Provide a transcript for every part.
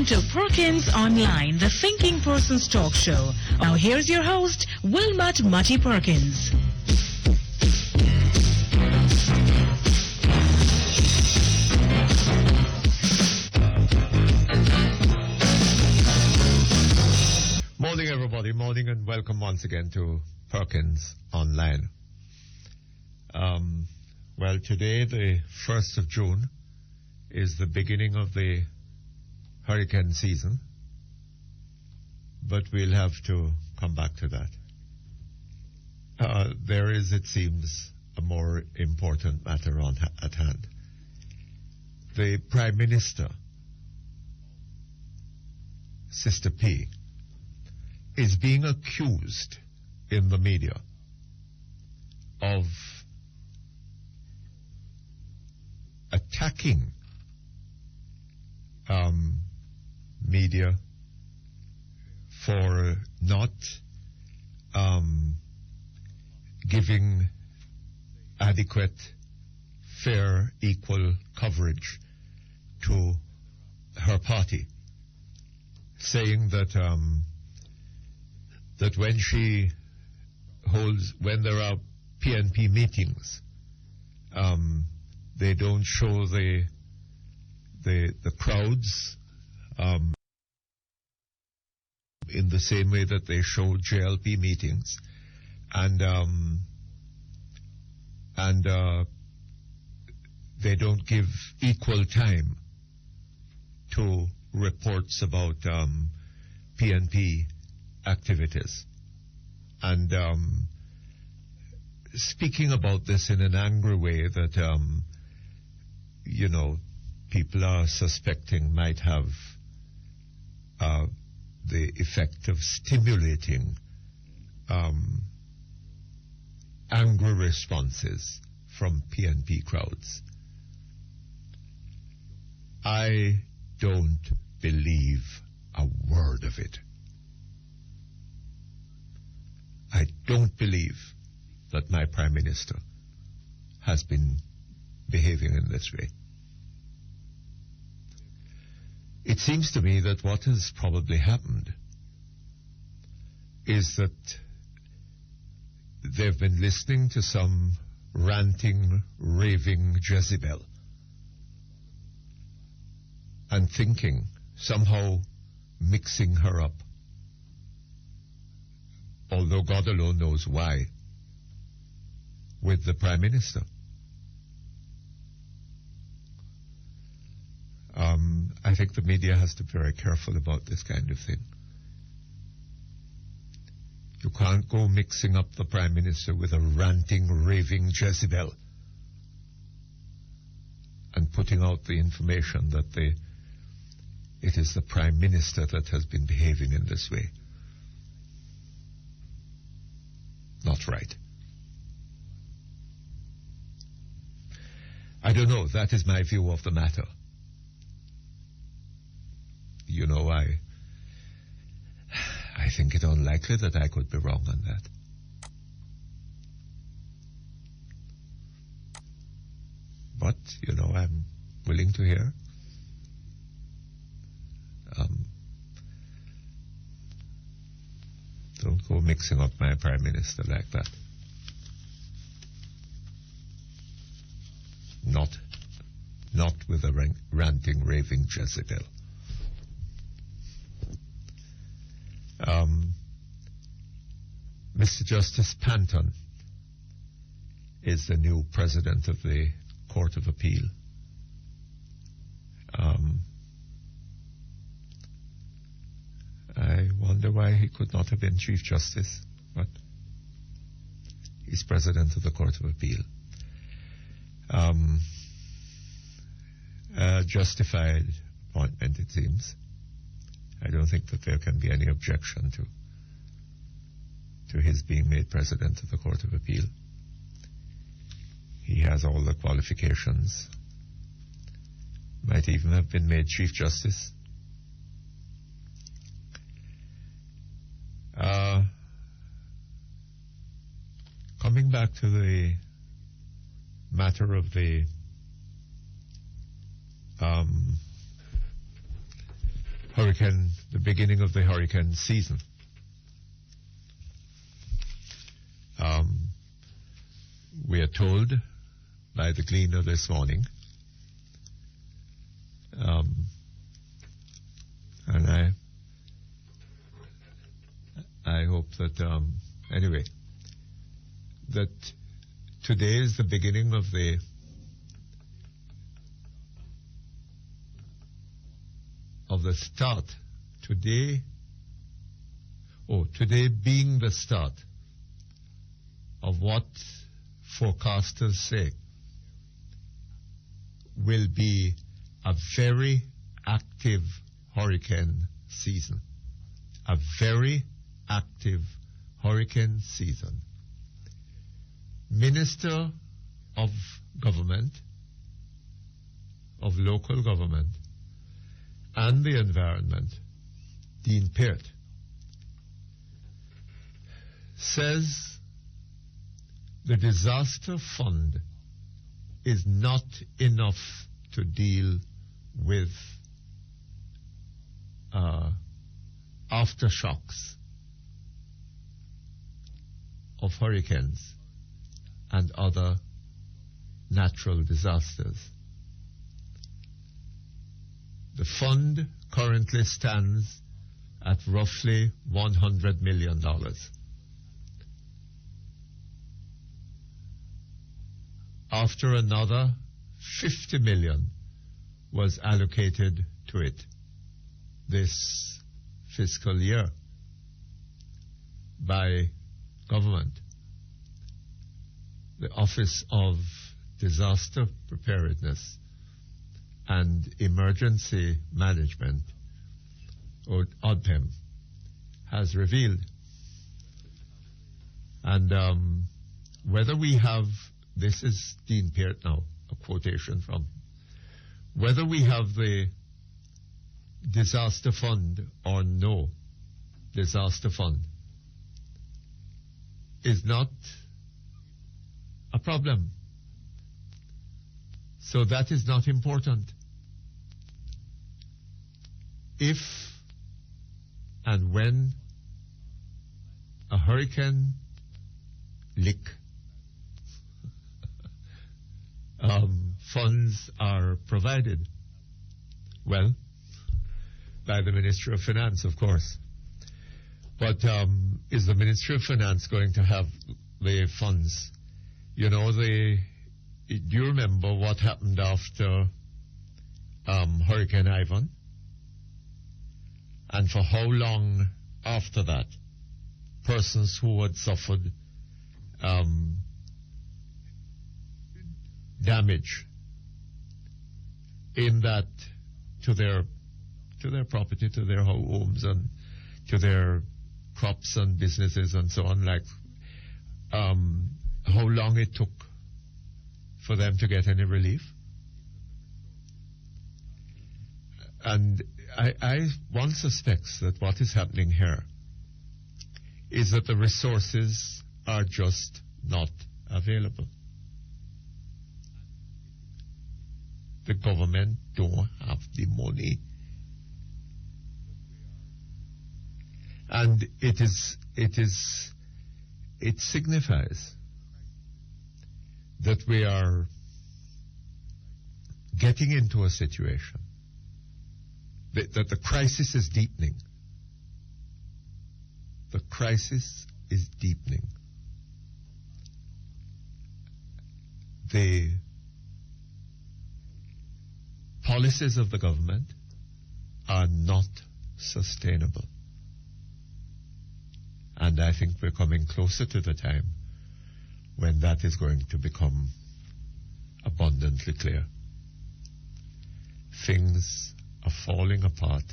Welcome to Perkins Online, the Thinking Person's talk show. Now here's your host, Wilmot Mutty Perkins. Morning, everybody. Morning, and welcome once again to Perkins Online. Well, today, the 1st of June, is the beginning of the hurricane season, but we'll have to come back to that. There is, it seems, a more important matter at hand. The Prime Minister, Sister P, is being accused in the media of attacking media for not giving adequate, fair, equal coverage to her party, saying that that when there are PNP meetings, they don't show the crowds in the same way that they show JLP meetings, and they don't give equal time to reports about PNP activities. And speaking about this in an angry way that people are suspecting might have the effect of stimulating angry responses from PNP crowds. I don't believe a word of it. I don't believe that my Prime Minister has been behaving in this way. It seems to me that what has probably happened is that they've been listening to some ranting, raving Jezebel and thinking, somehow mixing her up, although God alone knows why, with the Prime Minister. I think the media has to be very careful about this kind of thing. You can't go mixing up the Prime Minister with a ranting, raving Jezebel and putting out the information that it is the Prime Minister that has been behaving in this way. Not right. I don't know. That is my view of the matter. I think it unlikely that I could be wrong on that. But, I'm willing to hear. Don't go mixing up my Prime Minister like that. Not with a ranting, raving Jezebel. Mr. Justice Panton is the new president of the Court of Appeal. I wonder why he could not have been Chief Justice, but he's president of the Court of Appeal. A justified appointment, it seems. I don't think that there can be any objection to his being made president of the Court of Appeal. He has all the qualifications. Might even have been made Chief Justice. Coming back to the matter of the the beginning of the hurricane season. We are told by the Gleaner this morning, and I hope that, anyway, that today is the beginning of the start. Today being the start of what forecasters say will be a very active hurricane season. A very active hurricane season. Minister of Government, of Local Government, and the Environment, Dean Peart, says the disaster fund is not enough to deal with aftershocks of hurricanes and other natural disasters. The fund currently stands at roughly $100 million. After another $50 million was allocated to it this fiscal year by government. The Office of Disaster Preparedness and Emergency Management, or ODPEM, has revealed. And whether we have, this is Dean Peart now, a quotation from, whether we have the disaster fund or no disaster fund is not a problem. So that is not important. If and when a hurricane lick funds are provided, well, by the Ministry of Finance, of course. But is the Ministry of Finance going to have the funds? You know, do you remember what happened after Hurricane Ivan? And for how long after that persons who had suffered damage in that to their property, to their homes, and to their crops and businesses and so on, like how long it took for them to get any relief? And one suspects that what is happening here is that the resources are just not available. The government don't have the money. And it signifies that we are getting into a situation that the crisis is deepening. The crisis is deepening. The policies of the government are not sustainable. And I think we're coming closer to the time when that is going to become abundantly clear. Things are falling apart.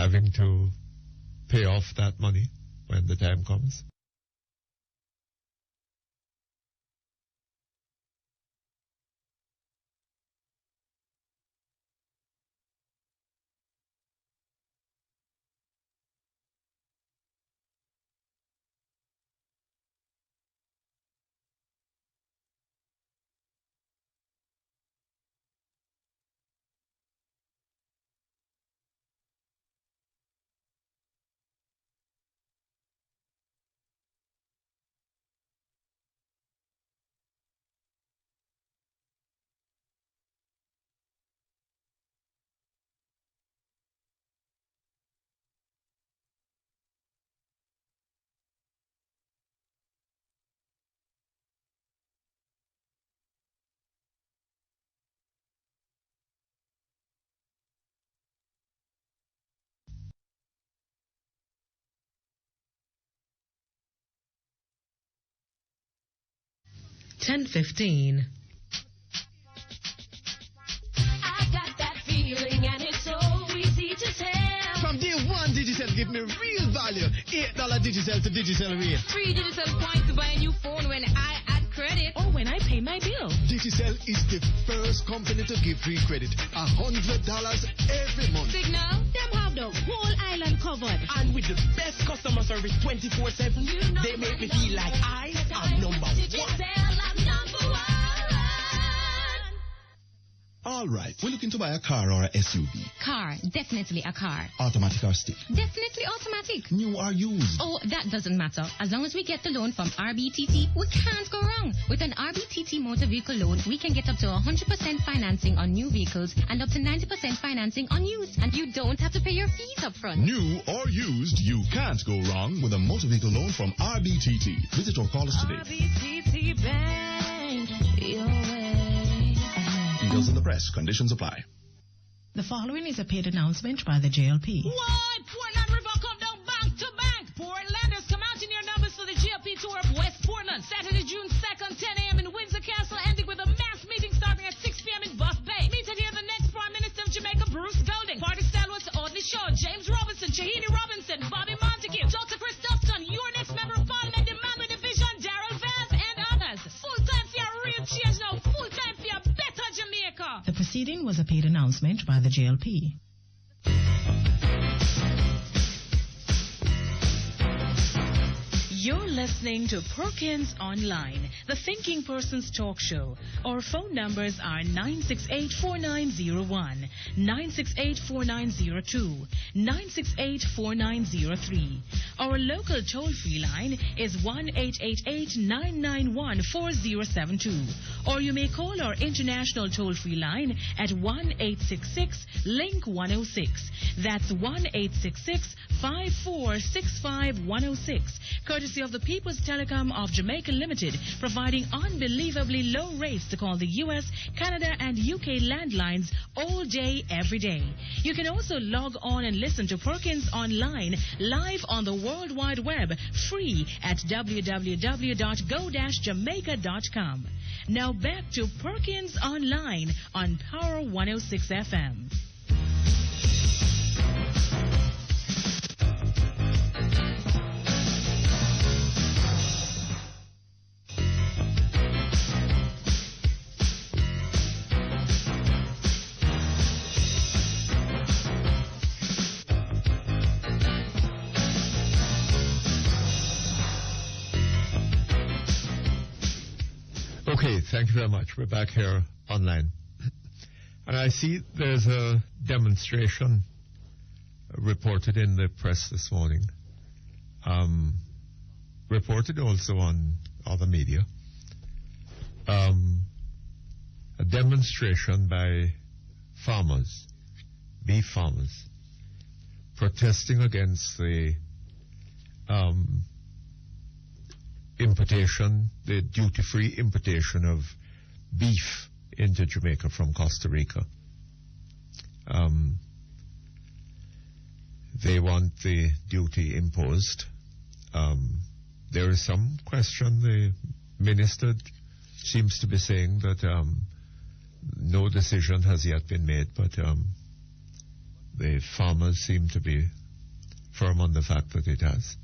having to pay off that money when the time comes. $10.15. I got that feeling and it's so easy to tell. From day one, Digicel give me real value. $8 Digicel to Digicel rate. 3 Judicial points to buy a new phone when I add credit. Or when I pay my bill. Digicel is the first company to give free credit. $100 every month. Signal, Them have the whole island covered. And with the best customer service 24/7, you know they make me feel like I am number one. Digicel, I'm number one. All right, we're looking to buy a car or a SUV. Car, definitely a car. Automatic or stick. Definitely automatic. New or used. Oh, that doesn't matter. As long as we get the loan from RBTT, we can't go wrong. With an RBTT motor vehicle loan, we can get up to 100% financing on new vehicles and up to 90% financing on used. And you don't have to pay your fees up front. New or used, you can't go wrong with a motor vehicle loan from RBTT. Visit or call us today. RBTT Bank, your way. Details in the press. Conditions apply. The following is a paid announcement by the JLP. Why? Portland River come down bank to bank. Portlanders come out in your numbers for the GLP tour of West Portland. Saturday, June 2nd, 10 a.m. in Windsor Castle, ending with a mass meeting starting at 6 p.m. in Buff Bay. Meet and hear the next Prime Minister of Jamaica, Bruce Golding. Party stalwarts Audley Shaw, James Robinson, Shahidi Robinson, Bobby Montague, Dr. Chris Dustin, your next member of Parliament, the man with the vision, Darrell Vance, and others. Full time for your real change now. Full time for your better Jamaica. The proceeding was a paid announcement by the JLP. You're listening to Perkins Online, the Thinking Person's talk show. Our phone numbers are 968-4901, 968-4902, 968-4903. Our local toll-free line is 1-888-991-4072. Or you may call our international toll-free line at 1-866-LINK-106. That's 1-866-5465-106. Courtesy of the People's Telecom of Jamaica Limited, providing unbelievably low rates to call the US, Canada, and UK landlines all day, every day. You can also log on and listen to Perkins Online live on the World Wide Web, free at www.go-jamaica.com. Now back to Perkins Online on Power 106 FM. Okay, thank you very much. We're back here online. And I see there's a demonstration reported in the press this morning, reported also on other media. A demonstration by farmers, beef farmers, protesting against the importation, the duty-free importation of beef into Jamaica from Costa Rica. They want the duty imposed. There is some question. The minister seems to be saying that no decision has yet been made, but the farmers seem to be firm on the fact that it has.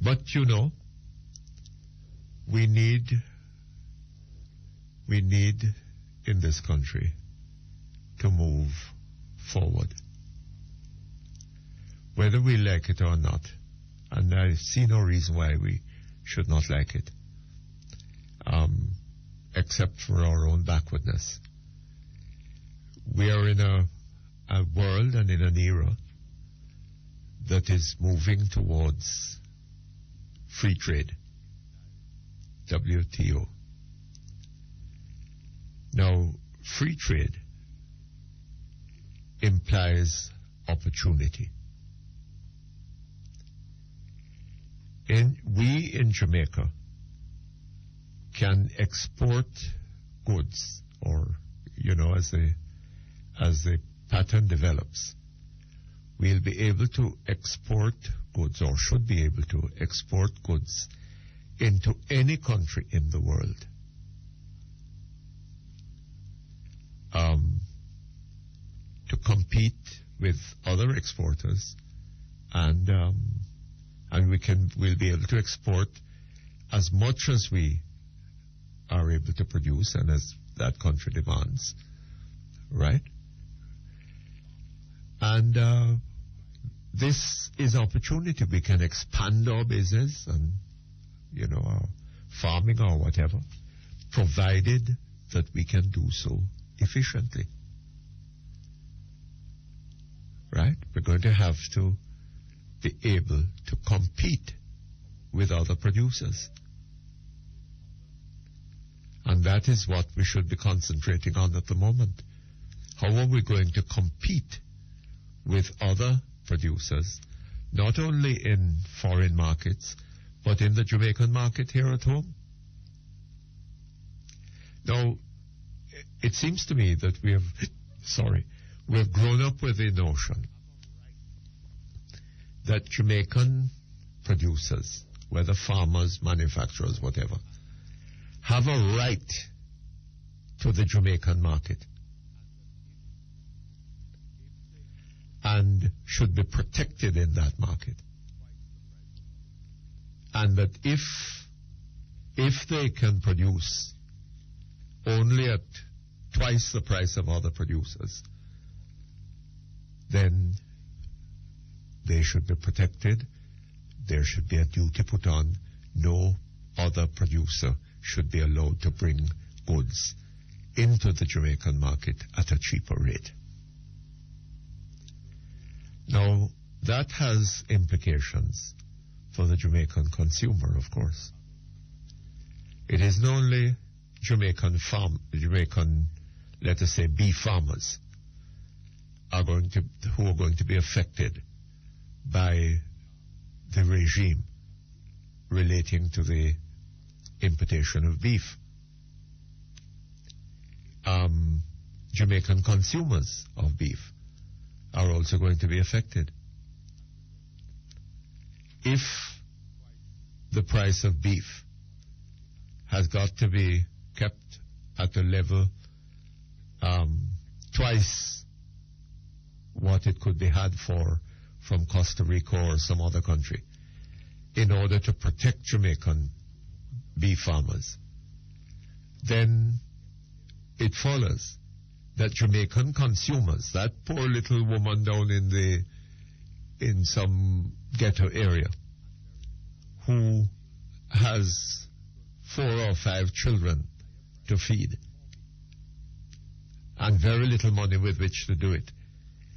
But we need in this country to move forward, whether we like it or not, and I see no reason why we should not like it, except for our own backwardness. We are in a world and in an era that is moving towards free trade, WTO. Now, free trade implies opportunity. We in Jamaica can export goods, or, as the pattern develops, we'll be able to export goods, or should be able to export goods into any country in the world. To compete with other exporters, and we'll be able to export as much as we are able to produce and as that country demands, right? And this is opportunity. We can expand our business and, our farming or whatever, provided that we can do so efficiently. Right? We're going to have to be able to compete with other producers. And that is what we should be concentrating on at the moment. How are we going to compete with other producers, not only in foreign markets, but in the Jamaican market here at home? Now, it seems to me that we have grown up with the notion that Jamaican producers, whether farmers, manufacturers, whatever, have a right to the Jamaican market and should be protected in that market. And that if they can produce only at twice the price of other producers, then they should be protected. There should be a duty put on. No other producer should be allowed to bring goods into the Jamaican market at a cheaper rate. Now, that has implications for the Jamaican consumer, of course. It isn't only Jamaican, let us say, beef farmers who are going to be affected by the regime relating to the importation of beef. Jamaican consumers of beef are also going to be affected. If the price of beef has got to be kept at a level twice what it could be had from Costa Rica or some other country in order to protect Jamaican beef farmers, then it follows that Jamaican consumers, that poor little woman down in some ghetto area who has 4 or 5 children to feed and very little money with which to do it,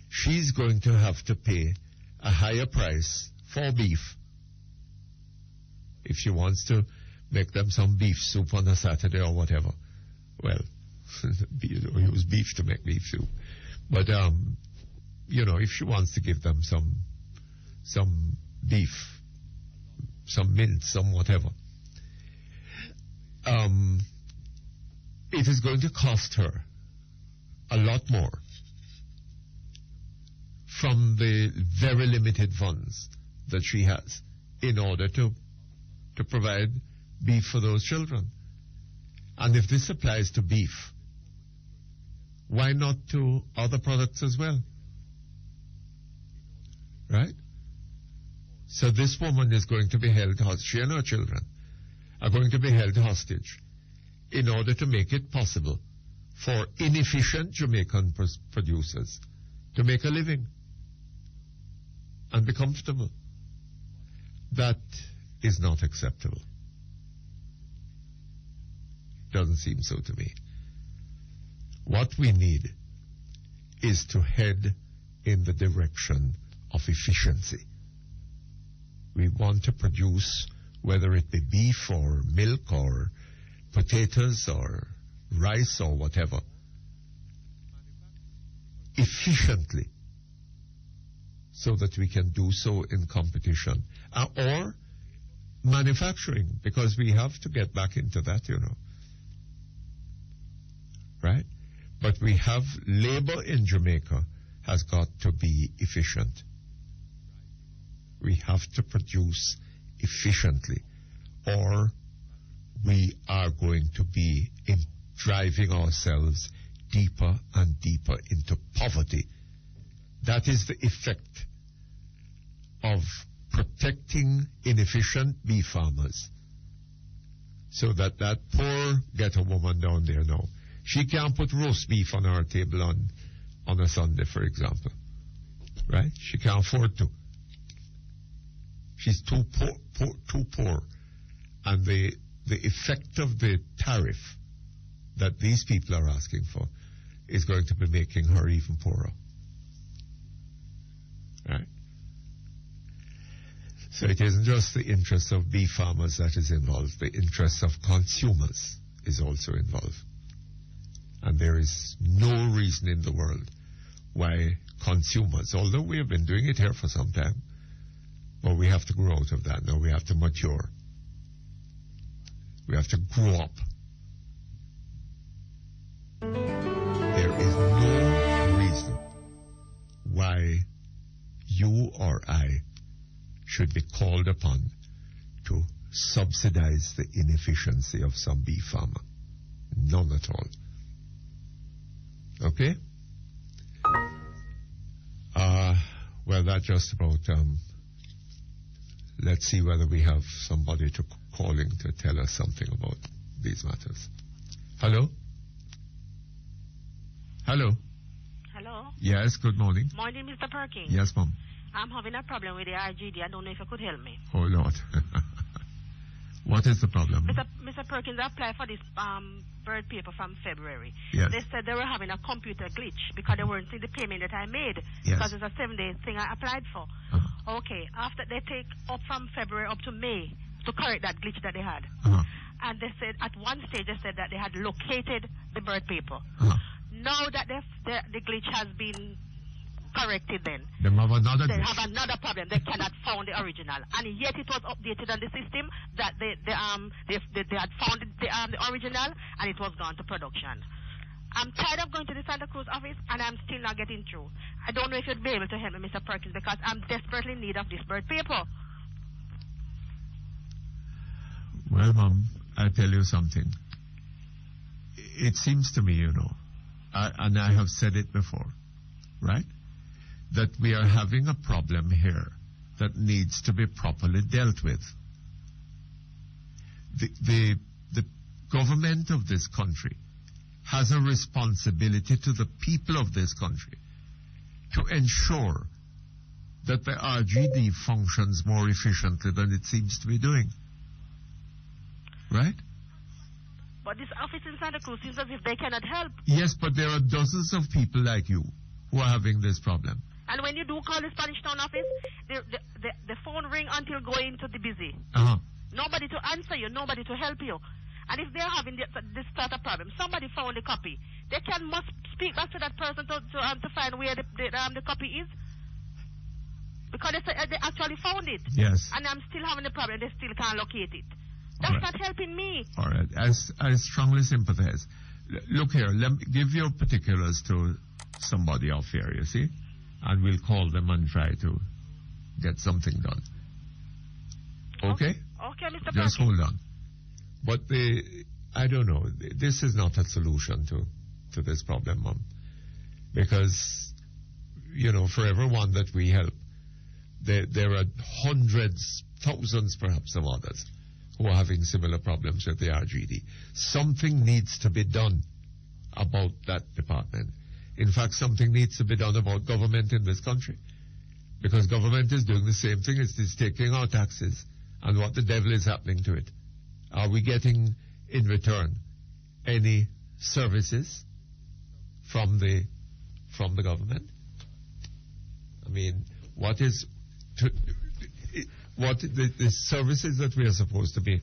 she's going to have to pay a higher price for beef if she wants to make them some beef soup on a Saturday or whatever. Well, use beef to make beef soup. But, if she wants to give them some beef, some mince, some whatever, it is going to cost her a lot more from the very limited funds that she has in order to provide beef for those children. And if this applies to beef, Why not to other products as well? Right? So this woman is going to be held hostage. She and her children are going to be held hostage in order to make it possible for inefficient Jamaican producers to make a living and be comfortable. That is not acceptable. Doesn't seem so to me. What we need is to head in the direction of efficiency. We want to produce, whether it be beef or milk or potatoes or rice or whatever, efficiently, so that we can do so in competition. Or manufacturing, because we have to get back into that, Right? But we have labor in Jamaica has got to be efficient. We have to produce efficiently, or we are going to be driving ourselves deeper and deeper into poverty. That is the effect of protecting inefficient beef farmers, so that poor ghetto woman down there now, she can't put roast beef on her table on a Sunday, for example. Right? She can't afford to. She's too poor. And the effect of the tariff that these people are asking for is going to be making her even poorer. Right? So it isn't just the interests of beef farmers that is involved. The interests of consumers is also involved. And there is no reason in the world why consumers, although we have been doing it here for some time, but we have to grow out of that. Now we have to mature. We have to grow up. There is no reason why you or I should be called upon to subsidize the inefficiency of some beef farmer. None at all. Okay? Well, that just about, let's see whether we have somebody to calling to tell us something about these matters. Hello? Hello? Hello? Yes, good morning. Morning, Mr. Perkins. Yes, Mom. I'm having a problem with the RGD. I don't know if you could help me. Oh, Lord. What is the problem? Mr. Perkins, I applied for this bird paper from February. Yes. They said they were having a computer glitch because they weren't seeing the payment that I made. Yes. Because it's a 7-day thing I applied for. Okay, after they take up from February up to May to correct that glitch that they had. And they said, at one stage, they said that they had located the bird paper. Now that the glitch has been corrected, then they have another they have another problem. They cannot find the original, and yet it was updated on the system that they had found the original, and it was gone to production. I'm tired of going to the Santa Cruz office, and I'm still not getting through. I don't know if you'd be able to help me, Mr. Perkins, because I'm desperately in need of this bird paper. Well, Mom, I'll tell you something. It seems to me, and I have said it before, right, that we are having a problem here that needs to be properly dealt with. The government of this country has a responsibility to the people of this country to ensure that the RGD functions more efficiently than it seems to be doing. Right? But this office in Santa Cruz seems as if they cannot help. Yes, but there are dozens of people like you who are having this problem. And when you do call the Spanish Town office, the phone ring until going to the busy. Nobody to answer you, nobody to help you. And if they're having this sort of problem, somebody found the copy. They must speak back to that person to find where the copy is. Because they actually found it. Yes. And I'm still having the problem, they still can't locate it. That's right. not helping me. All right. I strongly sympathize. Look here, let me give your particulars to somebody off here, you see? And we'll call them and try to get something done. Okay? Okay, Mr. Just Perkins. hold on. But I don't know, this is not a solution to this problem, Mom. because, for everyone that we help, there are hundreds, thousands perhaps of others who are having similar problems with the RGD. Something needs to be done about that department. In fact, something needs to be done about government in this country, because government is doing the same thing. It's taking our taxes, and what the devil is happening to it? Are we getting in return any services from the government? I mean, what the services that we are supposed to be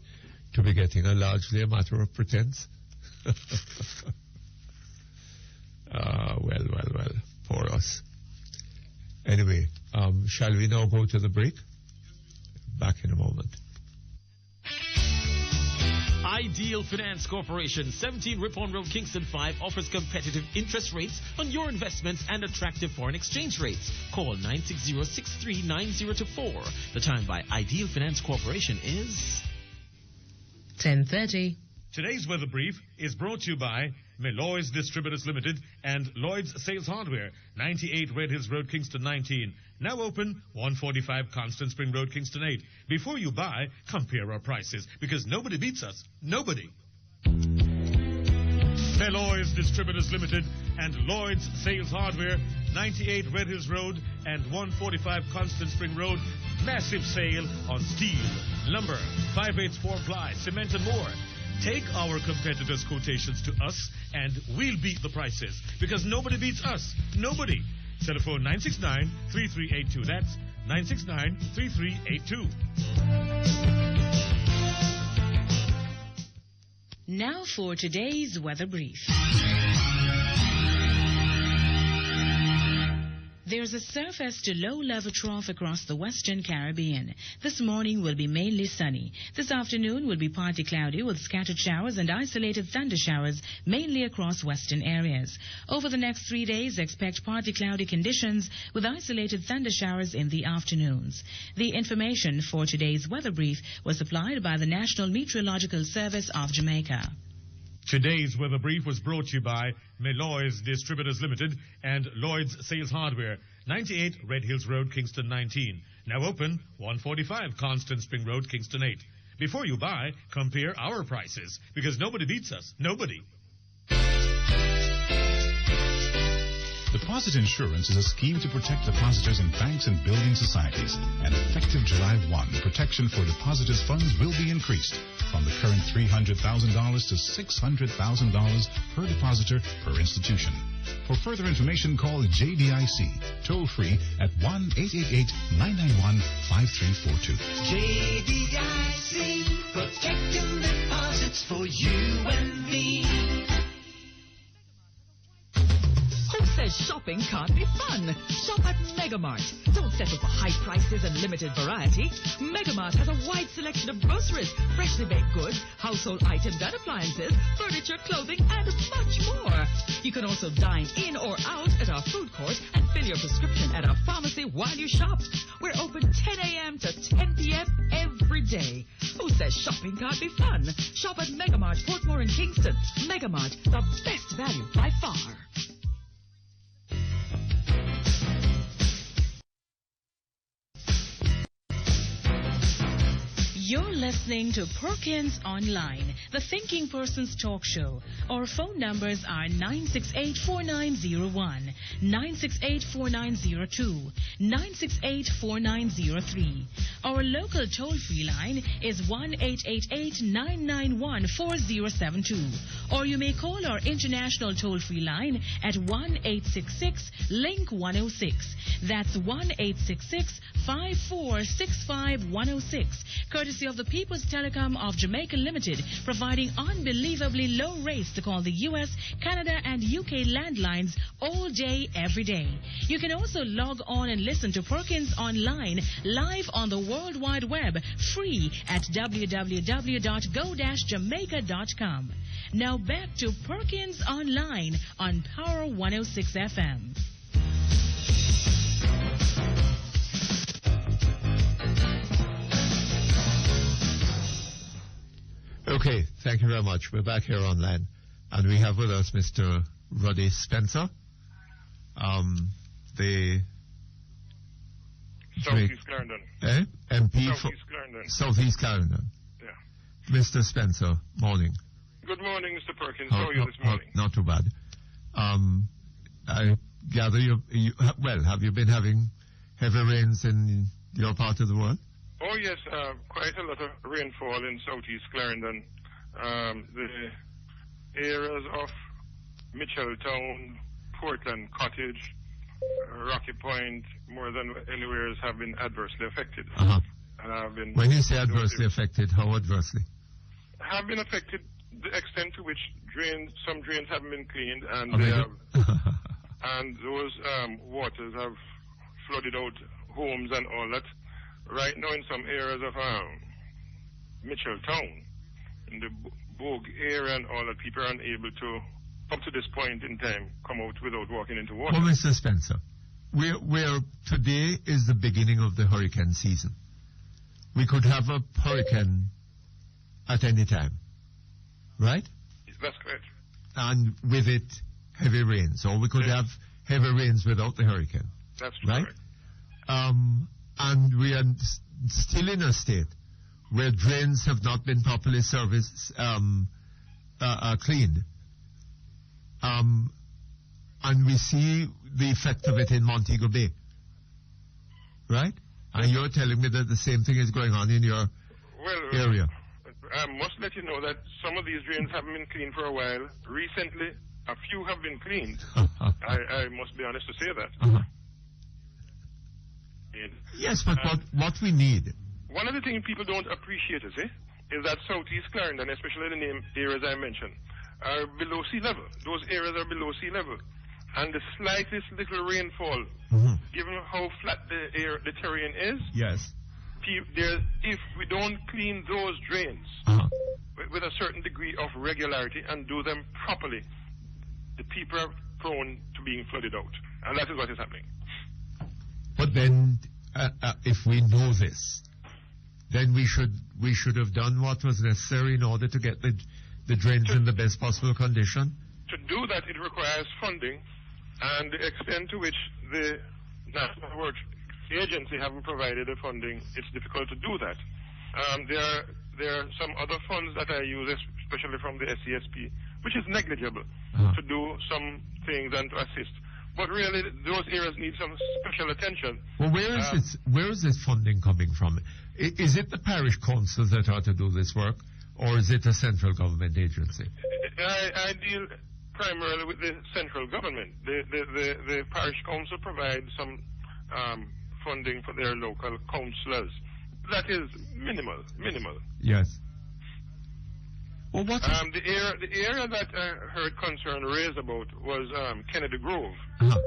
getting are largely a matter of pretense. Well, poor us. Anyway, shall we now go to the break? Back in a moment. Ideal Finance Corporation, 17 Ripon Road, Kingston 5, offers competitive interest rates on your investments and attractive foreign exchange rates. Call 960-639024. The time by Ideal Finance Corporation is 10:30. Today's weather brief is brought to you by Meloy's Distributors Limited and Lloyd's Sales Hardware, 98 Red Hills Road, Kingston 19. Now open, 145 Constant Spring Road, Kingston 8. Before you buy, compare our prices, because nobody beats us. Nobody. Meloy's Distributors Limited and Lloyd's Sales Hardware, 98 Red Hills Road and 145 Constant Spring Road. Massive sale on steel, lumber, 5/8 ply, cement and more. Take our competitors' quotations to us, and we'll beat the prices, because nobody beats us. Nobody. Telephone 969-3382. That's 969-3382. Now for today's weather brief. There's a surface to low-level trough across the western Caribbean. This morning will be mainly sunny. This afternoon will be partly cloudy with scattered showers and isolated thunder showers mainly across western areas. Over the next 3 days, expect partly cloudy conditions with isolated thunder showers in the afternoons. The information for today's weather brief was supplied by the National Meteorological Service of Jamaica. Today's weather brief was brought to you by Meloy's Distributors Limited and Lloyd's Sales Hardware, 98 Red Hills Road, Kingston 19. Now open, 145 Constant Spring Road, Kingston 8. Before you buy, compare our prices, because nobody beats us. Nobody. Deposit insurance is a scheme to protect depositors in banks and building societies. And effective July 1, protection for depositors' funds will be increased from the current $300,000 to $600,000 per depositor per institution. For further information, call JDIC, toll-free at 1-888-991-5342. JDIC, protecting deposits for you and me. Who says shopping can't be fun? Shop at Megamart. Don't settle for high prices and limited variety. Megamart has a wide selection of groceries, freshly baked goods, household items and appliances, furniture, clothing, and much more. You can also dine in or out at our food court and fill your prescription at our pharmacy while you shop. We're open 10 a.m. to 10 p.m. every day. Who says shopping can't be fun? Shop at Megamart, Portmore and Kingston. Megamart, the best value by far. You're listening to Perkins Online, the Thinking Person's talk show. Our phone numbers are 968-4901, 968-4902, 968-4903. Our local toll-free line is 1-888-991-4072. Or you may call our international toll-free line at 1-866-LINK-106. That's 1-866-5465-106. Courtesy of the People's Telecom of Jamaica Limited, providing unbelievably low rates to call the U.S., Canada, and UK landlines all day, every day. You can also log on and listen to Perkins Online live on the World Wide Web, free at www.go-jamaica.com. Now back to Perkins Online on Power 106 FM. Okay, thank you very much. We're back here online, and we have with us Mr. Ruddy Spencer. the Southeast Clarendon. MP Southeast for Clarendon. Southeast Clarendon. Yeah. Mr. Spencer, morning. Good morning, Mr. Perkins. How are you this morning? Not too bad. I gather have you been having heavy rains in your part of the world? Oh, yes, quite a lot of rainfall in Southeast Clarendon. The areas of Mitchelltown, Portland Cottage, Rocky Point, more than anywhere have been adversely affected. Uh-huh. And I've been when you say adversely affected, how adversely? Have been affected the extent to which some drains haven't been cleaned, and and those waters have flooded out homes and all that. Right now, in some areas of Mitchelltown, in the Bogue area and all that, people are unable to, up to this point in time, come out without walking into water. Well, Mr. Spencer, we're today is the beginning of the hurricane season. We could have a hurricane at any time, right? That's correct. And with it, heavy rains. Or we could have heavy rains without the hurricane. That's right. Correct. And we are still in a state where drains have not been properly cleaned. And we see the effect of it in Montego Bay. Right? And you're telling me that the same thing is going on in your area. I must let you know that some of these drains haven't been cleaned for a while. Recently, a few have been cleaned. I must be honest to say that. Uh-huh. Yes, but what we need... One of the things people don't appreciate is that Southeast Clarendon, especially the areas I mentioned, are below sea level. Those areas are below sea level. And the slightest little rainfall, given how flat the terrain is, yes, if we don't clean those drains with a certain degree of regularity and do them properly, the people are prone to being flooded out. And that is what is happening. But then, if we know this, then we should have done what was necessary in order to get the drains in the best possible condition. To do that, it requires funding, and the extent to which the National Works Agency haven't provided the funding, it's difficult to do that. There are some other funds that I use, especially from the SCSP, which is negligible to do some things and to assist. But really, those areas need some special attention. Well, where is this funding coming from? Is it the parish councils that are to do this work, or is it a central government agency? I deal primarily with the central government. The parish council provides some funding for their local councillors. That is minimal. Yes. Well, what? The area that I heard concern raised about was Kennedy Grove. Uh-huh.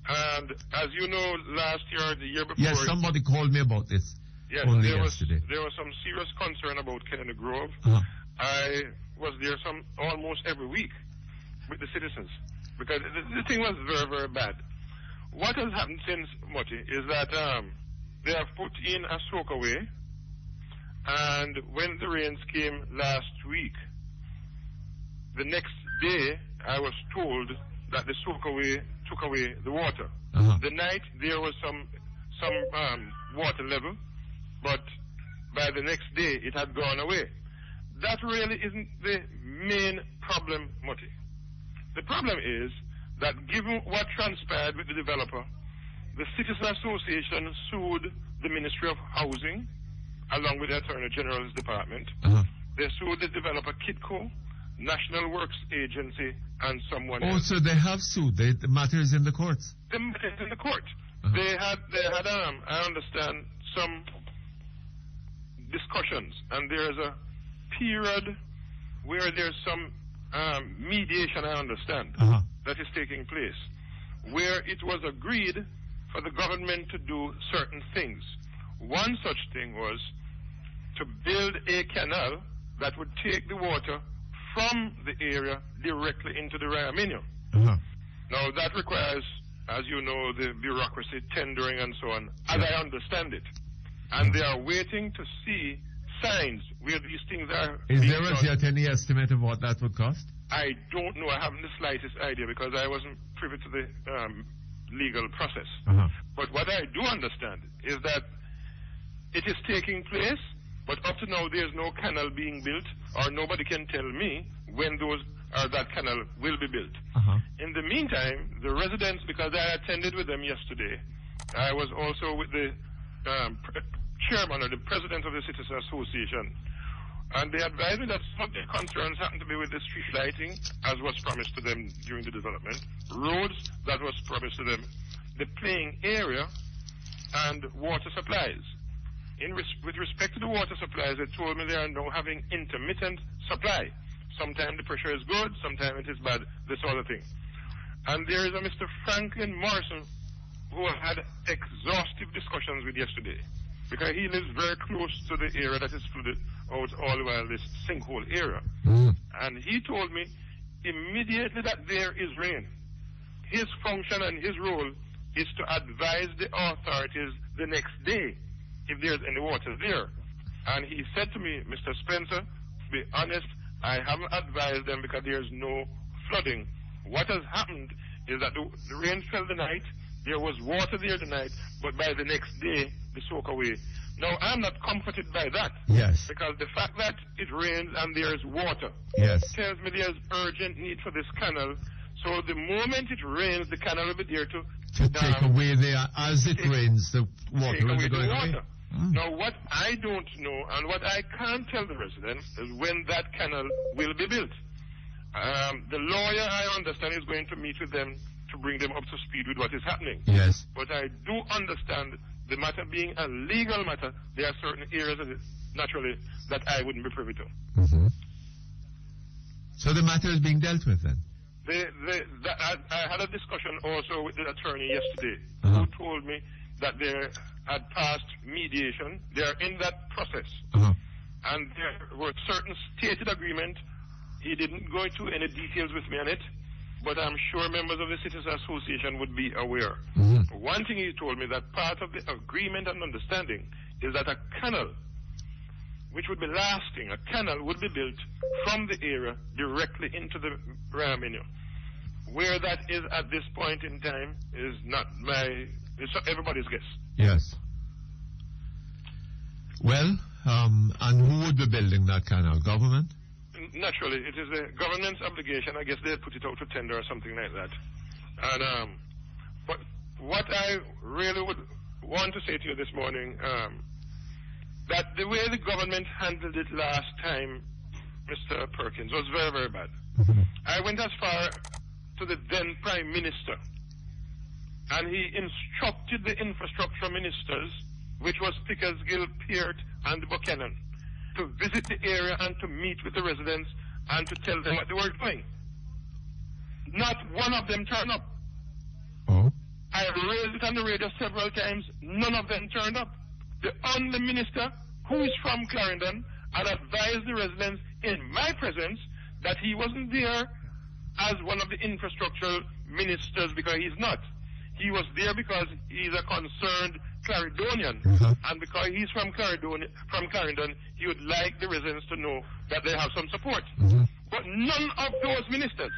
And as you know, last year, the year before... Yes, somebody called me about this yesterday. There was some serious concern about Kennedy Grove. Uh-huh. I was there almost every week with the citizens because the thing was very, very bad. What has happened since, Mutty, is that they have put in a soakaway, and when the rains came last week, the next day I was told that the soakaway took away the water. Uh-huh. The night there was some water level, but by the next day it had gone away. That really isn't the main problem, Mutty. The problem is that given what transpired with the developer, the Citizen Association sued the Ministry of Housing along with the Attorney General's Department. Uh-huh. They sued the developer Kidco, National Works Agency, and someone else. Oh, so they have sued. The matter is in the courts. The matter is in the court. Uh-huh. They had I understand, some discussions, and there's a period where there's some mediation, I understand, uh-huh. that is taking place, where it was agreed for the government to do certain things. One such thing was to build a canal that would take the water from the area directly into the Ryaminium. Uh-huh. Now, that requires, as you know, the bureaucracy, tendering and so on, as I understand it. And they are waiting to see signs where these things are. Is there as yet any estimate of what that would cost? I don't know. I haven't the slightest idea because I wasn't privy to the legal process. Uh-huh. But what I do understand is that it is taking place, but up to now there's no canal being built, or nobody can tell me when that canal will be built. Uh-huh. In the meantime, the residents, because I attended with them yesterday, I was also with the chairman or the president of the Citizens Association, and they advised me that some of their concerns happen to be with the street lighting, as was promised to them during the development, roads that was promised to them, the playing area, and water supplies. With respect to the water supplies, they told me they are now having intermittent supply. Sometimes the pressure is good, sometimes it is bad, this sort of thing. And there is a Mr. Franklin Morrison who I had exhaustive discussions with yesterday, because he lives very close to the area that is flooded out all the while, this sinkhole area. And he told me immediately that there is rain, his function and his role is to advise the authorities the next day if there's any water there. And he said to me, Mr. Spencer, to be honest, I haven't advised them because there's no flooding. What has happened is that the rain fell the night, there was water there the night, but by the next day, they soak away. Now, I'm not comforted by that. Yes. Because the fact that it rains and there's water tells me there's urgent need for this canal. So the moment it rains, the canal will be there to take away as it rains, the water take will away be going the away. water. Now, what I don't know and what I can't tell the residents is when that canal will be built. The lawyer, I understand, is going to meet with them to bring them up to speed with what is happening. Yes. But I do understand the matter being a legal matter, there are certain areas of it, naturally, that I wouldn't be privy to. Mm-hmm. So the matter is being dealt with then? I had a discussion also with the attorney yesterday, who told me that they had passed mediation. They are in that process. And there were certain stated agreement. He didn't go into any details with me on it, but I'm sure members of the Citizens Association would be aware. One thing he told me, that part of the agreement and understanding is that a canal, which would be lasting, a canal would be built from the area directly into the Ramino. Where that is at this point in time is not it's everybody's guess. Yes. Well, and who would be building that canal? Government? Naturally, it is the government's obligation. I guess they put it out to tender or something like that. And but what I really would want to say to you this morning, that the way the government handled it last time, Mr. Perkins, was very, very bad. I went as far to the then Prime Minister, and he instructed the infrastructure ministers, which was Pickersgill, Peart, and Buchanan, to visit the area and to meet with the residents and to tell them what they were doing. Not one of them turned up. I raised it on the radio several times. None of them turned up. The only minister who is from Clarendon had advised the residents in my presence that he wasn't there as one of the infrastructural ministers, because he's not. He was there because he's a concerned Clarendonian, and because he's from Clarendon, he would like the residents to know that they have some support. But none of those ministers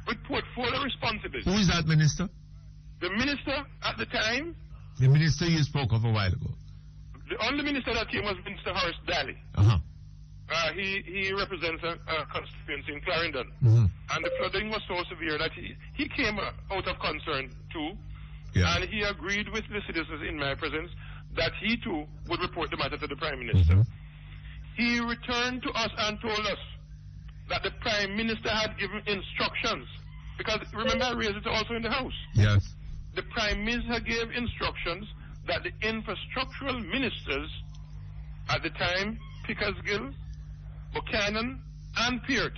with portfolio responsibility. Who is that minister? The minister at the time. The minister you spoke of a while ago. The only minister that came was Minister Horace Daly. He represents a constituency in Clarendon. And the flooding was so severe that he came out of concern too. And he agreed with the citizens in my presence that he too would report the matter to the Prime Minister. He returned to us and told us that the Prime Minister had given instructions. Because remember, I raised it also in the House. Yes. The Prime Minister gave instructions that the infrastructural ministers at the time, Pickersgill, Buchanan, and Peart,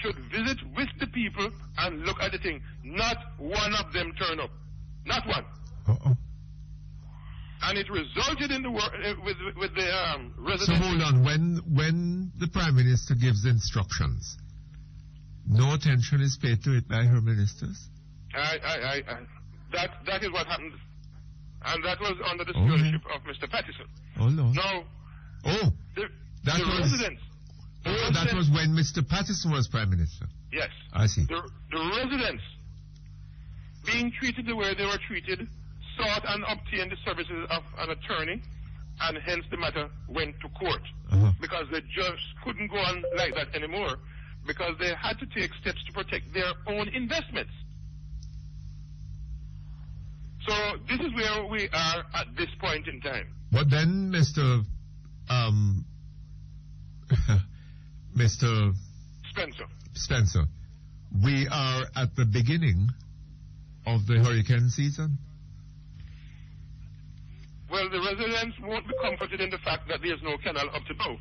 should visit with the people and look at the thing. Not one of them turned up. Not one. And it resulted in the with the residents. So hold on. When the Prime Minister gives instructions, no attention is paid to it by her ministers? That is what happened. And that was under the stewardship of Mr. Pattison. Oh, no. Now, that was when Mr. Pattison was Prime Minister? Yes. I see. The residents being treated the way they were treated, sought and obtained the services of an attorney, and hence the matter went to court. Because they just couldn't go on like that anymore, because they had to take steps to protect their own investments. So this is where we are at this point in time. But then, Mr. Spencer, we are at the beginning of the hurricane season. Well, the residents won't be comforted in the fact that there's no canal up to now.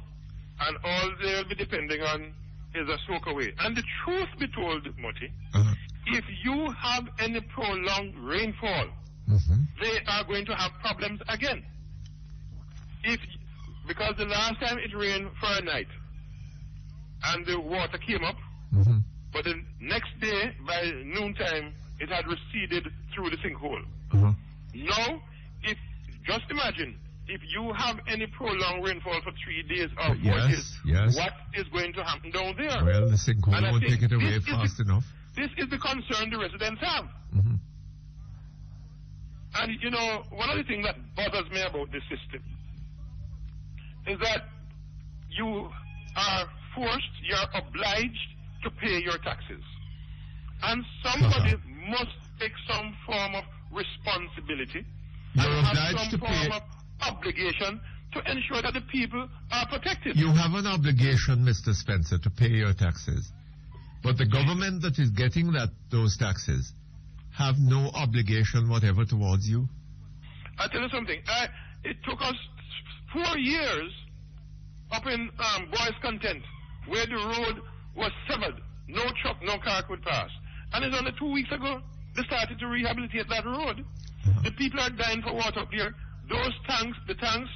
And all they'll be depending on is a soak away. And the truth be told, Mutty, if you have any prolonged rainfall, they are going to have problems again. Because the last time it rained for a night and the water came up, but the next day by noontime it had receded through the sinkhole. Now, just imagine, if you have any prolonged rainfall for 3 days or 4 days, what is going to happen down there? Well, the sinkhole won't take it away fast enough. This is the concern the residents have. And, you know, one of the things that bothers me about this system is that you are obliged to pay your taxes. And somebody must take some form of responsibility and have some form of obligation to ensure that the people are protected. You have an obligation, Mr. Spencer, to pay your taxes. But the government that is getting those taxes have no obligation whatever towards you. I'll tell you something. It took us 4 years up in Boys Content, where the road was severed. No truck, no car could pass. And it's only 2 weeks ago they started to rehabilitate that road. The people are dying for water up there. Those tanks, the tanks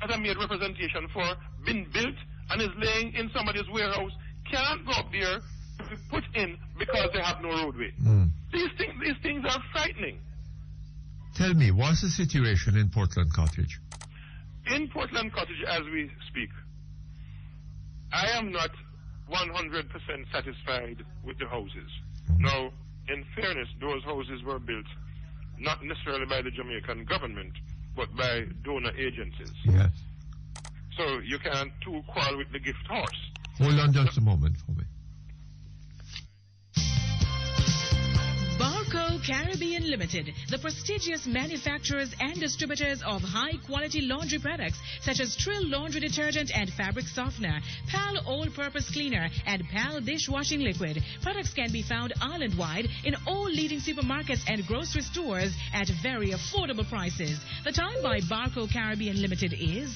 that I made representation for, been built and is laying in somebody's warehouse, can't go up there to be put in because they have no roadway. These things are frightening. Tell me, what's the situation in Portland Cottage? In Portland Cottage, as we speak, I am not 100% satisfied with the houses. Now, in fairness, those houses were built not necessarily by the Jamaican government, but by donor agencies. Yes. So you can't too quarrel with the gift horse. Hold on just a moment for me. Caribbean Limited, the prestigious manufacturers and distributors of high-quality laundry products such as Trill Laundry Detergent and Fabric Softener, PAL All-Purpose Cleaner, and PAL Dishwashing Liquid. Products can be found island-wide in all leading supermarkets and grocery stores at very affordable prices. The time by Barco Caribbean Limited is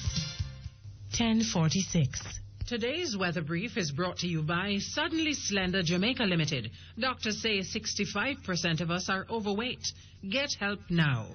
10:46. Today's weather brief is brought to you by Suddenly Slender Jamaica Limited. Doctors say 65% of us are overweight. Get help now.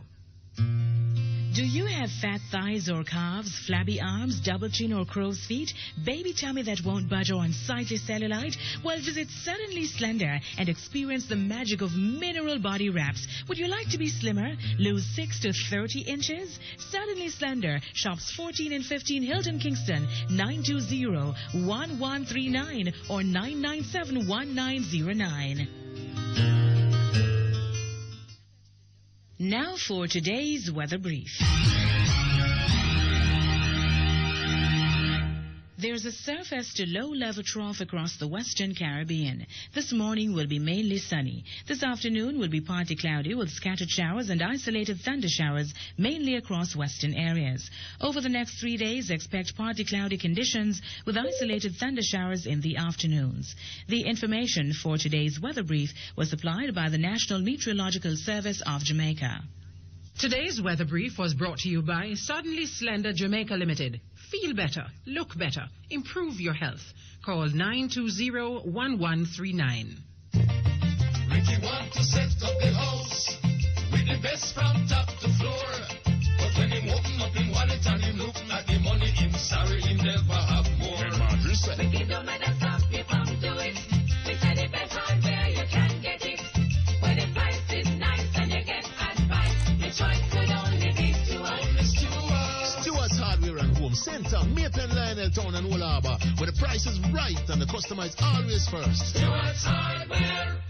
Do you have fat thighs or calves, flabby arms, double chin or crow's feet, baby tummy that won't budge or unsightly cellulite? Well, visit Suddenly Slender and experience the magic of mineral body wraps. Would you like to be slimmer? Lose 6 to 30 inches? Suddenly Slender. Shops 14 and 15 Hilton Kingston, 920-1139 or 997-1909. Now for today's weather brief. There's a surface to low-level trough across the western Caribbean. This morning will be mainly sunny. This afternoon will be partly cloudy with scattered showers and isolated thunder showers, mainly across western areas. Over the next 3 days, expect partly cloudy conditions with isolated thunder showers in the afternoons. The information for today's weather brief was supplied by the National Meteorological Service of Jamaica. Today's weather brief was brought to you by Suddenly Slender Jamaica Limited. Feel better, look better, improve your health. Call 920-1139. Ricky want to set up the house with the best from top to floor. But when him open up him wallet and him look at the money, him sorry him never have more. Ricky don't matter stop you from do it. We said the best hardware you can get it. When the price is nice and you get advice, the choice could only be Stewart's Hardware and Home Center, Maitland, Lionel Town and Old Harbour, where the price is right and the customer is always first. Stewart's Hardware.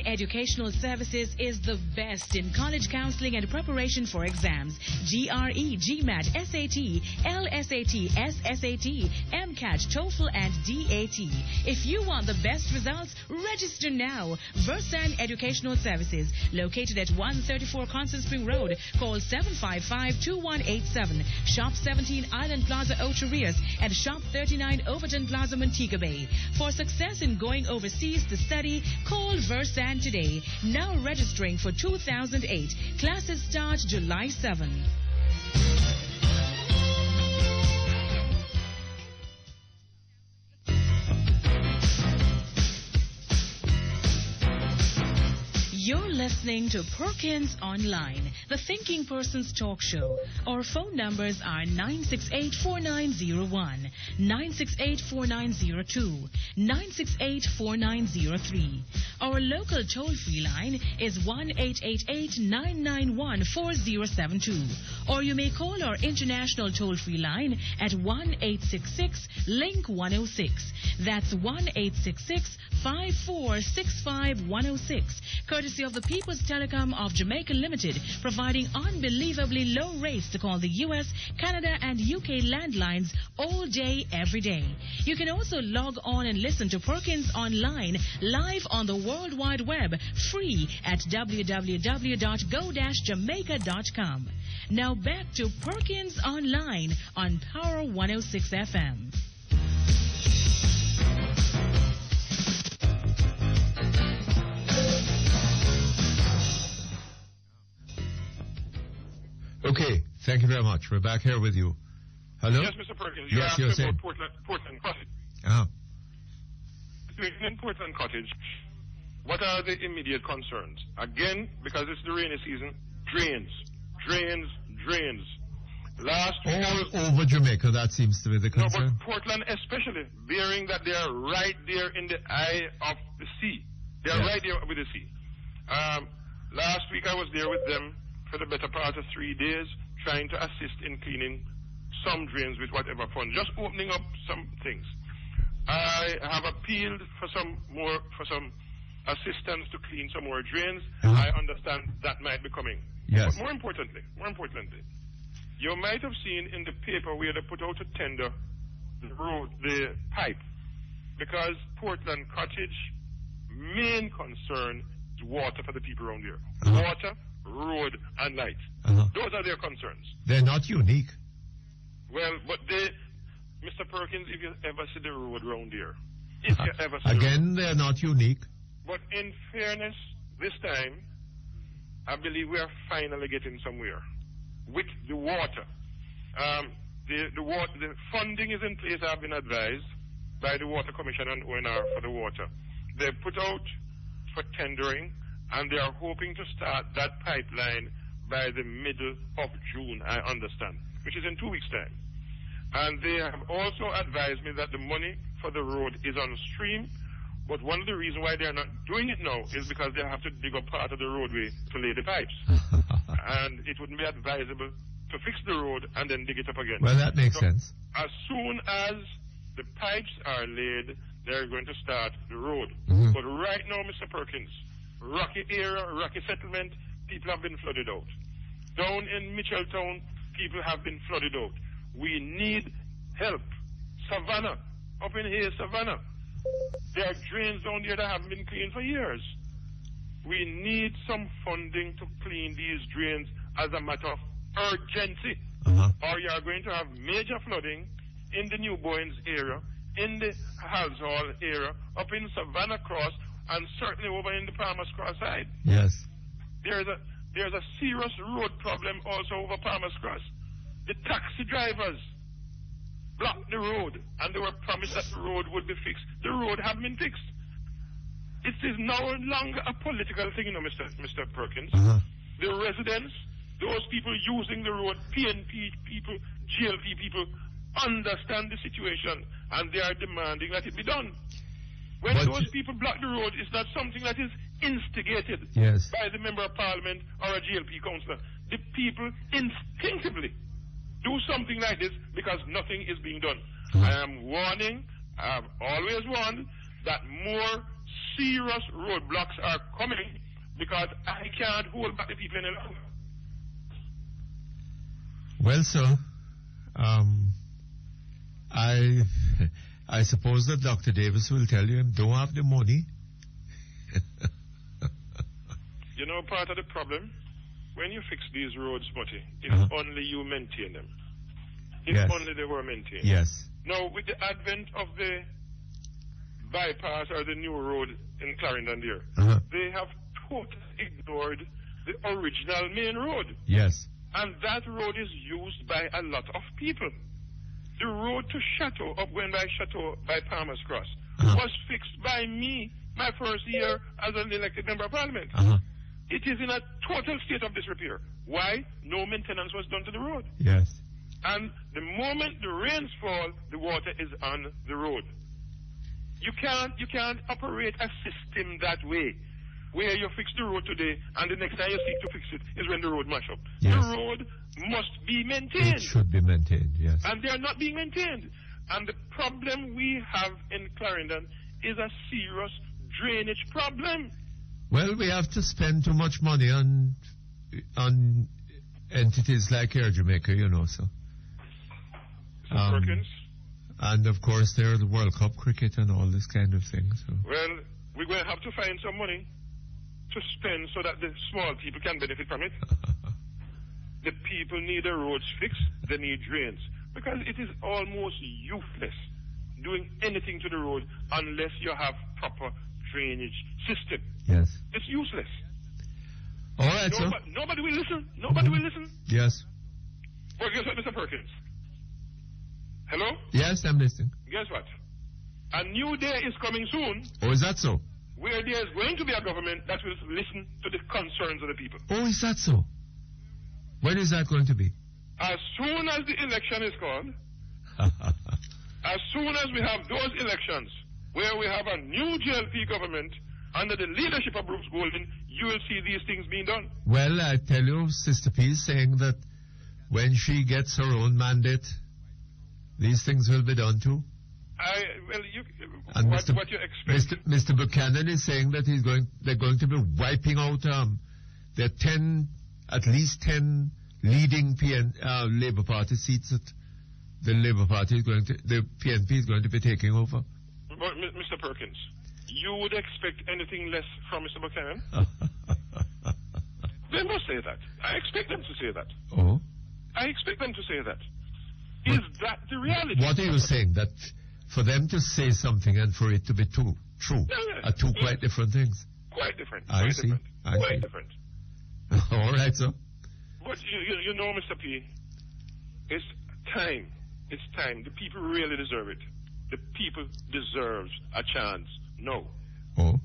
Educational Services is the best in college counseling and preparation for exams. GRE, GMAT, SAT, LSAT, SSAT, MCAT, TOEFL, and DAT. If you want the best results, register now. Versan Educational Services, located at 134 Constant Spring Road. Call 755-2187. Shop 17 Island Plaza, Ocho Rios, and Shop 39 Overton Plaza, Montego Bay. For success in going overseas to study, call Versan today. Now registering for 2008. Classes start July 7. You're listening to Perkins Online, the Thinking Person's Talk Show. Our phone numbers are 968-4901, 968-4902, 968-4903. Our local toll-free line is 1-888-991-4072. Or you may call our international toll-free line at 1-866-LINK-106. That's 1-866-5465-106. Courtesy of the People's Telecom of Jamaica Limited, providing unbelievably low rates to call the U.S., Canada, and UK landlines all day, every day. You can also log on and listen to Perkins Online live on the World Wide Web, free at www.go-jamaica.com. Now back to Perkins Online on Power 106 FM. Okay, thank you very much. We're back here with you. Hello? Yes, Mr. Perkins. Yes, you're saying. Portland Cottage. Uh-huh. In Portland Cottage, what are the immediate concerns? Again, because it's the rainy season, drains. Last week all over Jamaica, that seems to be the concern. No, but Portland especially, bearing that they are right there in the eye of the sea. They are right there with the sea. Last week I was there with them for the better part of 3 days, trying to assist in cleaning some drains with whatever fund, just opening up some things. I have appealed for some assistance to clean some more drains. I understand that might be coming. Yes. But more importantly, you might have seen in the paper where they put out a tender the pipe, because Portland Cottage main concern is water for the people around here. Water, road, and light. Those are their concerns. They're not unique. Well, but Mr. Perkins, if you ever see the road around here, again, they're not unique. But in fairness, this time, I believe we are finally getting somewhere with the water. The funding is in place. I've been advised by the Water Commission and ONR for the water. They put out for tendering, and they are hoping to start that pipeline by the middle of June, I understand, which is in 2 weeks' time. And they have also advised me that the money for the road is on stream, but one of the reasons why they are not doing it now is because they have to dig up part of the roadway to lay the pipes. And it wouldn't be advisable to fix the road and then dig it up again. Well, that makes sense. As soon as the pipes are laid, they're going to start the road. But right now, Mr. Perkins, rocky area, rocky settlement, people have been flooded out. Down in Mitchelltown, people have been flooded out. We need help. Savannah, up in here, Savannah, there are drains down there that haven't been cleaned for years. We need some funding to clean these drains as a matter of urgency. Or you are going to have major flooding in the New Boynes area, in the Halls Hall area, up in Savannah Cross, and certainly over in the Palmer's Cross side. Yes. There's a serious road problem also over Palmer's Cross. The taxi drivers blocked the road, and they were promised that the road would be fixed. The road hasn't been fixed. It is no longer a political thing, Mr. Perkins. The residents, those people using the road, PNP people, GLP people, understand the situation, and they are demanding that it be done. When those people block the road, it's not something that is instigated by the Member of Parliament or a GLP councillor. The people instinctively do something like this because nothing is being done. I am warning, I have always warned, that more serious roadblocks are coming because I can't hold back the people any longer. Well, sir, I suppose that Dr. Davis will tell you don't have the money. You know, part of the problem, when you fix these roads, Mutty, if only you maintain them. If only they were maintained. Yes. Now, with the advent of the bypass or the new road in Clarendon there, they have totally ignored the original main road. Yes. And that road is used by a lot of people. The road to Chateau, up going by Chateau, by Palmer's Cross, was fixed by me my first year as an elected member of parliament. It is in a total state of disrepair. Why? No maintenance was done to the road. Yes. And the moment the rains fall, the water is on the road. You can't operate a system that way, where you fix the road today and the next time you seek to fix it is when the road mash up. Yes. The road must be maintained. It should be maintained, yes. And they are not being maintained. And the problem we have in Clarendon is a serious drainage problem. Well, we have to spend too much money on entities like Air Jamaica, you know, so. Perkins? And of course, there the World Cup cricket and all this kind of thing. So. Well, we're going to have to find some money to spend so that the small people can benefit from it. The people need their roads fixed. They need drains. Because it is almost useless doing anything to the road unless you have proper drainage system. Yes. It's useless. All right, sir. Nobody will listen. Nobody will listen. Yes. Well, guess what, Mr. Perkins? Hello? Yes, I'm listening. Guess what? A new day is coming soon. Oh, is that so? Where there is going to be a government that will listen to the concerns of the people. Oh, is that so? When is that going to be? As soon as the election is called, as soon as we have those elections where we have a new GLP government under the leadership of Bruce Golding, you will see these things being done. Well, I tell you, Sister P is saying that when she gets her own mandate, these things will be done too. What you expect? Mr. Buchanan is saying that they're going to be wiping out at least 10 leading Labour Party seats that the PNP is going to be taking over. But, Mr. Perkins, you would expect anything less from Mr. Buchanan? They must say that. I expect them to say that. Oh? I expect them to say that. Is that the reality? What are you saying? That for them to say something and for it to be true are two quite different things? Quite different. I see. Quite different. All right, sir. But you know, Mr. P, it's time. It's time. The people really deserve it. The people deserve a chance. No. Oh?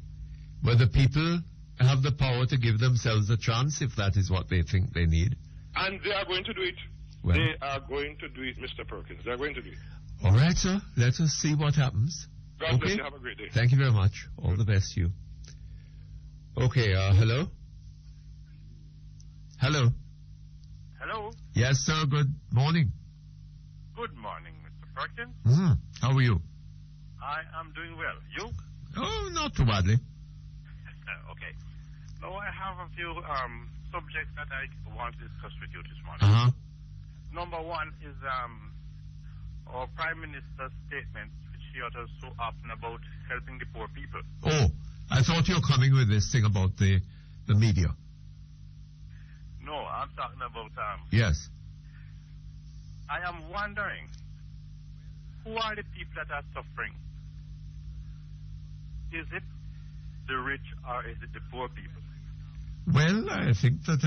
Well, the people have the power to give themselves a chance if that is what they think they need. And they are going to do it. Well, they are going to do it, Mr. Perkins. They are going to do it. All right, sir. Let us see what happens. God bless you. Have a great day. Thank you very much. All the best to you. Okay, hello? Hello? Hello? Yes, sir. Good morning. Good morning, Mr. Perkins. How are you? I am doing well. You? Oh, not too badly. Okay. Now, I have a few subjects that I want to discuss with you this morning. Number one is our Prime Minister's statement, which he utters so often about helping the poor people. Oh, I thought you were coming with this thing about the media. No, I'm talking about... Yes. I am wondering, who are the people that are suffering? Is it the rich or is it the poor people? Well, I think that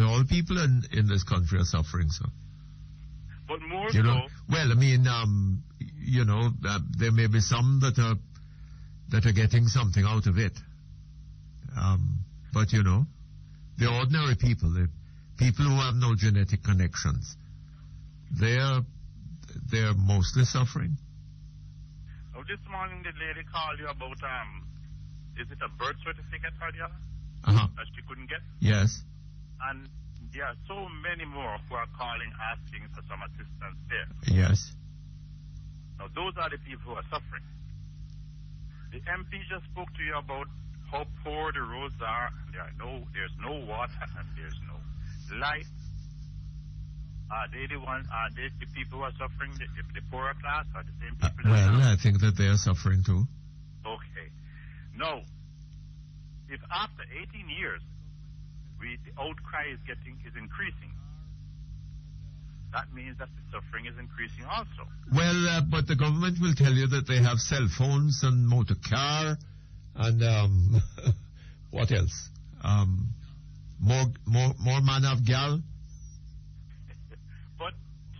all people in this country are suffering, sir. But more you know, so... Well, I mean, there may be some that are getting something out of it. But, the ordinary people, the people who have no genetic connections, they're mostly suffering. Oh, this morning the lady called you about, is it a birth certificate or the other? That she couldn't get? Yes. And there are so many more who are calling asking for some assistance there. Yes. Now, those are the people who are suffering. The MP just spoke to you about how poor the roads are. There's no water and there's no light. Are they the people who are suffering? The poorer class or the same people? Well, I think that they are suffering too. Okay. No. If after 18 years, the outcry is increasing, that means that the suffering is increasing also. Well, but the government will tell you that they have cell phones and motor car and what else? More man of gal. But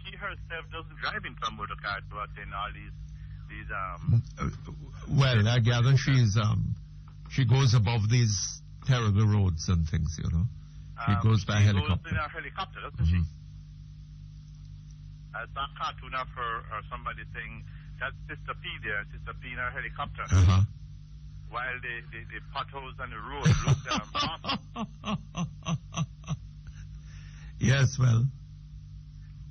she herself doesn't drive in some motor car to attend all these. Well, I gather she goes above these terrible roads and things, you know. She goes by helicopter. She goes in a helicopter, doesn't she? I saw a cartoon of her or somebody saying that's Sister P there, Sister P in her helicopter. While the potholes on the road look awesome. Yes, well.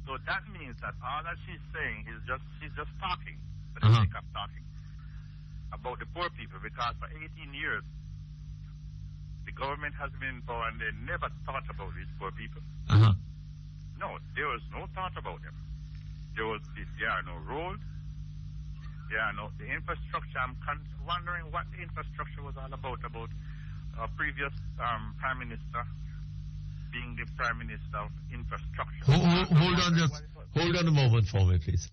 So that means that all that she's saying is she's just talking, for the sake of talking, about the poor people, because for 18 years the government has been in power and they never thought about these poor people. No, there was no thought about them. There are no roads. There are no the infrastructure. I'm wondering what the infrastructure was all about a previous Prime Minister being the Prime Minister of Infrastructure. Hold on a moment for me, please.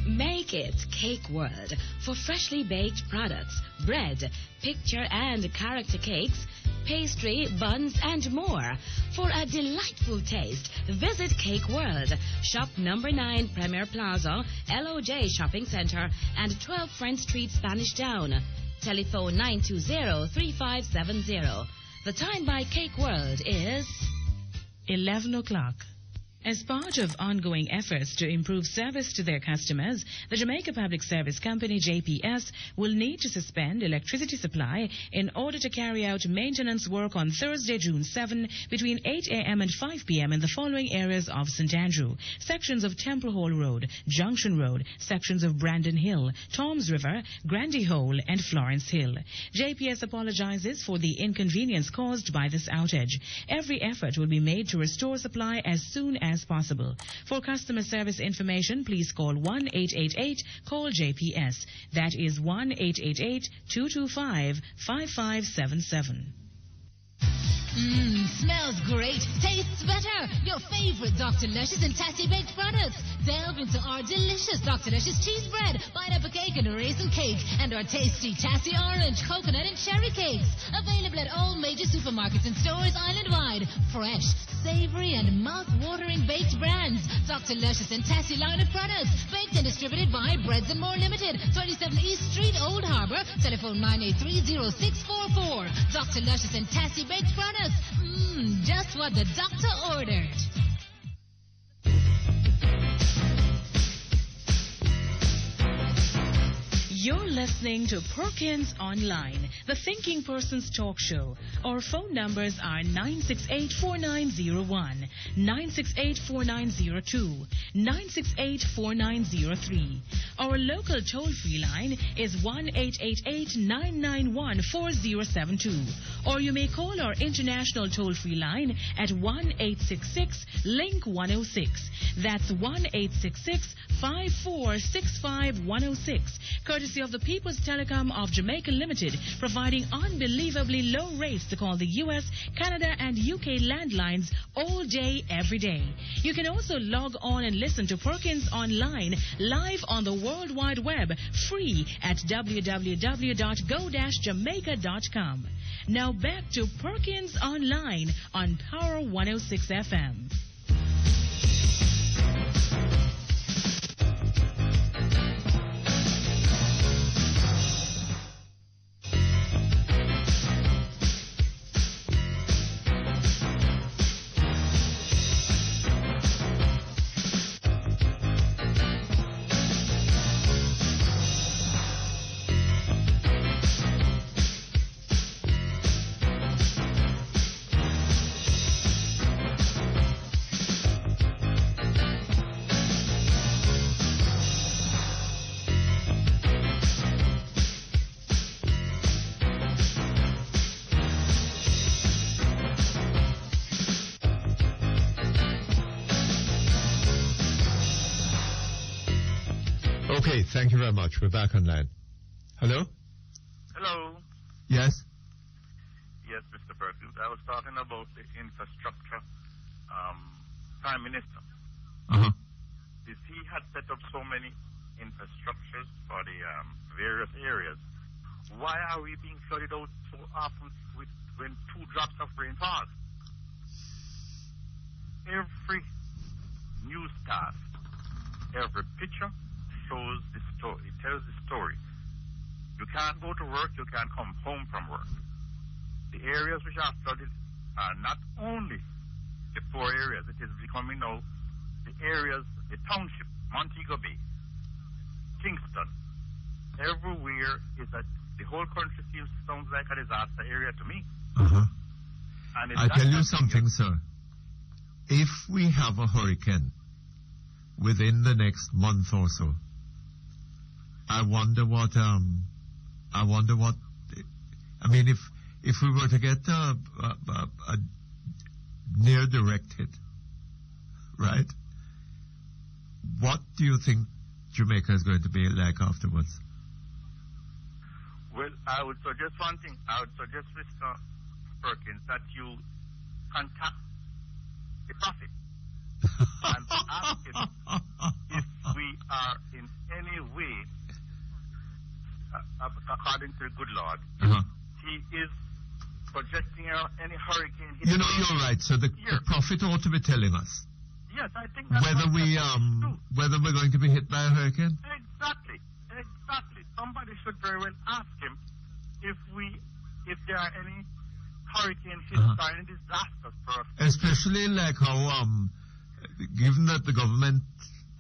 Make it Cake World for freshly baked products, bread, picture and character cakes, pastry, buns, and more. For a delightful taste, visit Cake World, shop number 9, Premier Plaza, LOJ Shopping Center, and 12 French Street, Spanish Town. Telephone 920-3570. The time by Cake World is 11 o'clock. As part of ongoing efforts to improve service to their customers, the Jamaica Public Service Company, JPS, will need to suspend electricity supply in order to carry out maintenance work on Thursday, June 7, between 8 a.m. and 5 p.m. in the following areas of St. Andrew: sections of Temple Hall Road, Junction Road, sections of Brandon Hill, Toms River, Grandy Hole, and Florence Hill. JPS apologizes for the inconvenience caused by this outage. Every effort will be made to restore supply as soon as possible. For customer service information, please call 1-888-CALL-JPS. That is 1-888-225-5577. Smells great, tastes better. Your favorite Dr. Luscious and Tasty Baked products. Delve into our delicious Dr. Luscious cheese bread, pineapple cake, and raisin cake, and our tasty Tasty orange, coconut, and cherry cakes. Available at all major supermarkets and stores island-wide. Fresh, savory, and mouth-watering baked brands. Dr. Luscious and Tasty line of products, baked and distributed by Breads and More Limited, 27 East Street, Old Harbor. Telephone 983-0644. Dr. Luscious and Tasty Baked products. Just what the doctor ordered. You're listening to Perkins Online, the Thinking Person's Talk Show. Our phone numbers are 968-4901, 968-4902, 968-4903. Our local toll-free line is 1-888-991-4072. Or you may call our international toll-free line at 1-866-LINK-106. That's 1-866-5465-106. Courtesy of the People's Telecom of Jamaica Limited, providing unbelievably low rates to call the U.S., Canada, and UK landlines all day, every day. You can also log on and listen to Perkins Online live on the World Wide Web, free at www.go-jamaica.com. Now back to Perkins Online on Power 106 FM. Okay, thank you very much. We're back online. Hello? Hello. Yes? Yes, Mr. Perkins. I was talking about the infrastructure Prime Minister. Uh-huh. If he had set up so many infrastructures for the various areas, why are we being flooded out so often when 2 drops of rain falls? Every newscast, every picture shows the story. It tells the story. You can't go to work, you can't come home from work. The areas which are flooded are not only the poor areas, it is becoming now the areas, the township, Montego Bay, Kingston, everywhere is that the whole country sounds like a disaster area to me. Uh-huh. And I tell you something, sir. If we have a hurricane within the next month or so, I wonder what, I mean, if we were to get a near direct hit, right? What do you think Jamaica is going to be like afterwards? Well, I would suggest one thing. I would suggest, Mr. Perkins, that you contact the prophet and ask him if we are in any way, according to the good Lord, he is projecting any hurricane. You know, you're right. So the prophet ought to be telling us. Yes, I think that's whether we're going to be hit by a hurricane. Exactly. Somebody should very well ask him if there are any hurricane hits or any disasters for us. Especially like how, given that the government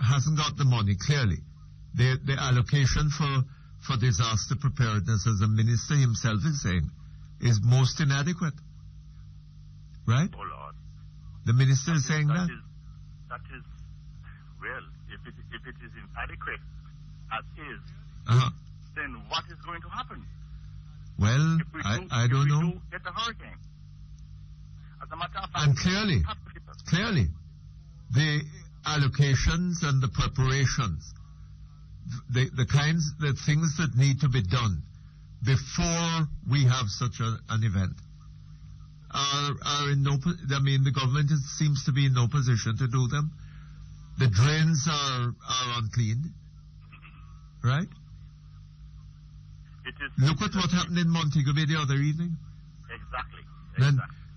hasn't got the money, clearly, the allocation for disaster preparedness, as the minister himself is saying, is most inadequate. Right? Oh, Lord. The minister is saying that? That is, well, if it is inadequate as is, then what is going to happen? Well, I don't know. If we do get a hurricane. As a matter of fact, and clearly, the allocations and the preparations, the things that need to be done before we have such an event are in no. I mean, the government seems to be in no position to do them. The drains are uncleaned, right? Look at what happened in Montego Bay the other evening. Exactly.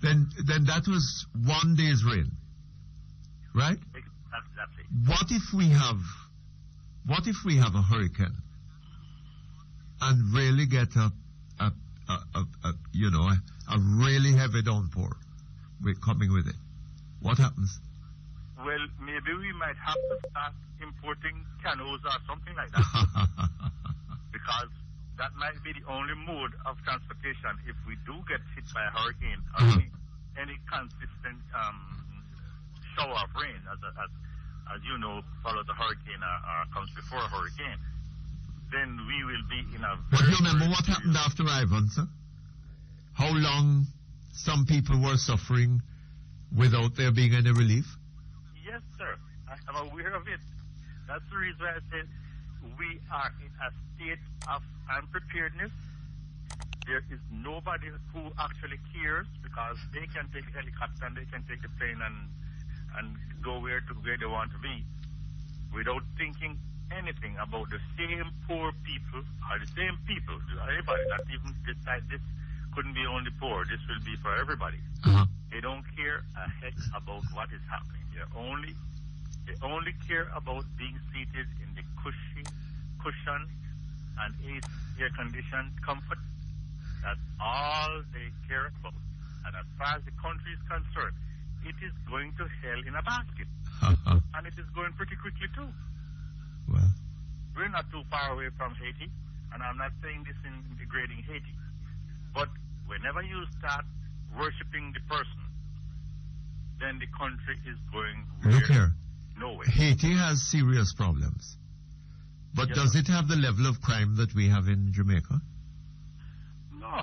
Then that was one day's rain, right? Exactly. What if we have a hurricane and really get a really heavy downpour coming with it? What happens? Well, maybe we might have to start importing canoes or something like that. Because that might be the only mode of transportation if we do get hit by a hurricane or any consistent shower of rain, as you know, follows a hurricane or comes before a hurricane. Then we will be in a very... But you remember what happened after Ivan, sir? How long some people were suffering without there being any relief? Yes, sir. I am aware of it. That's the reason why I said we are in a state of unpreparedness. There is nobody who actually cares because they can take the helicopter and they can take the plane and go where they want to be without thinking anything about the same poor people or the same people. Everybody, not even decide this couldn't be only poor. This will be for everybody. They don't care a heck about what is happening. They only care about being seated in the cushion and air-conditioned comfort. That's all they care about. And as far as the country is concerned, it is going to hell in a basket. And it is going pretty quickly too. Well, we're not too far away from Haiti, and I'm not saying this in degrading Haiti. But whenever you start worshipping the person, then the country is going look here. Nowhere. Haiti has serious problems. But yes, does it have the level of crime that we have in Jamaica? No.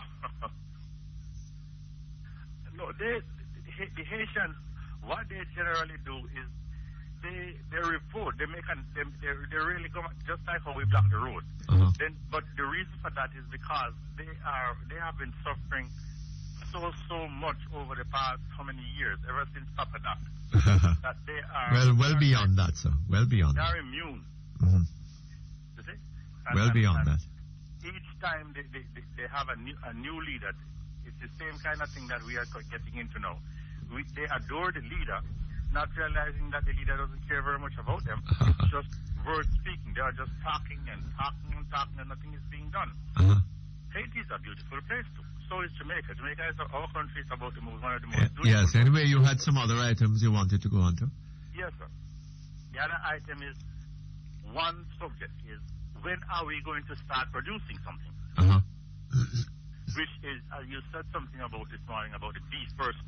No, the Haitians, what they generally do is they revolt. They really go just like how we block the road. But the reason for that is because they have been suffering so much over the past how many years, ever since Papa Doc, that they are well beyond that, sir. Well beyond they that. are immune. You see? Beyond that. Each time they have a new leader, it's the same kind of thing that we are getting into now. They adore the leader, not realizing that the leader doesn't care very much about them. It's just word speaking. They are just talking and nothing is being done. Haiti is a beautiful place too. So is Jamaica. Jamaica is our country. It's about one of the most beautiful. Yes. Anyway, you had some other items you wanted to go on to. Yes, sir. The other item is one subject is when are we going to start producing something? Which is, you said something about this morning about the beef person.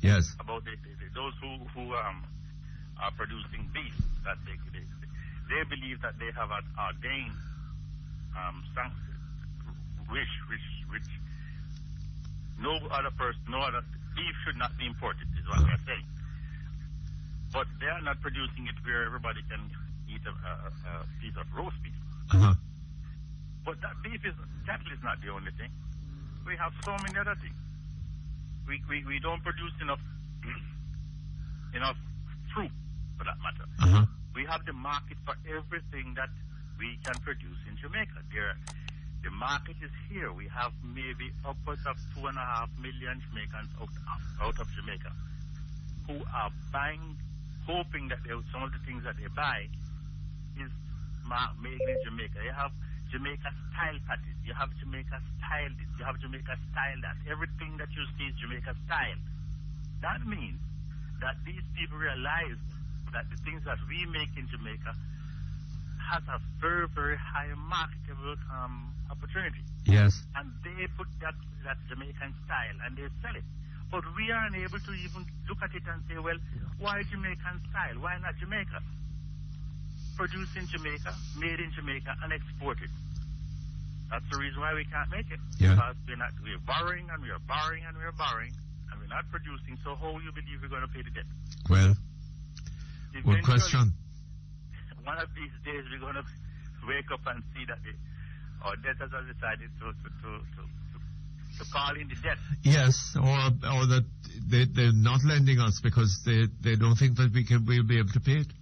Yes. About those who are producing beef, that they believe that they have ordained which no other beef should not be imported, is what they're saying. But they are not producing it where everybody can eat a piece of roast beef. But cattle is not the only thing. We have so many other things. We don't produce enough fruit, for that matter. We have the market for everything that we can produce in Jamaica. The market is here. We have maybe upwards of 2.5 million Jamaicans out of Jamaica who are buying, hoping that some of the things that they buy is made in Jamaica. You have Jamaica style patties. You have Jamaica style this. You have Jamaica style that. Everything that you see is Jamaica style. That means that these people realize that the things that we make in Jamaica has a very, very high marketable opportunity. Yes. And they put that Jamaican style and they sell it. But we aren't able to even look at it and say, well, why Jamaican style? Why not Jamaica? Produced in Jamaica, made in Jamaica, and exported. That's the reason why we can't make it. Yeah. Because we're borrowing and we're borrowing and we're borrowing, and we're not producing. So how you believe we're going to pay the debt? Well, good question. One of these days we're going to wake up and see that our debtors have decided to call in the debt. Yes, or that they're not lending us because they don't think that we'll be able to pay it.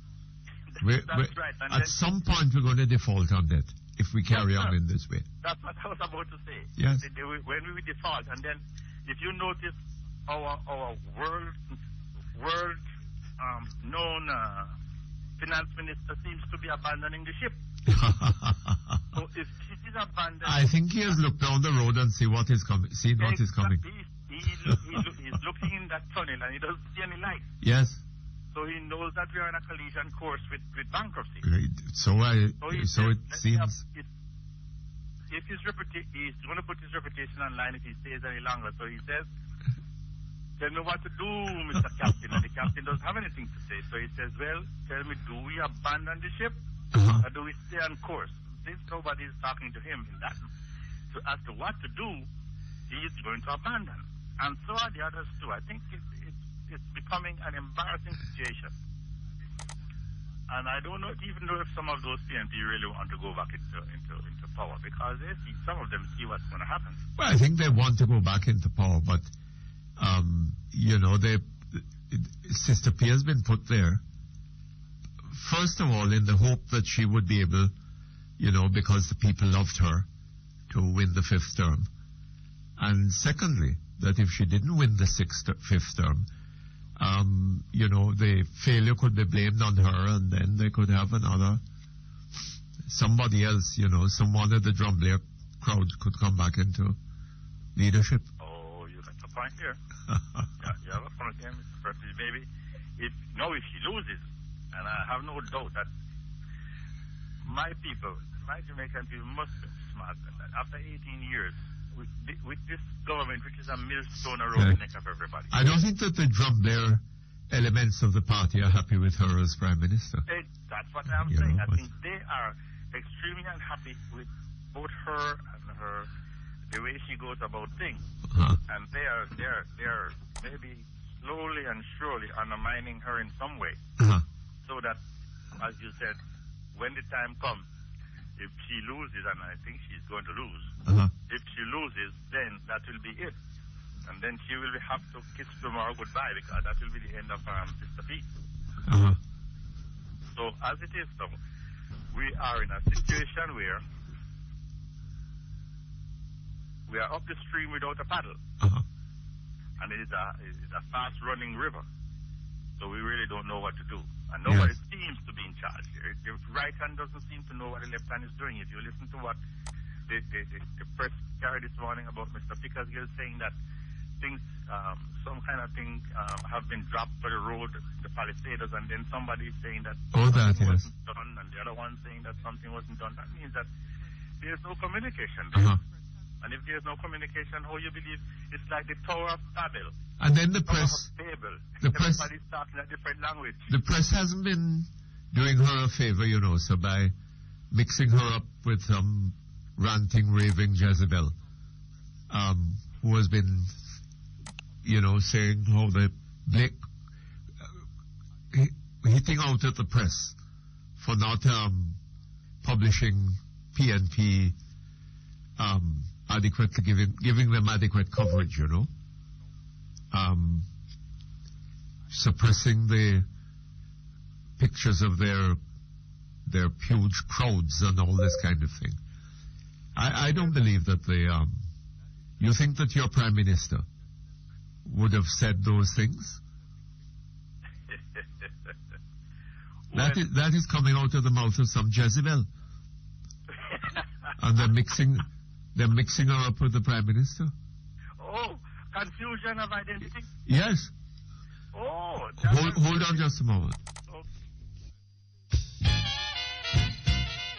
That's right. And at some point we're going to default on debt if we carry on in this way. That's what I was about to say. Yes. When we default, and then if you notice our world known finance minister seems to be abandoning the ship. So if it is abandoned, I think he has looked down the road and seen what is coming. He's looking in that tunnel and he doesn't see any light. Yes. So he knows that we are on a collision course with bankruptcy. So it seems. If he's going to put his reputation online if he stays any longer. So he says, tell me what to do, Mr. Captain. And the captain doesn't have anything to say. So he says, well, tell me, do we abandon the ship or do we stay on course? Since nobody is talking to him in that, so as to what to do, he is going to abandon. And so are the others too. I think it's becoming an embarrassing situation. And I don't even know if some of those PNP really want to go back into power because some of them see what's going to happen. Well, I think they want to go back into power, but Sister P has been put there. First of all, in the hope that she would be able, because the people loved her, to win the 5th term. And secondly, that if she didn't win the 5th term, the failure could be blamed on her, and then they could have somebody else, someone at the Drumlair crowd could come back into leadership. Oh, you got the point here. You have a point here, Mr. President. Maybe if she loses, and I have no doubt that my Jamaican people must be smart. After 18 years, with this government, which is a millstone around the neck of everybody. I don't think that the Drumlair elements of the party are happy with her as Prime Minister. That's what I'm saying. I think they are extremely unhappy with both her and the way she goes about things. And they are maybe slowly and surely undermining her in some way. so that, as you said, when the time comes, if she loses, and I think she's going to lose, if she loses, then that will be it. And then she will have to kiss tomorrow goodbye, because that will be the end of Sister P. So as it is now, we are in a situation where we are up the stream without a paddle. And it is a fast-running river. So we really don't know what to do. And nobody seems to be in charge here. The right hand doesn't seem to know what the left hand is doing. If you listen to what the press carried this morning about Mr. Pickersgill saying that things, some kind of thing have been dropped for the road, the Palisados, and then somebody saying that something wasn't done, and the other one saying that something wasn't done. That means that there's no communication there. And if there's no communication, how you believe it's like the Tower of Babel? And then the press, everybody's talking a different language. The press hasn't been doing her a favor, you know, so by mixing her up with some ranting, raving Jezebel, who has been, you know, saying how the hitting out at the press for not publishing PNP adequately, giving them adequate coverage, you know. Suppressing the pictures of their huge crowds and all this kind of thing. I don't believe that you think that your Prime Minister would have said those things? That is coming out of the mouth of some Jezebel. And they're mixing her up with the Prime Minister. Oh, confusion of identity? Yes. Oh. Hold on just a moment.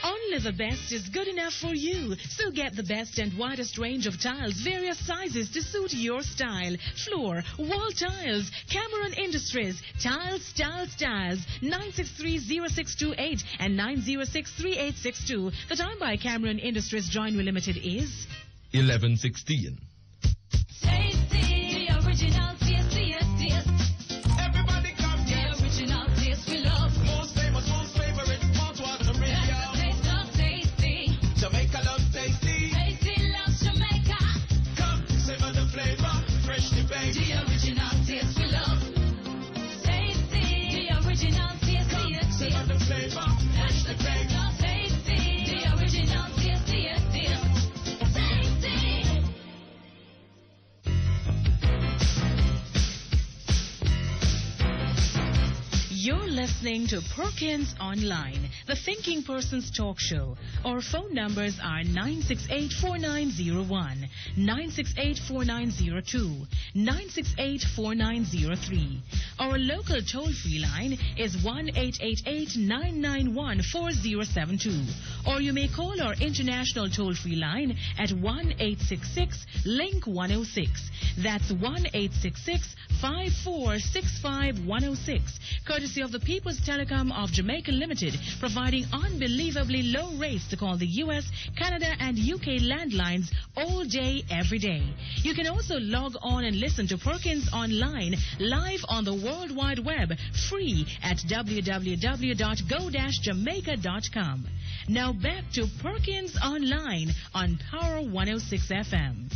Only the best is good enough for you. So get the best and widest range of tiles, various sizes to suit your style. Floor, wall tiles, Cameron Industries, Tiles, 963-0628 and 906-3862. The time by Cameron Industries Joinery Limited is 11:16. Tasty, the original taste, Everybody come the original taste we love. Most famous, most favorite, most water radio. That's the taste of tasty. Jamaica loves tasty. Tasty loves Jamaica. Come, savor the flavor, freshly baked. The original taste we love. Tasty, the original taste, savor the flavor, freshly baked. Tasty, the original taste, tasty. You're listening to Perkins Online, the Thinking Person's Talk Show. Our phone numbers are 968-4901, 968-4902, 968-4903. Our local toll-free line is 1-888-991-4072. Or you may call our international toll-free line at 1-866-LINK-106. That's 1-866-5465-106. Courtesy of the People's Telecom of Jamaica Limited, providing unbelievably low rates to call the U.S., Canada, and UK landlines all day, every day. You can also log on and listen to Perkins Online live on the World Wide Web, free at www.go-jamaica.com. Now back to Perkins Online on Power 106 FM.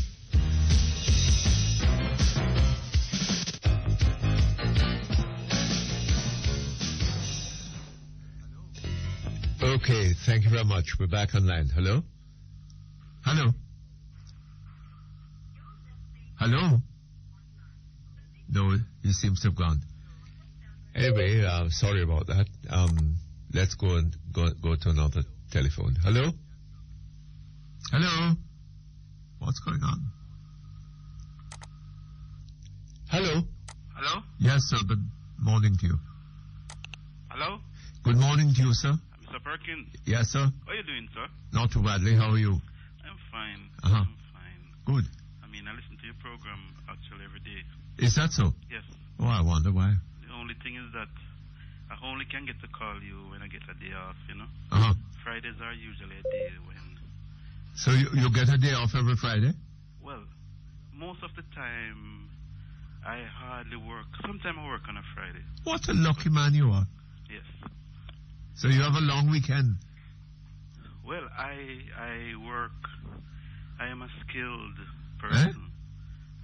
Okay, thank you very much. We're back online. Hello? Hello? Hello? No, he seems to have gone. Anyway, sorry about that. Let's go to another telephone. Hello? Hello? What's going on? Hello? Hello? Yes, sir. Good morning to you. Hello? Good morning to you, sir. Mr. Perkins? Yes, sir. How are you doing, sir? Not too badly. How are you? I'm fine. Uh-huh. I'm fine. Good. I mean, I listen to your program actually every day. Is that so? Yes. Oh, I wonder why. The only thing is that I only can get to call you when I get a day off, you know? Uh-huh. Fridays are usually a day when... So you get a day off every Friday? Well, most of the time, I hardly work. Sometimes I work on a Friday. What a lucky man you are. Yes. So you have a long weekend. Well, I work. I am a skilled person.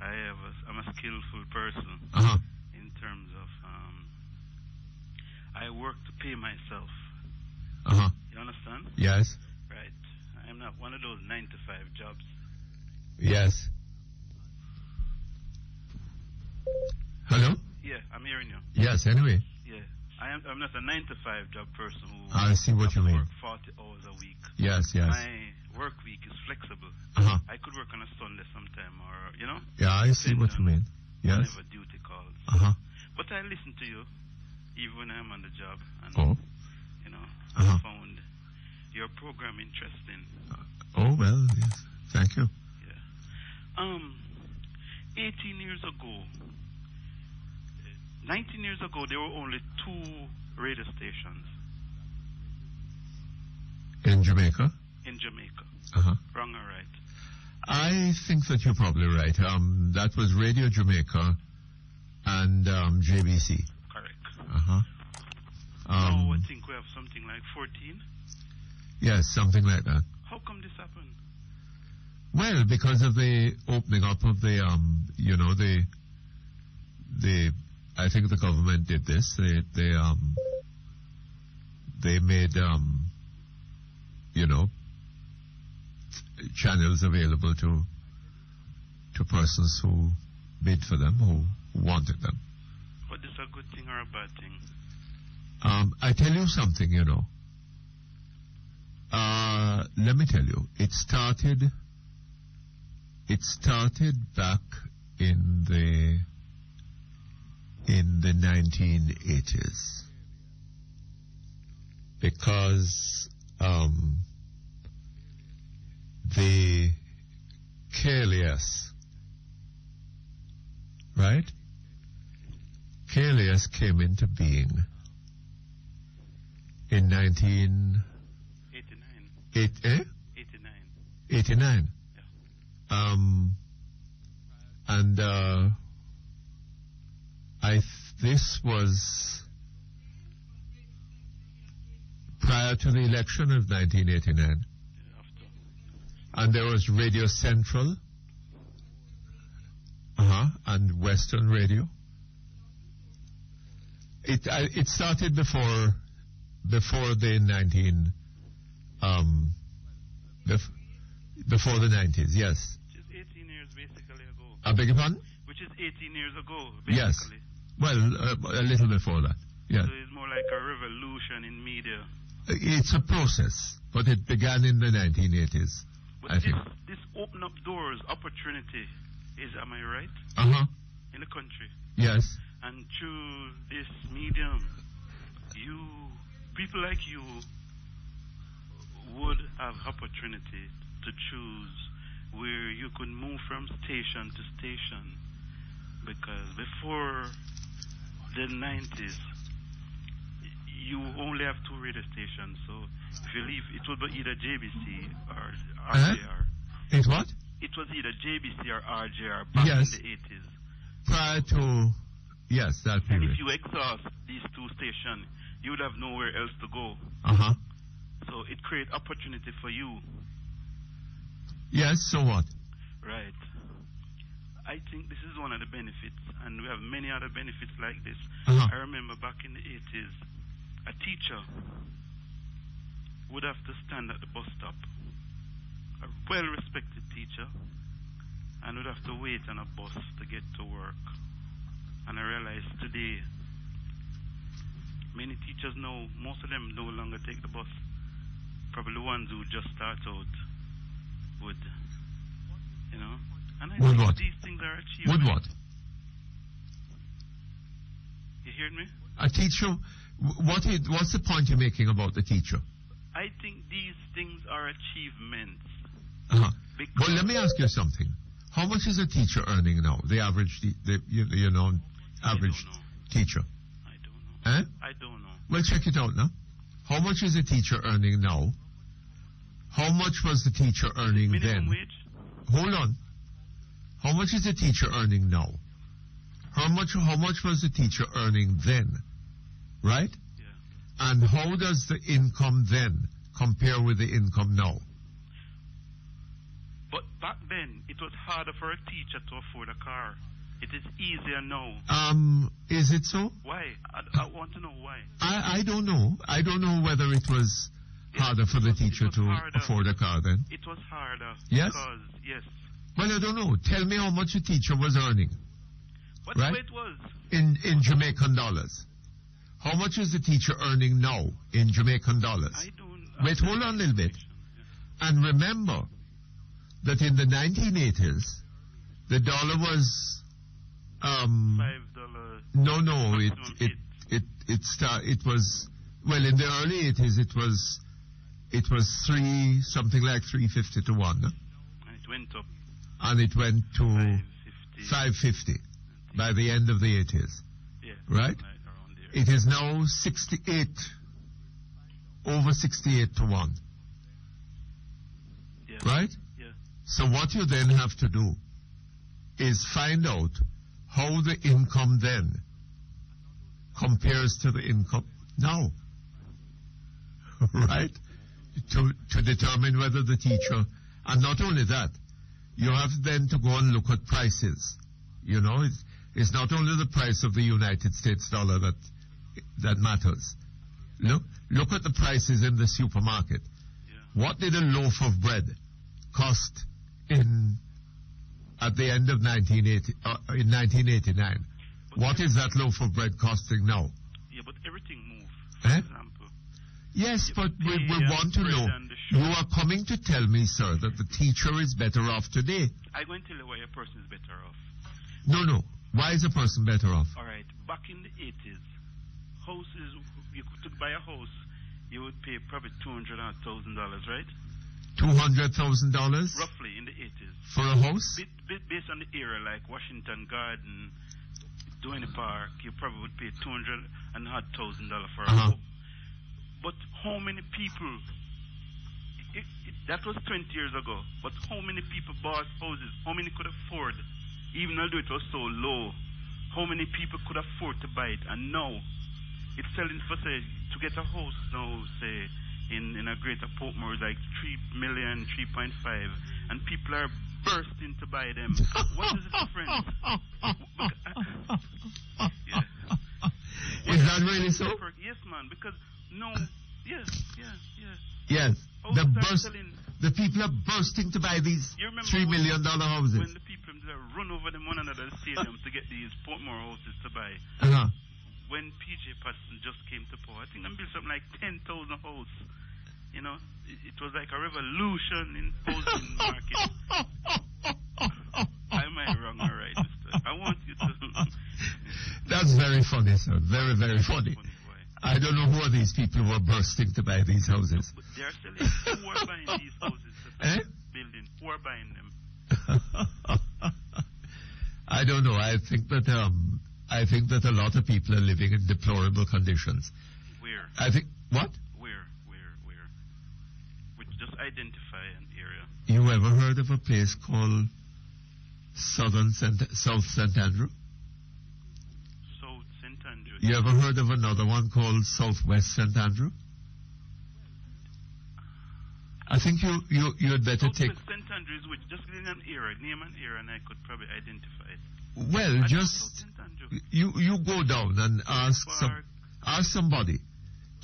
I'm a skillful person in terms of I work to pay myself. You understand? Yes. Right. I'm not one of those 9-to-5 jobs. Yes. Hello? Yeah, I'm hearing you. Yes, anyway. Yeah. I'm not a 9-to-5 job person who I see what you mean. work 40 hours a week. Yes, yes. My work week is flexible. I could work on a Sunday sometime or, you know. Yeah, I see what you mean. Yes. Whenever duty calls. But I listen to you even when I'm on the job. And, you know, I found your program interesting. Oh, well, yes. Thank you. Yeah. 18 years ago, 19 years ago, there were only 2 radio stations. In Jamaica? In Jamaica. Wrong or right? I think that you're probably right. That was Radio Jamaica and JBC. Correct. Now I think we have something like 14. Yes, something like that. How come this happened? Well, because of the opening up of the, you know, the. I think the government did this. They made, you know, channels available to persons who bid for them, who wanted them. But is a good thing or a bad thing? I tell you something, you know. Let me tell you, it started back in the 1980s because the KLS, right? KLS came into being in 1989. 89. Yeah. And this was prior to the election of 1989. And there was Radio Central, and Western Radio. It started before the before the 90s, yes. Which is 18 years basically ago. I beg your pardon? Which is 18 years ago, basically. Yes. Well, a little before that. Yeah. So it's more like a revolution in media. It's a process, but it began in the 1980s. But I think. This open up doors, opportunity is, am I right? In the country. Yes. And through this medium, people like you would have opportunity to choose where you could move from station to station. Because before the 90s, you only have 2 radio stations. So if you leave, it will be either JBC or RJR. It's what? It was either JBC or RJR back in the 80s. Prior to, yes, that period. And if you exhaust these 2 stations, you would have nowhere else to go. So it creates opportunity for you. Yes, so what? Right. I think this is one of the benefits, and we have many other benefits like this. I remember back in the 80s, a teacher would have to stand at the bus stop, a well-respected teacher, and would have to wait on a bus to get to work. And I realized today, many teachers now, most of them no longer take the bus. Probably the ones who just start out would, you know. And I think these things are achieved. Would what? You hear me? A teacher, what's the point you're making about the teacher? I think these things are achievements. Well, let me ask you something. How much is a teacher earning now? The average, average teacher? I don't know. I don't know. Well, check it out now. How much is a teacher earning now? How much was the teacher earning then? Minimum wage? Hold on. How much is the teacher earning now? How much was the teacher earning then? Right? Yeah. And how does the income then compare with the income now? But back then, it was harder for a teacher to afford a car. It is easier now. Is it so? Why? I want to know why. I don't know. I don't know whether it was harder for the teacher to afford a car then. It was harder. Yes? Because, yes. Well, I don't know. Tell me how much a teacher was earning. What right? it was? In Jamaican dollars. How much is the teacher earning now in Jamaican dollars? I don't... Wait, hold on a little bit. And remember that in the 1980s, the dollar was... $5. No. It was... Well, in the early 80s, it was something like 350 to 1. And it went up. And it went to 550 by the end of the 80s. Yeah. Right? It is now 68, over 68 to 1. Yeah. Right? Yeah. So what you then have to do is find out how the income then compares to the income now. Right? To determine whether the teacher, and not only that, you have then to go and look at prices. You know, it's not only the price of the United States dollar that matters. Look at the prices in the supermarket. Yeah. What did a loaf of bread cost at the end of 1989? What is that loaf of bread costing now? Yeah, but everything moved. For example. Yes, but we want to know. You are coming to tell me, sir, that the teacher is better off today. I'm going to tell you why a person is better off. No. Why is a person better off? All right. Back in the 80s, houses, you could buy a house, you would pay probably $200,000, right? $200,000? Roughly in the 80s. For a house? Based on the era, like Washington Garden, Duane Park, you probably would pay $200,000 for a house. But how many people, that was 20 years ago, but how many people bought houses? How many could afford, even although it was so low, how many people could afford to buy it? And now, it's selling for, say, to get a house now, say, in a greater Portmore, like 3 million, 3.5, and people are bursting to buy them. What is the difference? Is that really so? Yes, man, because yes. Yes, the people are bursting to buy these $3 million houses. When the people run over them one another stadium to get these Portmore houses to buy. When PJ Patterson just came to power, I think they built something like 10,000 houses. You know, it was like a revolution in housing market. Am I wrong or right, mister? I want you to... That's very funny, sir. Very, very funny. I don't know who are these people who are bursting to buy these houses. But they're selling. Who are buying these houses? Building. Who are buying them? I don't know. I think that a lot of people are living in deplorable conditions. Where? I think what? Where? Which just identify an area. You ever heard of a place called South St. Andrew? South St. Andrew. You ever heard of another one called Southwest St. Andrew? I think you'd better take... Southwest St. Andrew is which? Just give me an area, name an area, and I could probably identify it. Well, just you go down and ask somebody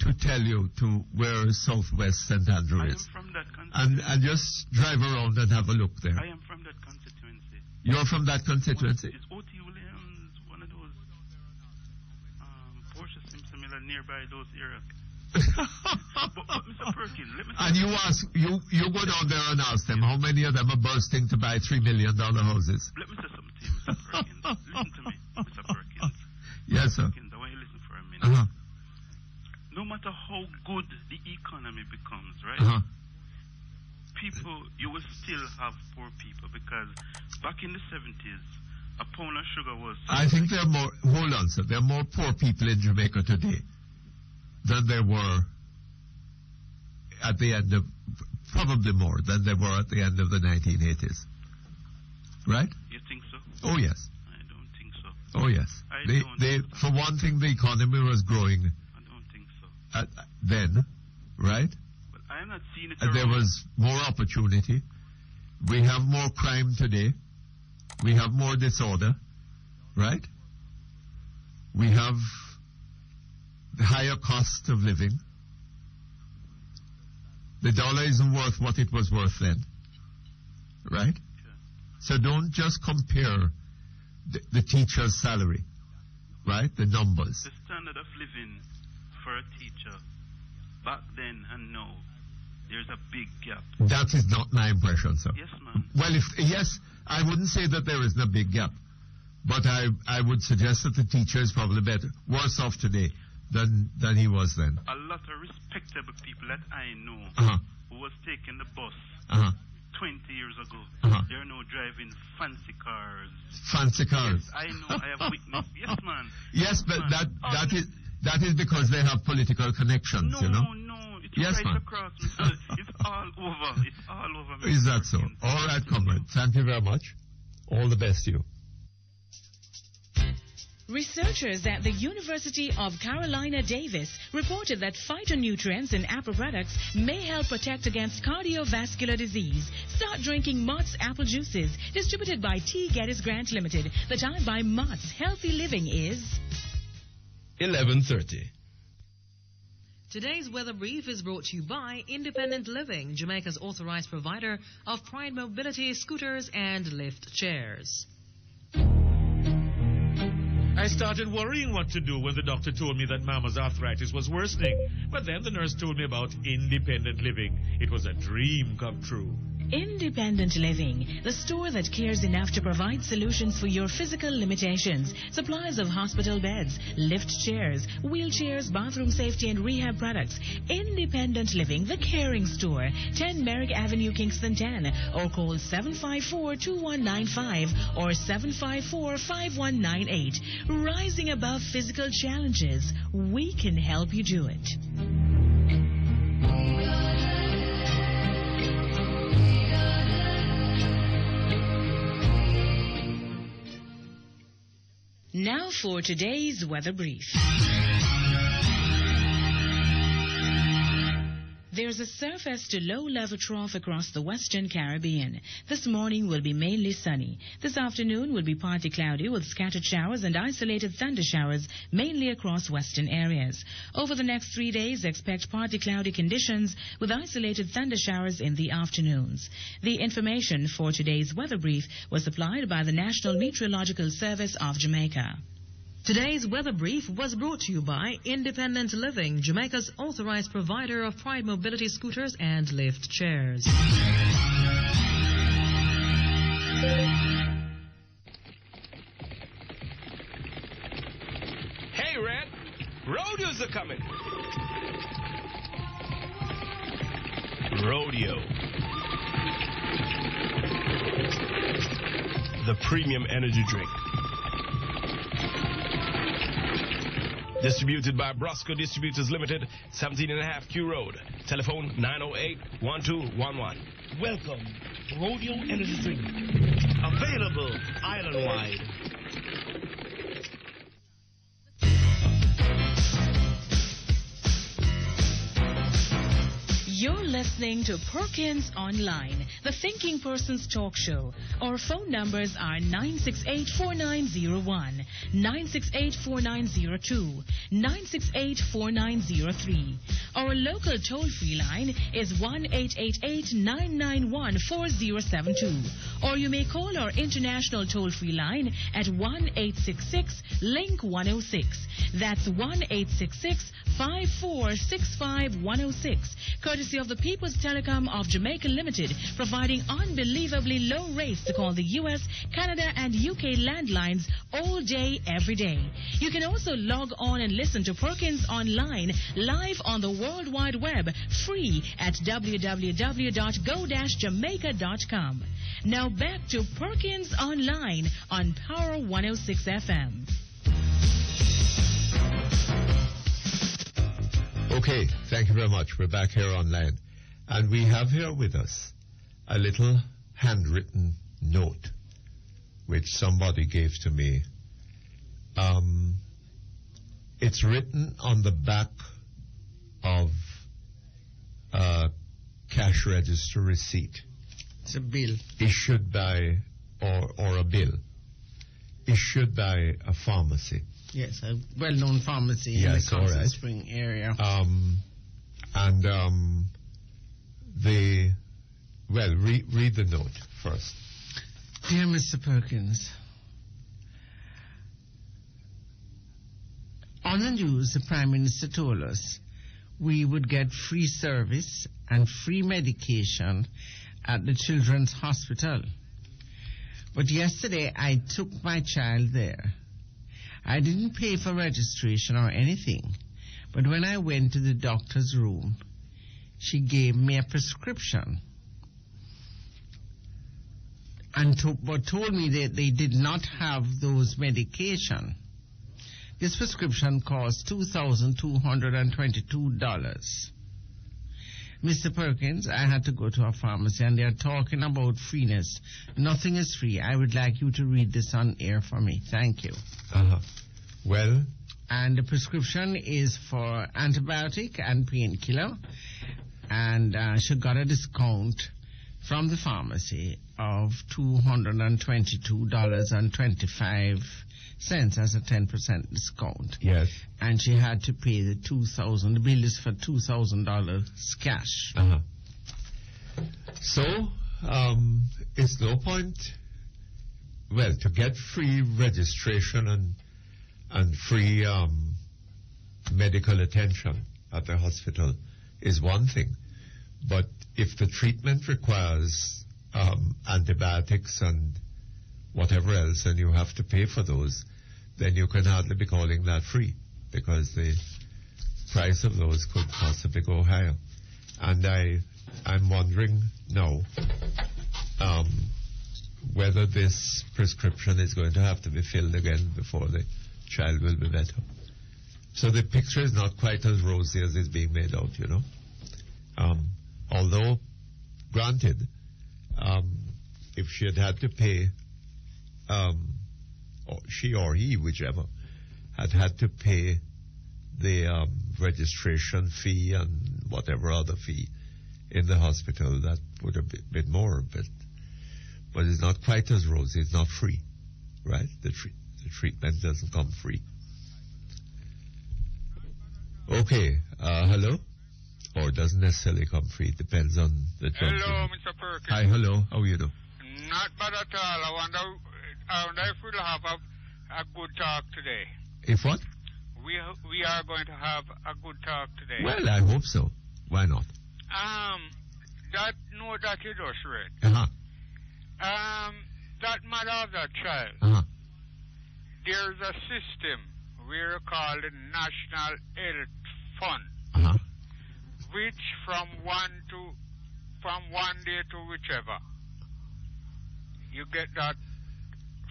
to tell you to where Southwest St. Andrew is. I am from that constituency. And just drive around and have a look there. I am from that constituency. You're from that constituency? Is O.T. Williams one of those Porsche similar nearby those areas? but Mr. Perkins, let me and you go down there and ask them how many of them are bursting to buy $3 million houses. Let me say something to you, Mr. Perkins. Listen to me, Mr. Perkins. Yes, sir. Perkins, I want you to listen for a minute. No matter how good the economy becomes, right? People, you will still have poor people because back in the 70s, a pound of sugar was... I think there are more... Hold on, sir. There are more poor people in Jamaica today than there were at the end of... Probably more than there were at the end of the 1980s. Right? You think so? Oh, yes. I don't think so. Oh, yes. For one thing, the economy was growing... I don't think so. then, right? But I am not seeing it. There was more opportunity. We have more crime today. We have more disorder, right? We have the higher cost of living. The dollar isn't worth what it was worth then, right? Sure. So don't just compare the teacher's salary, right? The numbers. The standard of living for a teacher back then and now, there's a big gap. That is not my impression, sir. Yes, ma'am. Well, yes, I wouldn't say that there isn't a big gap, but I would suggest that the teacher is probably worse off today than he was then. A lot of respectable people that I know who was taking the bus 20 years ago, they're now driving fancy cars. Fancy cars? Yes, I know, I have witnessed. Yes, man. Yes, but that is because they have political connections, no, you know? No, it's yes, right man. across. It's all over. It's all over. Is that so? All right, comrade. Thank you very much. All the best to you. Researchers at the University of Carolina Davis reported that phytonutrients in apple products may help protect against cardiovascular disease. Start drinking Mott's apple juices, distributed by T. Geddes Grant Limited. The time by Mott's Healthy Living is 11:30. Today's weather brief is brought to you by Independent Living, Jamaica's authorized provider of Pride Mobility scooters and lift chairs. I started worrying what to do when the doctor told me that Mama's arthritis was worsening. But then the nurse told me about Independent Living. It was a dream come true. Independent Living, the store that cares enough to provide solutions for your physical limitations. Supplies of hospital beds, lift chairs, wheelchairs, bathroom safety and rehab products. Independent Living, the caring store. 10 Merrick Avenue, Kingston 10. Or call 754-2195 or 754-5198. Rising above physical challenges, we can help you do it. Now for today's weather brief. There's a surface to low-level trough across the western Caribbean. This morning will be mainly sunny. This afternoon will be partly cloudy with scattered showers and isolated thunder showers, mainly across western areas. Over the next 3 days, expect partly cloudy conditions with isolated thunder showers in the afternoons. The information for today's weather brief was supplied by the National Meteorological Service of Jamaica. Today's weather brief was brought to you by Independent Living, Jamaica's authorized provider of Pride Mobility scooters and lift chairs. Hey, Red, rodeos are coming. Rodeo. The premium energy drink. Distributed by Brosco Distributors Limited, 17.5 Q Road. Telephone 908-1211. Welcome, Rodeo Energy Drink. Available island-wide. You're listening to Perkins Online, the Thinking Person's talk show. Our phone numbers are 968-4901, 968-4902, 968-4903. Our local toll-free line is 1-888-991-4072. Or you may call our international toll-free line at 1-866-LINK-106. That's 1-866-5465-106. Courtesy of the People's Telecom of Jamaica Limited, providing unbelievably low rates to call the U.S., Canada, and UK landlines all day, every day. You can also log on and listen to Perkins Online live on the World Wide Web, free at www.go-jamaica.com. Now back to Perkins Online on Power 106 FM. Okay, thank you very much. We're back here online. And we have here with us a little handwritten note which somebody gave to me. It's written on the back of cash register receipt. It's a bill. Issued by, or a bill, issued by a pharmacy. Yes, a well-known pharmacy in the Constant Spring area. Read the note first. Dear Mr. Perkins, on the news, the Prime Minister told us we would get free service and free medication at the Children's Hospital. But yesterday I took my child there. I didn't pay for registration or anything, but when I went to the doctor's room, she gave me a prescription but told me that they did not have those medication. This prescription cost $2,222. Mr. Perkins, I had to go to a pharmacy and they are talking about freeness. Nothing is free. I would like you to read this on air for me. Thank you. Well? And the prescription is for antibiotic and painkiller. And she got a discount from the pharmacy of $222.25 as a 10% discount. Yes. And she had to pay the $2,000. The bill is for $2,000 cash. So, it's no point, to get free registration and free medical attention at the hospital is one thing. But if the treatment requires antibiotics and whatever else, and you have to pay for those, then you can hardly be calling that free, because the price of those could possibly go higher. And I'm wondering now whether this prescription is going to have to be filled again before the child will be better. So the picture is not quite as rosy as it's being made out, you know. Although, granted, if she had to pay, or she or he, whichever, had to pay the registration fee and whatever other fee in the hospital, that would have been more, but it's not quite as rosy. It's not free, right? The treatment doesn't come free. Okay, hello? Or doesn't necessarily come free. It depends on the drug. Hello, Mr. Perkins. Hi, hello. How are you doing? Not bad at all. I wonder if we'll have a good talk today. If what? We are going to have a good talk today. Well, I hope so. Why not? That note that you just read. That mother of that child. There's a system we call the National Health Fund. Which from one day to whichever, you get that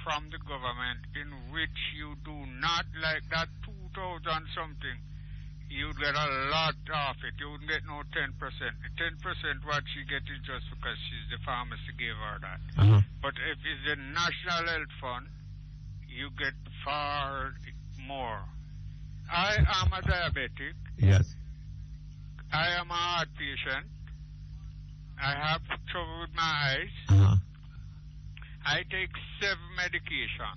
from the government, in which you do not, like that 2,000 something, you get a lot of it. You wouldn't get no 10%. The 10% what she gets is just because the pharmacy gave her that. But if it's the National Health Fund, you get far more. I am a diabetic. Yes. I am a heart patient. I have trouble with my eyes. I take 7 medication.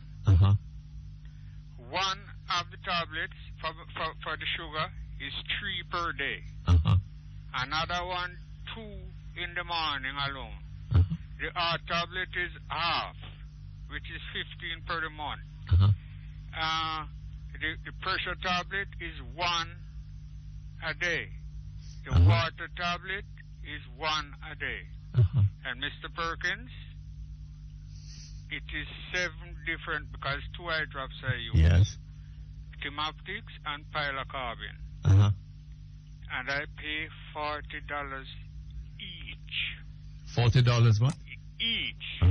One of the tablets for the sugar is 3 per day. Another one, 2 in the morning alone. The heart tablet is half, which is 15 per the month. The pressure tablet is 1 a day. The water tablet is 1 a day. And Mr. Perkins, it is 7 different, because 2 eye drops are used. Yes. Timoptics and pyrocarbon. And I pay $40 each. $40 what? Each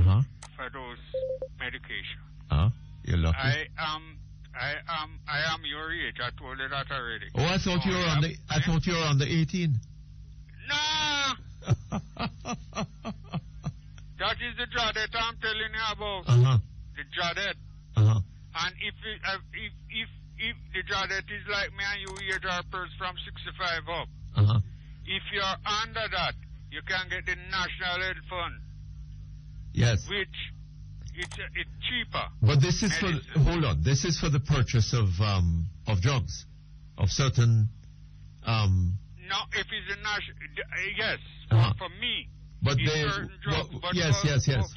for those medication. You're lucky. I am your age. I told you that already. Oh, I thought you were on the. I thought you were on the 18. Nah. That is the Jadet I'm telling you about. The Jadet. And if the Jadet is like me and you age our purse from 65 up, If you're under that, you can get the National Health Fund. Yes. Which it's cheaper. But this is for, hold on, this is for the purchase of drugs, of certain, No, if it's a national, yes, for me. But it's they, certain drugs. well, But yes, for, yes, yes.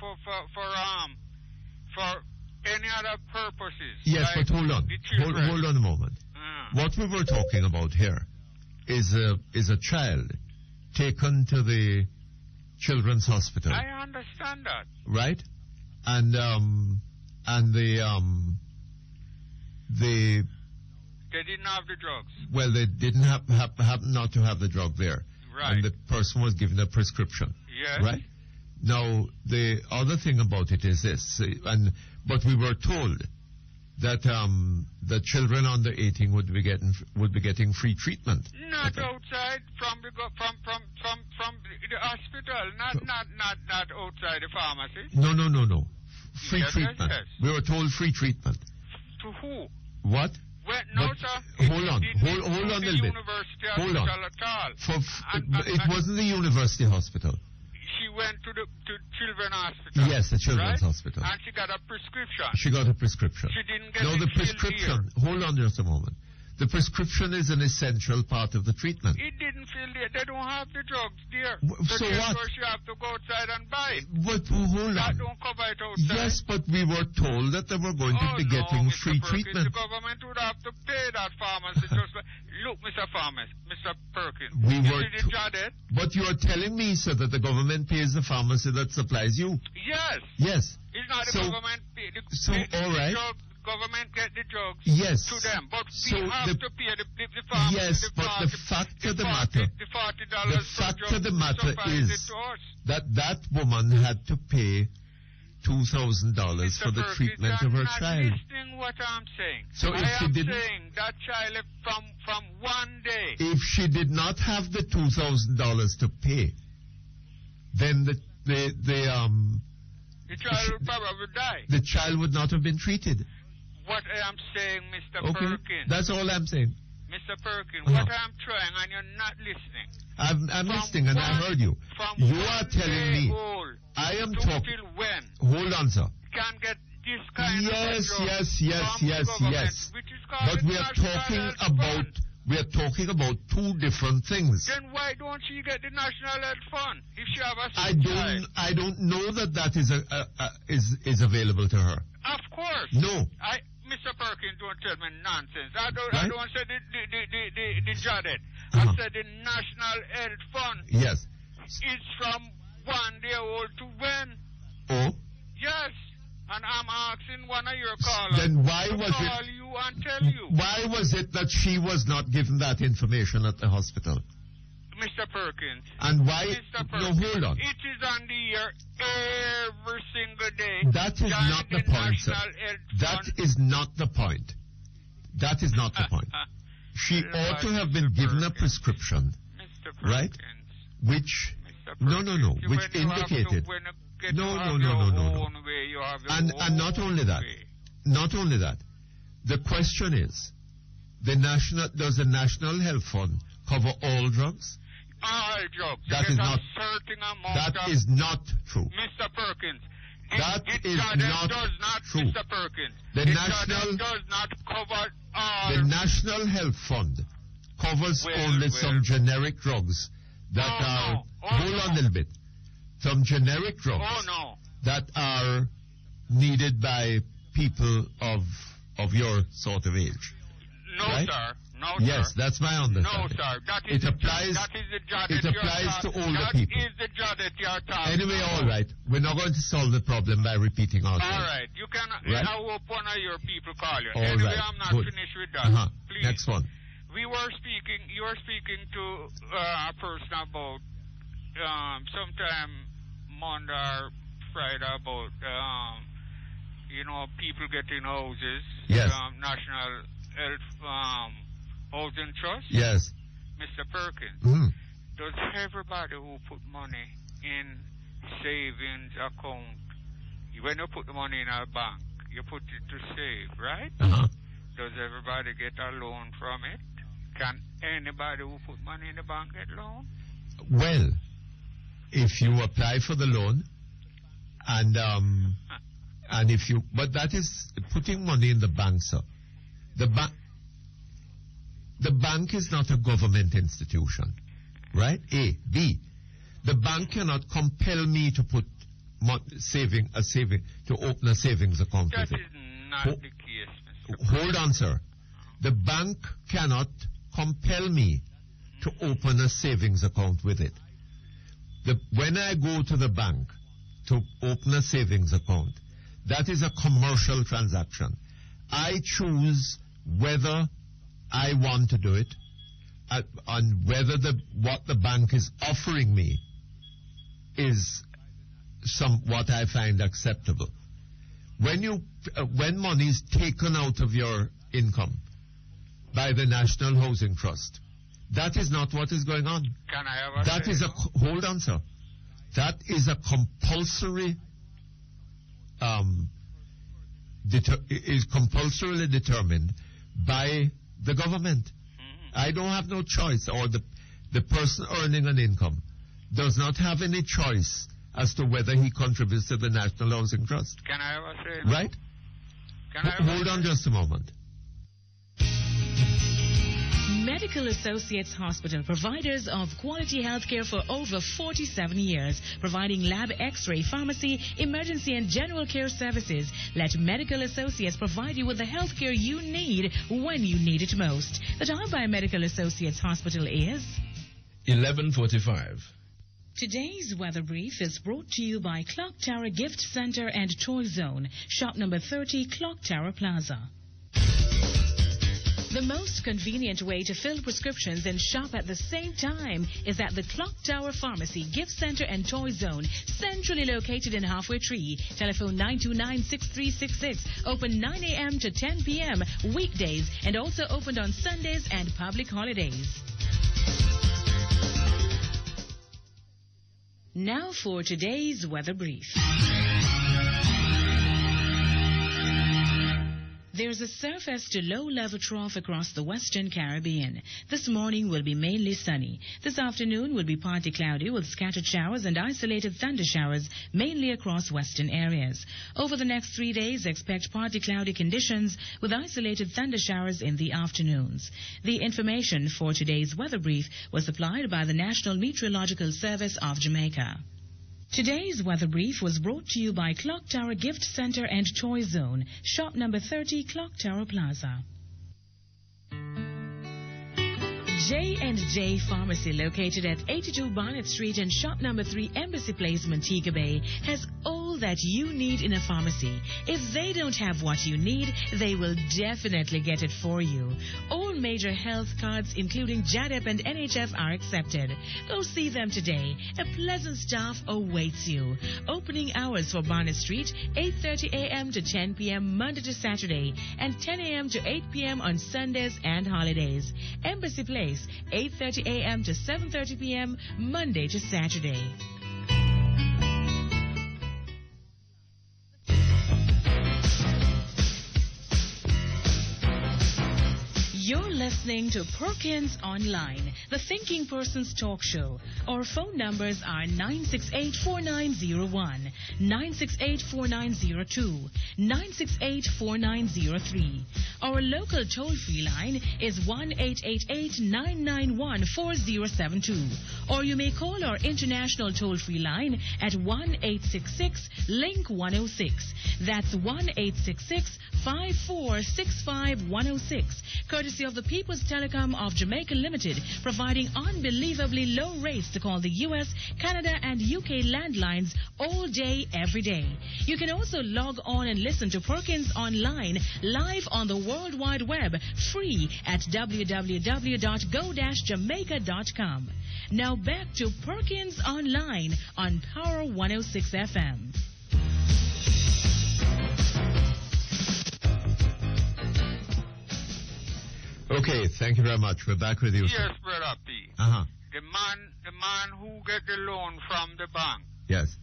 For any other purposes. Yes, like but hold on. the children. Hold on a moment. What we were talking about here is a child taken to the children's hospital, I understand that. right? And they didn't have the drugs. well, they didn't happen not to have the drug there. Right. And the person was given a prescription. Yes. Right? Now, the other thing about it is this, but we were told that the children under 18 would be getting free treatment. Not outside from the hospital, not outside the pharmacy. No. Free Yes, treatment. yes. We were told free treatment. To who? What? Well, no, But sir. hold on a little bit. University Hold on. hospital at all. It wasn't the university hospital. She went to children's hospital. Yes, the children's right? hospital. And she got a prescription. She got a prescription. She didn't get No, it the filled prescription. Hold on just a moment. The prescription is an essential part of the treatment. It didn't fill there. They don't have the drugs there. So what? Therefore she have to go outside and buy it. But hold That on. don't cover it outside. Yes, but we were told that they were going to be getting Mr. free Perkins, treatment. The government would have to pay that pharmacy. Just like, look, Mr. Perkins. We you were see the Jadet? But you are telling me, sir, that the government pays the pharmacy that supplies you. Yes. Yes. It's not the So- government pay. all right. Government get the drugs Yes. to them, but So we have the- to pay the pharmacy. Yes, the but the 40 fact of the $40 matter, the $40 the per fact drug of the matter supplies it is to us. that woman had to pay $2,000 for the Perkins, treatment you're of her not child. listening what I'm saying. So if I she am didn't- saying that child from one day. If she did not have the $2,000 to pay, then The child will probably die. the child would not have been treated. What I am saying, Mr. Okay, Perkins. that's all I'm saying. Mr. Perkins, Uh-huh. what I'm trying, and you're not listening. I'm listening, and I heard you. From You one are telling day me. old I am to talking. till when Hold on, sir. can get this kind of Yes, drug yes, from yes, the yes, government, yes. which is called But the we are National talking Health about Fund. two different things. Then why don't she get the National Health Fund if she have a I sick don't child? I don't know that is available to her. Of course. No. Mr. Perkins, don't tell me nonsense. I Right? don't say the Jadet. Uh-huh. I said the National Health Fund. Yes. It's from 1 day old to when? Oh. Yes. And I'm asking one of your callers Then why to was call it? you and tell you. Why was it that she was not given that information at the hospital? Mr. Perkins. And why? Mr. No, Perkins, hold on. it is on the air every single day. That is not the point, sir. That is not the point. That is not the point. She ought to have been given a prescription, right? Which, no, which indicated. No. And not only that, the question is, does the National Health Fund cover all drugs? All drugs. That You is get a not. certain amount That of- is not true. Mr. Perkins. That it is does not true. Mr. Perkins. The it National- does not cover all. The National Health Fund covers only some generic drugs that are. Hold on a little bit. Some generic drugs that are needed by people of your sort of age. No, right? sir. No, Yes, sir. that's my understanding. No, sir. That is It applies. That is the job It that you're applies to talking- older people. That is the job that you're talking Anyway, about. all right. We're not going to solve the problem by repeating ourselves. All right. You can. Right? I hope one of your people call you. All anyway, right. I'm not Good. finished with that. Uh-huh. Please. Next one. You were speaking to a person about sometime Monday or Friday about people getting houses. Yes. National Health Housing Trust. Yes. Mr. Perkins. Mm. Does everybody who put money in savings account, when you put the money in a bank, you put it to save, right? Uh-huh. Does everybody get a loan from it? Can anybody who put money in the bank get loan? Well, if you apply for the loan, and if you, but that is putting money in the bank, sir. The bank is not a government institution, right? A. B. The bank cannot compel me to put to open a savings account That with it. is not the case, Mr. Hold on, sir. The bank cannot compel me to open a savings account with it. When I go to the bank to open a savings account, that is a commercial transaction. I choose whether I want to do it and whether what the bank is offering me is what I find acceptable. When money is taken out of your income by the National Housing Trust, that is not what is going on. Can I have a That is hold on, sir. That is a compulsory is compulsorily determined by the government. I don't have no choice, or the person earning an income does not have any choice as to whether he contributes to the National Housing Trust. Can I have a say? Right? Hold on just a moment. Medical Associates Hospital, providers of quality healthcare for over 47 years, providing lab, x-ray, pharmacy, emergency and general care services. Let Medical Associates provide you with the healthcare you need when you need it most. The time by Medical Associates Hospital is 11:45. Today's weather brief is brought to you by Clock Tower Gift Center and Toy Zone, shop number 30, Clock Tower Plaza. The most convenient way to fill prescriptions and shop at the same time is at the Clock Tower Pharmacy, Gift Center and Toy Zone, centrally located in Halfway Tree. Telephone 929-6366. Open 9 a.m. to 10 p.m. weekdays and also opened on Sundays and public holidays. Now for today's weather brief. There's a surface to low-level trough across the western Caribbean. This morning will be mainly sunny. This afternoon will be partly cloudy with scattered showers and isolated thunder showers mainly across western areas. Over the next 3 days, expect partly cloudy conditions with isolated thunder showers in the afternoons. The information for today's weather brief was supplied by the National Meteorological Service of Jamaica. Today's weather brief was brought to you by Clock Tower Gift Center and Toy Zone, shop number 30, Clock Tower Plaza. J&J Pharmacy, located at 82 Barnett Street and shop number 3, Embassy Place, Montego Bay, has all that you need in a pharmacy. If they don't have what you need, they will definitely get it for you. All major health cards, including JADEP and NHF, are accepted. Go see them today. A pleasant staff awaits you. Opening hours for Barnett Street, 8:30 a.m. to 10 p.m. Monday to Saturday, and 10 a.m. to 8 p.m. on Sundays and holidays. Embassy Place, 8:30 a.m. to 7:30 p.m. Monday to Saturday. You're listening to Perkins Online, the Thinking Person's talk show. Our phone numbers are 968-4901, 968-4902, 968-4903. Our local toll-free line is 1-888-991-4072. Or you may call our international toll-free line at 1-866-LINK-106. That's 1-866-5465-106. Courtesy of the People's Telecom of Jamaica Limited, providing unbelievably low rates to call the U.S., Canada, and UK landlines all day, every day. You can also log on and listen to Perkins Online live on the World Wide Web, free at www.go-jamaica.com. Now back to Perkins Online on Power 106 FM. Okay, thank you very much. We're back with you. Yes, Brother P. Uh-huh. The man who get the loan from the bank, Yes.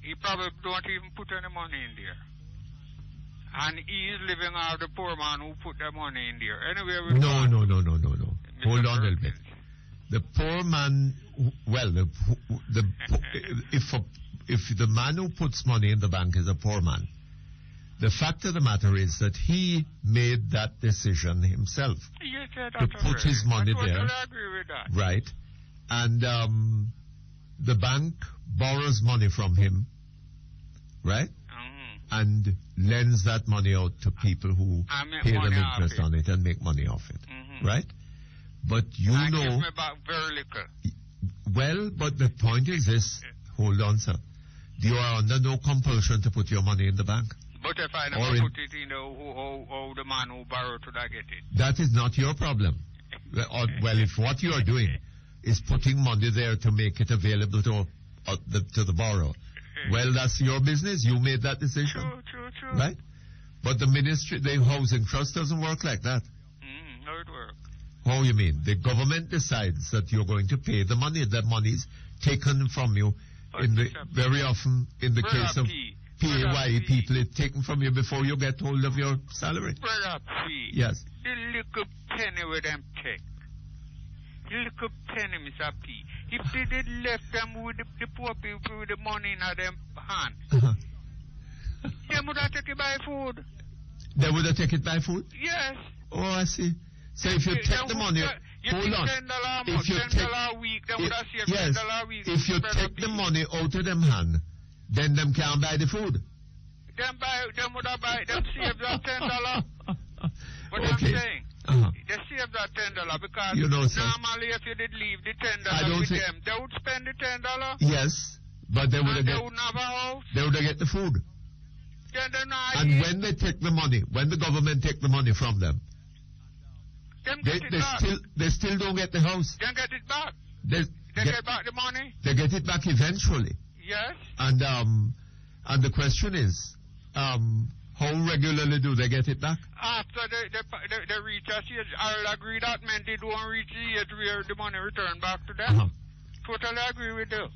he probably don't even put any money in there. And he is living out the poor man who put the money in there. Anyway, No. Hold on a little bit. The poor man, well, if the man who puts money in the bank is a poor man, the fact of the matter is that he made that decision himself to put his money there. I agree with that. Right. And the bank borrows money from him, right? And lends that money out to people who pay them interest on it and make money off it, right? But you know... give me back very little. Well, but the point is this. Hold on, sir. You are under no compulsion to put your money in the bank. But if I never put it in, who the man who borrowed should I get it? That is not your problem. Well, if what you are doing is putting money there to make it available to the borrower, well, that's your business. You made that decision. True. Right? But the ministry, the housing trust doesn't work like that. How it works? How you mean? The government decides that you're going to pay the money. That money is taken from you. Very often, in the case of PAYE people, it's taken from you before you get hold of your salary. Brother P. Yes. The little penny with them take. The little penny, Mr. P. If they did left them with the poor people with the money in their hand, they would have taken it by food. They would have taken it by food? Yes. Oh, I see. So if you take the money, hold on. If you take $10 a week, they would have saved $10 a week. If you take the money out of them hand, then them can't buy the food. Them save that $10. But I'm saying, they save that $10 because normally if you did leave the $10 with them, they would spend the $10. Yes, but they would they wouldn't have a house. They would get the food. And when they take the money, when the government take the money from them, they still don't get the house. They get it back. They get back the money. They get it back eventually. Yes. And the question is, how regularly do they get it back? After they reach a stage, I'll agree that meant they don't reach the age where the money return back to them. Totally agree with you.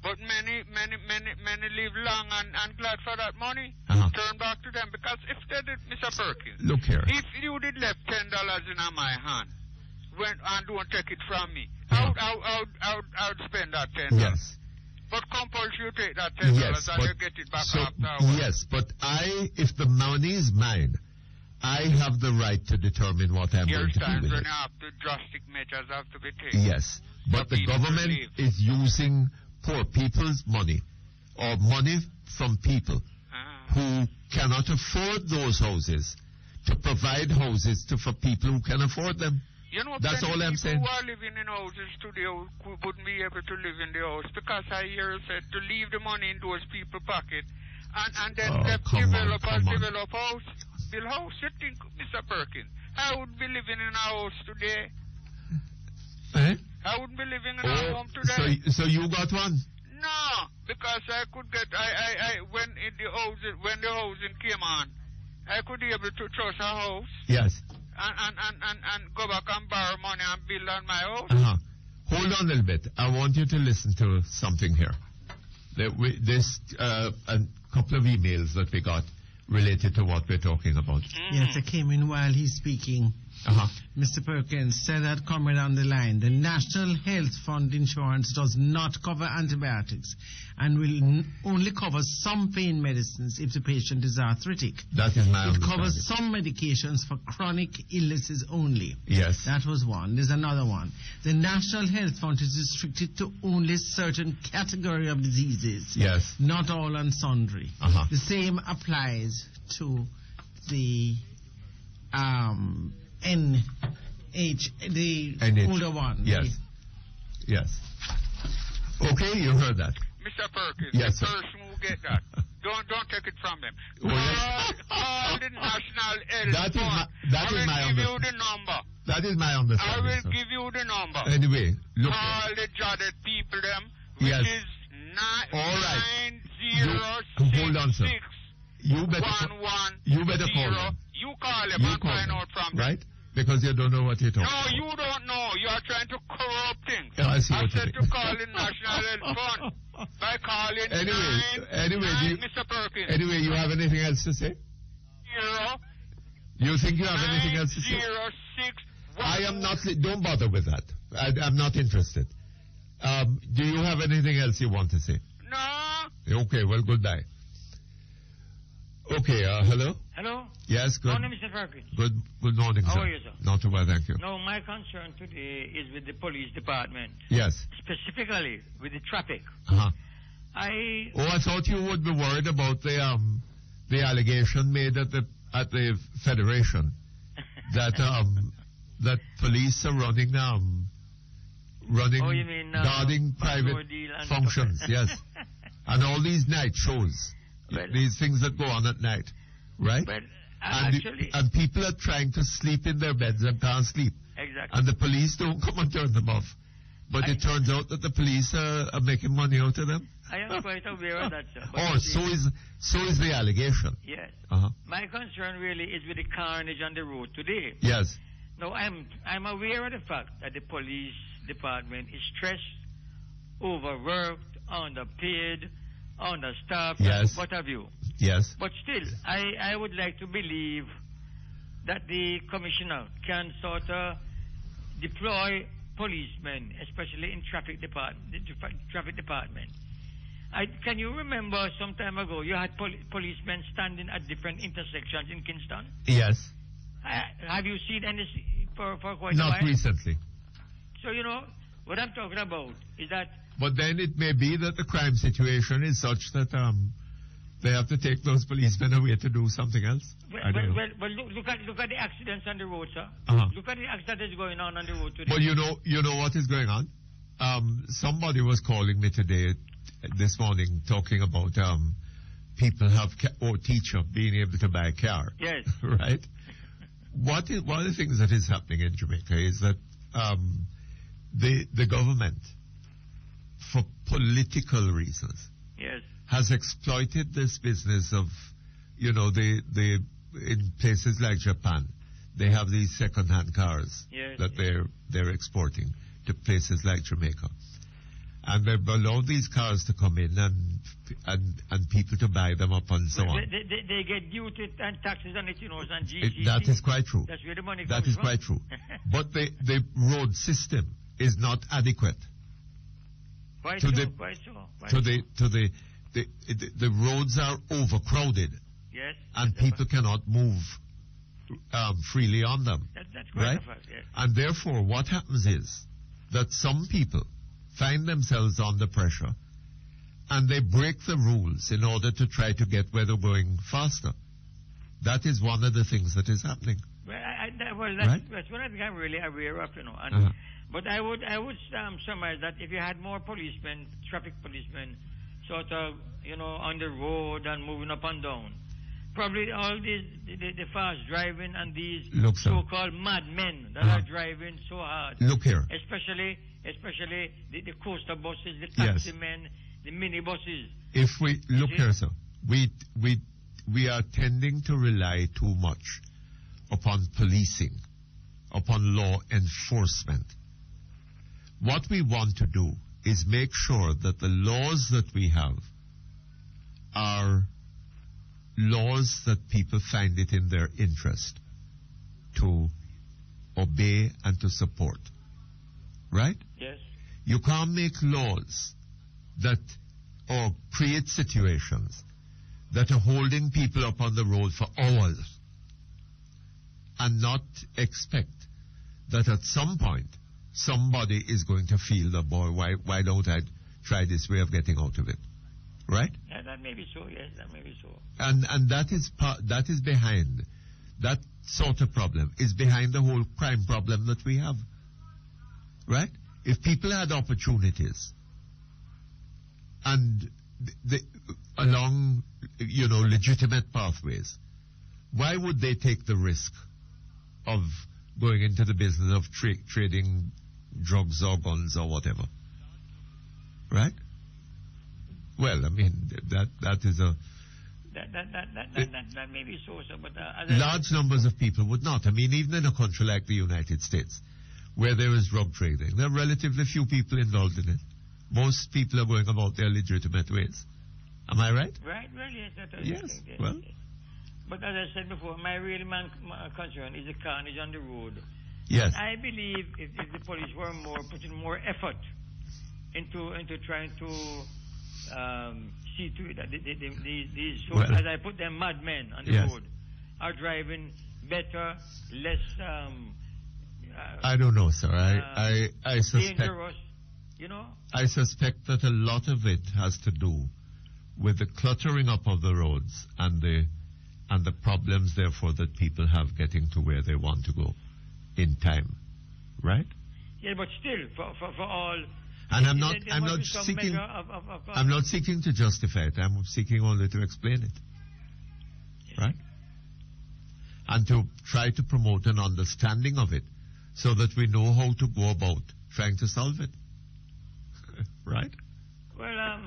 But many live long and glad for that money. Turn back to them because if they did, Mr. Perkins. Look here. If you did left $10 in my hand, and don't take it from me, I would spend that $10. Yes. But compulsory you take that $10 and you get it back after. Yes, but if the money is mine, I have the right to determine what I'm going to do with it. Drastic measures have to be taken. Yes, but the government is using poor people's money, or money from people who cannot afford those houses, to provide houses for people who can afford them. You know, that's all I'm saying. People who are living in houses today who wouldn't be able to live in the house because I hear said to leave the money in those people's pocket and then develop house, build house. You think, Mr. Perkins, I would be living in a house today. I wouldn't be living in a home today. So you got one? No, because I could get when the housing came on, I could be able to trust a house. Yes. And go back and borrow money and build on my house. Hold on a little bit. I want you to listen to something here. There's a couple of emails that we got related to what we're talking about. Yes, I came in while he's speaking. Mr. Perkins said that comment on the line. The National Health Fund insurance does not cover antibiotics and will only cover some pain medicines if the patient is arthritic. That is my understanding. It covers some medications for chronic illnesses only. Yes. That was one. There's another one. The National Health Fund is restricted to only certain category of diseases. Yes. Not all and sundry. The same applies to the older one. Yes. Yes. Okay, you heard that. Mr. Perkins, yes, the person who get that, don't take it from them. Call the National Health Fund. That is my give you the number. That is my understanding. I will give you the number. Anyway, look. Call the jotted people them, which is 906. Hold on, sir. You better call them. You call them and find out from them. Right? Because you don't know what you're talking about. No, you don't know. You are trying to corrupt things. Yeah, I see what said to call the National Health Fund by calling Mr. Perkins. Anyway, you have anything else to say? You think you have anything else to say? 06. I I am not. Don't bother with that. I'm not interested. Do you have anything else you want to say? No. Okay. Well, goodbye. Okay. Hello. Hello. Yes. Good. Morning, Mr. Perkins. Good morning, sir. How are you, sir? Not too bad, thank you. No, my concern today is with the police department. Yes. Specifically with the traffic. Uh-huh. I thought you would be worried about the allegation made at the Federation that that police are running Oh, you mean, guarding private functions, yes, and all these night shows, these things that go on at night, right? But and people are trying to sleep in their beds and can't sleep. Exactly. And the police don't come and turn them off. But it turns out that the police are making money out of them. I am quite aware of that, sir. So is the allegation. Yes. Uh-huh. My concern really is with the carnage on the road today. Yes. Now, I'm aware of the fact that the police department is stressed, overworked, underpaid, understaffed, yes. what have you. Yes. But still, I would like to believe that the commissioner can sort of deploy policemen, especially in traffic department. Can you remember some time ago you had policemen standing at different intersections in Kingston? Yes. Have you seen any for quite a while? Not recently. So, what I'm talking about is that... But then it may be that the crime situation is such that they have to take those policemen away to do something else. Well, look at the accidents on the road, sir. Uh-huh. Look at the accident that's going on the road today. But you know what is going on? Somebody was calling me this morning, talking about people or teacher being able to buy a car. Yes. Right? One of the things that is happening in Jamaica is that the government, for political reasons, yes, has exploited this business of, in places like Japan, they have these second-hand cars that they're exporting to places like Jamaica. And they've allowed these cars to come in and people to buy them up and so on. They get duty and taxes on it, and GCC. That is quite true. That's where the money comes That is from. quite true. But the road system is not adequate. Quite so. The roads are overcrowded. Yes. And people cannot move freely on them. That's quite right? a fact, yes. And therefore, what happens is that some people find themselves under pressure and they break the rules in order to try to get where they're going faster. That is one of the things that is happening. Well, that's what I think I'm really aware of, And, uh-huh. But I would summarize that if you had more policemen, traffic policemen, sort of, on the road and moving up and down, probably all these the fast driving and these so-called madmen that are driving so hard. Look here. Especially the coaster buses, the taxi men, the mini buses. If we look here, sir, we are tending to rely too much upon policing, upon law enforcement. What we want to do is make sure that the laws that we have are laws that people find it in their interest to obey and to support. Right? Yes. You can't make laws or create situations that are holding people up on the road for hours and not expect that at some point somebody is going to feel that, boy, why don't I try this way of getting out of it? Right? Yeah, that may be so, yes, that may be so. And that is behind, that sort of problem is behind the whole crime problem that we have. Right? If people had opportunities and along, legitimate pathways, why would they take the risk of going into the business of trading drugs or guns or whatever? Right? Well, I mean, that is a... That may be so, sir, but... large numbers of people would not. I mean, even in a country like the United States, where there is drug trading, there are relatively few people involved in it. Most people are going about their legitimate ways. Am I right? Right, well, yes. Yes, well... But as I said before, my real concern is the carnage on the road. Yes. I believe if the police were putting more effort into trying to see to it that these as I put them, madmen on the road are driving better, less. I don't know, sir. I suspect. Dangerous, I suspect that a lot of it has to do with the cluttering up of the roads and the problems, therefore, that people have getting to where they want to go in time, right? Yeah, but still, for all. And I'm not seeking. I'm not seeking to justify it. I'm seeking only to explain it, right? And to try to promote an understanding of it, so that we know how to go about trying to solve it, right? Well, I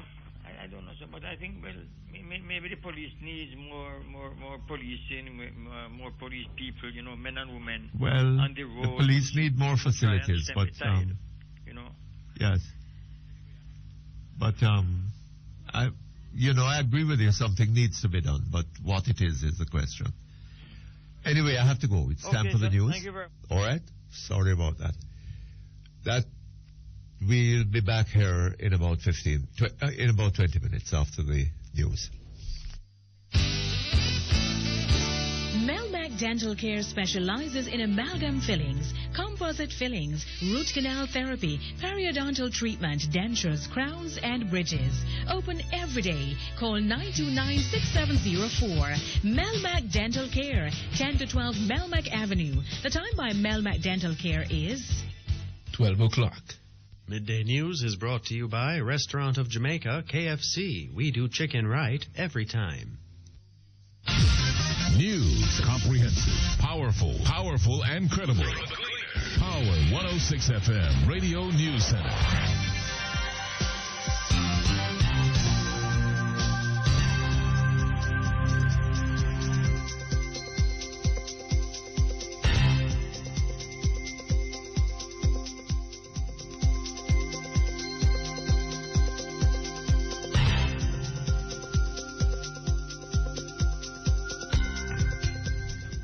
don't know, sir, but I think maybe the police needs more policing, more police people, men and women on the road. The police need more facilities, but yes. But I agree with you. Something needs to be done, but what it is the question. Anyway, I have to go. It's time for the news. Thank you very much. All right. Sorry about that. We'll be back here in about 20 minutes after the news. Melmac Dental Care specializes in amalgam fillings, composite fillings, root canal therapy, periodontal treatment, dentures, crowns, and bridges. Open every day. Call 929-6704. Melmac Dental Care, 10 to 12 Melmac Avenue. The time by Melmac Dental Care is 12 o'clock. Midday News is brought to you by Restaurant of Jamaica, KFC. We do chicken right every time. News, comprehensive, powerful, and credible. Power 106 FM, Radio News Center.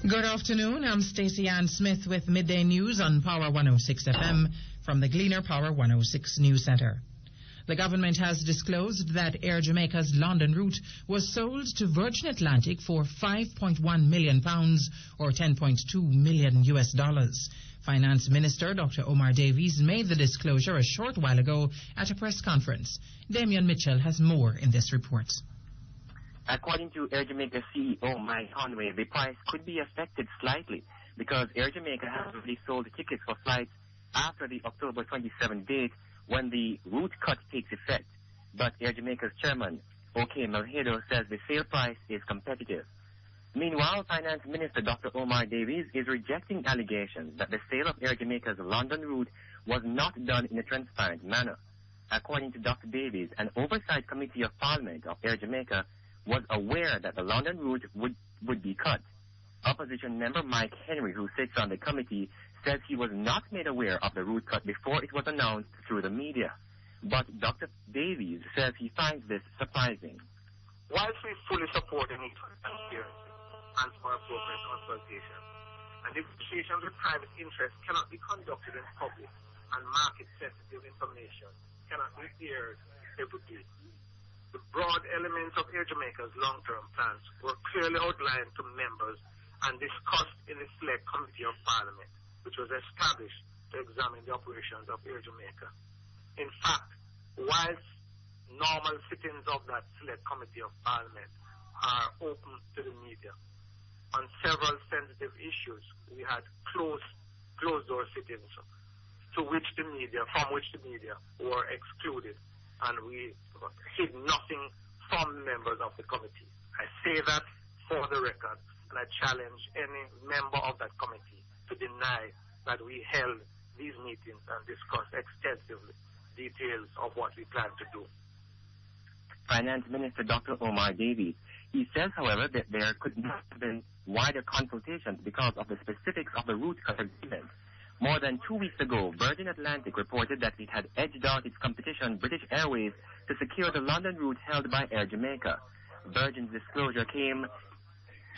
Good afternoon. I'm Stacey Ann Smith with Midday News on Power 106 FM from the Gleaner Power 106 News Center. The government has disclosed that Air Jamaica's London route was sold to Virgin Atlantic for £5.1 million or $10.2 million. Finance Minister Dr. Omar Davies made the disclosure a short while ago at a press conference. Damian Mitchell has more in this report. According to Air Jamaica CEO Mike Conway, the price could be affected slightly because Air Jamaica has already sold tickets for flights after the October 27 date when the route cut takes effect. But Air Jamaica's chairman, O.K. Malhedo, says the sale price is competitive. Meanwhile, Finance Minister Dr. Omar Davies is rejecting allegations that the sale of Air Jamaica's London route was not done in a transparent manner. According to Dr. Davies, an oversight committee of Parliament of Air Jamaica was aware that the London route would be cut. Opposition member Mike Henry, who sits on the committee, says he was not made aware of the route cut before it was announced through the media. But Dr. Davies says he finds this surprising. Whilst we fully support the need for transparency and for appropriate consultation, and negotiations with private interests cannot be conducted in public, and market-sensitive information cannot be aired every day. The broad elements of Air Jamaica's long-term plans were clearly outlined to members and discussed in the Select Committee of Parliament, which was established to examine the operations of Air Jamaica. In fact, whilst normal sittings of that Select Committee of Parliament are open to the media, on several sensitive issues, we had closed-door sittings from which the media were excluded, and we hid nothing from members of the committee. I say that for the record, and I challenge any member of that committee to deny that we held these meetings and discussed extensively details of what we plan to do. Finance Minister Dr. Omar Davies. He says, however, that there could not have been wider consultations because of the specifics of the route cut agreement. More than 2 weeks ago, Virgin Atlantic reported that it had edged out its competition, British Airways, to secure the London route held by Air Jamaica. Virgin's disclosure came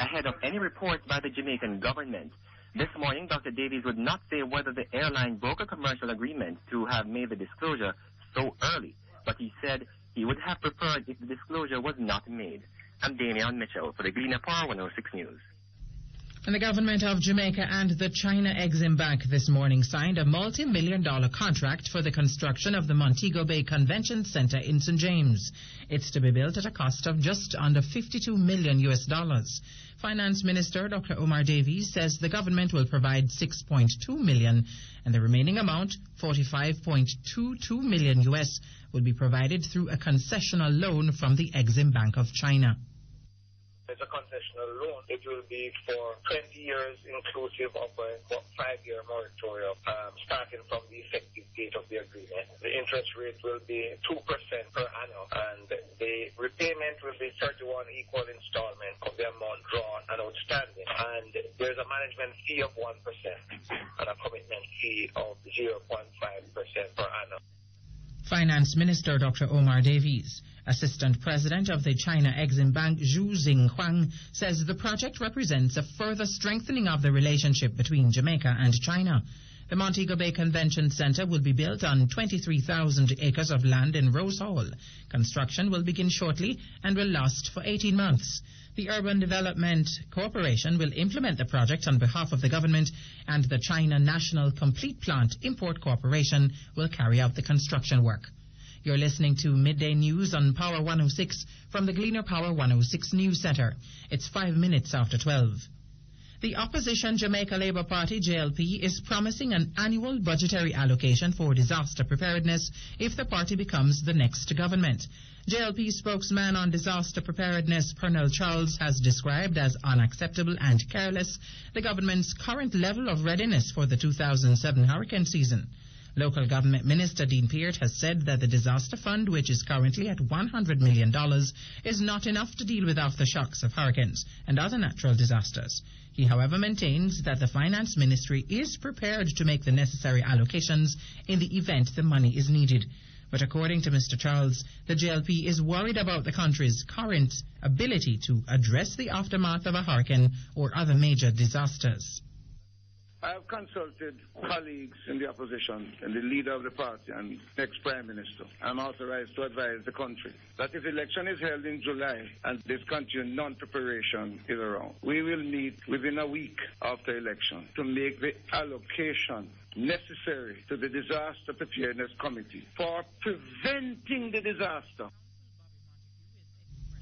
ahead of any reports by the Jamaican government. This morning, Dr. Davies would not say whether the airline broke a commercial agreement to have made the disclosure so early, but he said he would have preferred if the disclosure was not made. I'm Damian Mitchell for the Gleaner Power 106 News. And the government of Jamaica and the China Exim Bank this morning signed a multi-million-dollar contract for the construction of the Montego Bay Convention Center in St. James. It's to be built at a cost of just under $52 million. Finance Minister Dr. Omar Davies says the government will provide $6.2 million, and the remaining amount, $45.22 million, will be provided through a concessional loan from the Exim Bank of China. It's a concessional loan. It will be for 20 years inclusive of a 5-year moratorium starting from the effective date of the agreement. The interest rate will be 2% per annum, and the repayment will be 31 equal installments of the amount drawn and outstanding. And there's a management fee of 1% and a commitment fee of 0.5% per annum. Finance Minister Dr. Omar Davies. Assistant President of the China Exim Bank, Zhu Xinghuang, says the project represents a further strengthening of the relationship between Jamaica and China. The Montego Bay Convention Center will be built on 23,000 acres of land in Rose Hall. Construction will begin shortly and will last for 18 months. The Urban Development Corporation will implement the project on behalf of the government, and the China National Complete Plant Import Corporation will carry out the construction work. You're listening to Midday News on Power 106 from the Gleaner Power 106 News Center. It's 5 minutes after 12. The opposition Jamaica Labour Party, JLP, is promising an annual budgetary allocation for disaster preparedness if the party becomes the next government. JLP spokesman on disaster preparedness, Pernell Charles, has described as unacceptable and careless the government's current level of readiness for the 2007 hurricane season. Local government minister Dean Peart has said that the disaster fund, which is currently at $100 million, is not enough to deal with aftershocks of hurricanes and other natural disasters. He, however, maintains that the finance ministry is prepared to make the necessary allocations in the event the money is needed. But according to Mr. Charles, the JLP is worried about the country's current ability to address the aftermath of a hurricane or other major disasters. I have consulted colleagues in the opposition and the leader of the party and ex-prime minister. I'm authorized to advise the country that if election is held in July and this country non-preparation is around, we will meet within a week after election to make the allocation necessary to the Disaster Preparedness Committee for preventing the disaster.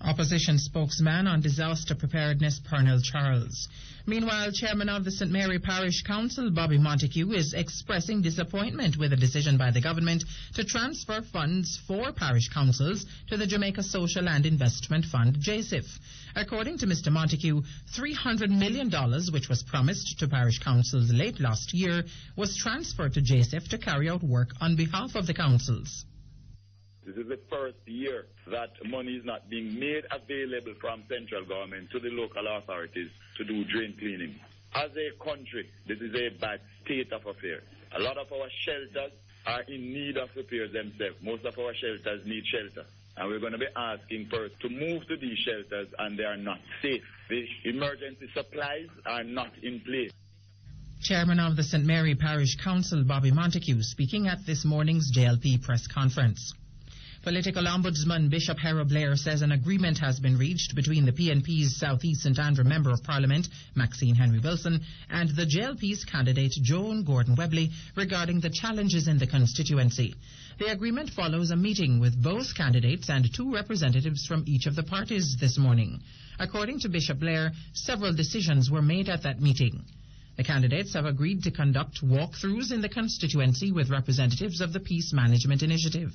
Opposition spokesman on disaster preparedness, Pernell Charles. Meanwhile, chairman of the St. Mary Parish Council, Bobby Montague, is expressing disappointment with a decision by the government to transfer funds for parish councils to the Jamaica Social and Investment Fund, JSIF. According to Mr. Montague, $300 million, which was promised to parish councils late last year, was transferred to JSIF to carry out work on behalf of the councils. This is the first year that money is not being made available from central government to the local authorities to do drain cleaning. As a country, this is a bad state of affairs. A lot of our shelters are in need of repairs themselves. Most of our shelters need shelter. And we're going to be asking first to move to these shelters, and they are not safe. The emergency supplies are not in place. Chairman of the St. Mary Parish Council, Bobby Montague, speaking at this morning's JLP press conference. Political Ombudsman Bishop Harold Blair says an agreement has been reached between the PNP's South East St. Andrew Member of Parliament, Maxine Henry Wilson, and the JLP's candidate, Joan Gordon-Webley, regarding the challenges in the constituency. The agreement follows a meeting with both candidates and 2 representatives from each of the parties this morning. According to Bishop Blair, several decisions were made at that meeting. The candidates have agreed to conduct walkthroughs in the constituency with representatives of the Peace Management Initiative.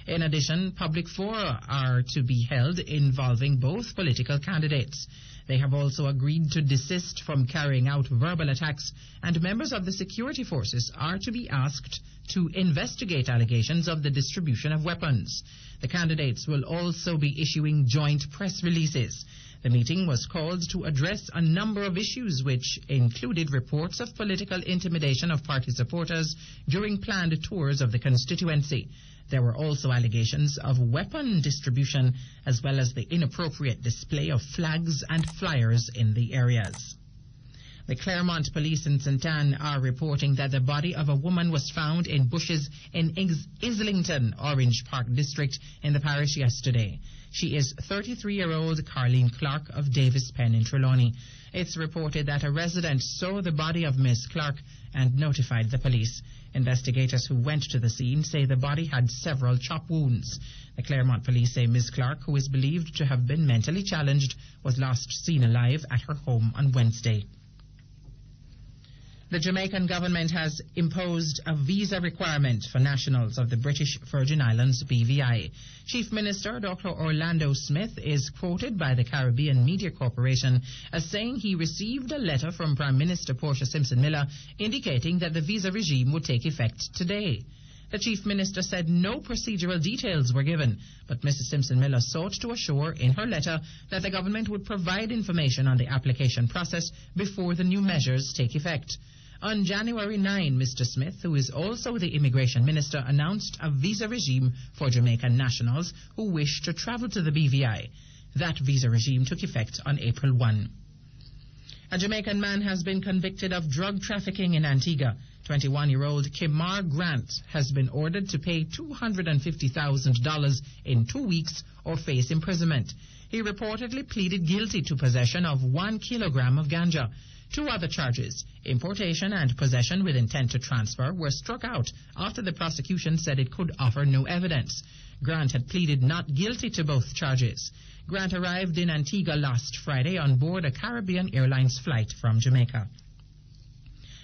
In addition, public fora are to be held involving both political candidates. They have also agreed to desist from carrying out verbal attacks, and members of the security forces are to be asked to investigate allegations of the distribution of weapons. The candidates will also be issuing joint press releases. The meeting was called to address a number of issues which included reports of political intimidation of party supporters during planned tours of the constituency. There were also allegations of weapon distribution as well as the inappropriate display of flags and flyers in the areas. The Claremont Police in St. Anne are reporting that the body of a woman was found in bushes in Islington, Orange Park District in the parish yesterday. She is 33-year-old Carleen Clark of Davis Pen in Trelawney. It's reported that a resident saw the body of Miss Clark and notified the police. Investigators who went to the scene say the body had several chop wounds. The Claremont Police say Miss Clark, who is believed to have been mentally challenged, was last seen alive at her home on Wednesday. The Jamaican government has imposed a visa requirement for nationals of the British Virgin Islands, BVI. Chief Minister Dr. Orlando Smith is quoted by the Caribbean Media Corporation as saying he received a letter from Prime Minister Portia Simpson-Miller indicating that the visa regime would take effect today. The Chief Minister said no procedural details were given, but Mrs. Simpson-Miller sought to assure in her letter that the government would provide information on the application process before the new measures take effect. On January 9, Mr. Smith, who is also the Immigration Minister, announced a visa regime for Jamaican nationals who wish to travel to the BVI. That visa regime took effect on April 1. A Jamaican man has been convicted of drug trafficking in Antigua. 21-year-old Kimar Grant has been ordered to pay $250,000 in 2 weeks or face imprisonment. He reportedly pleaded guilty to possession of 1 kilogram of ganja. 2 other charges, importation and possession with intent to transfer, were struck out after the prosecution said it could offer no evidence. Grant had pleaded not guilty to both charges. Grant arrived in Antigua last Friday on board a Caribbean Airlines flight from Jamaica.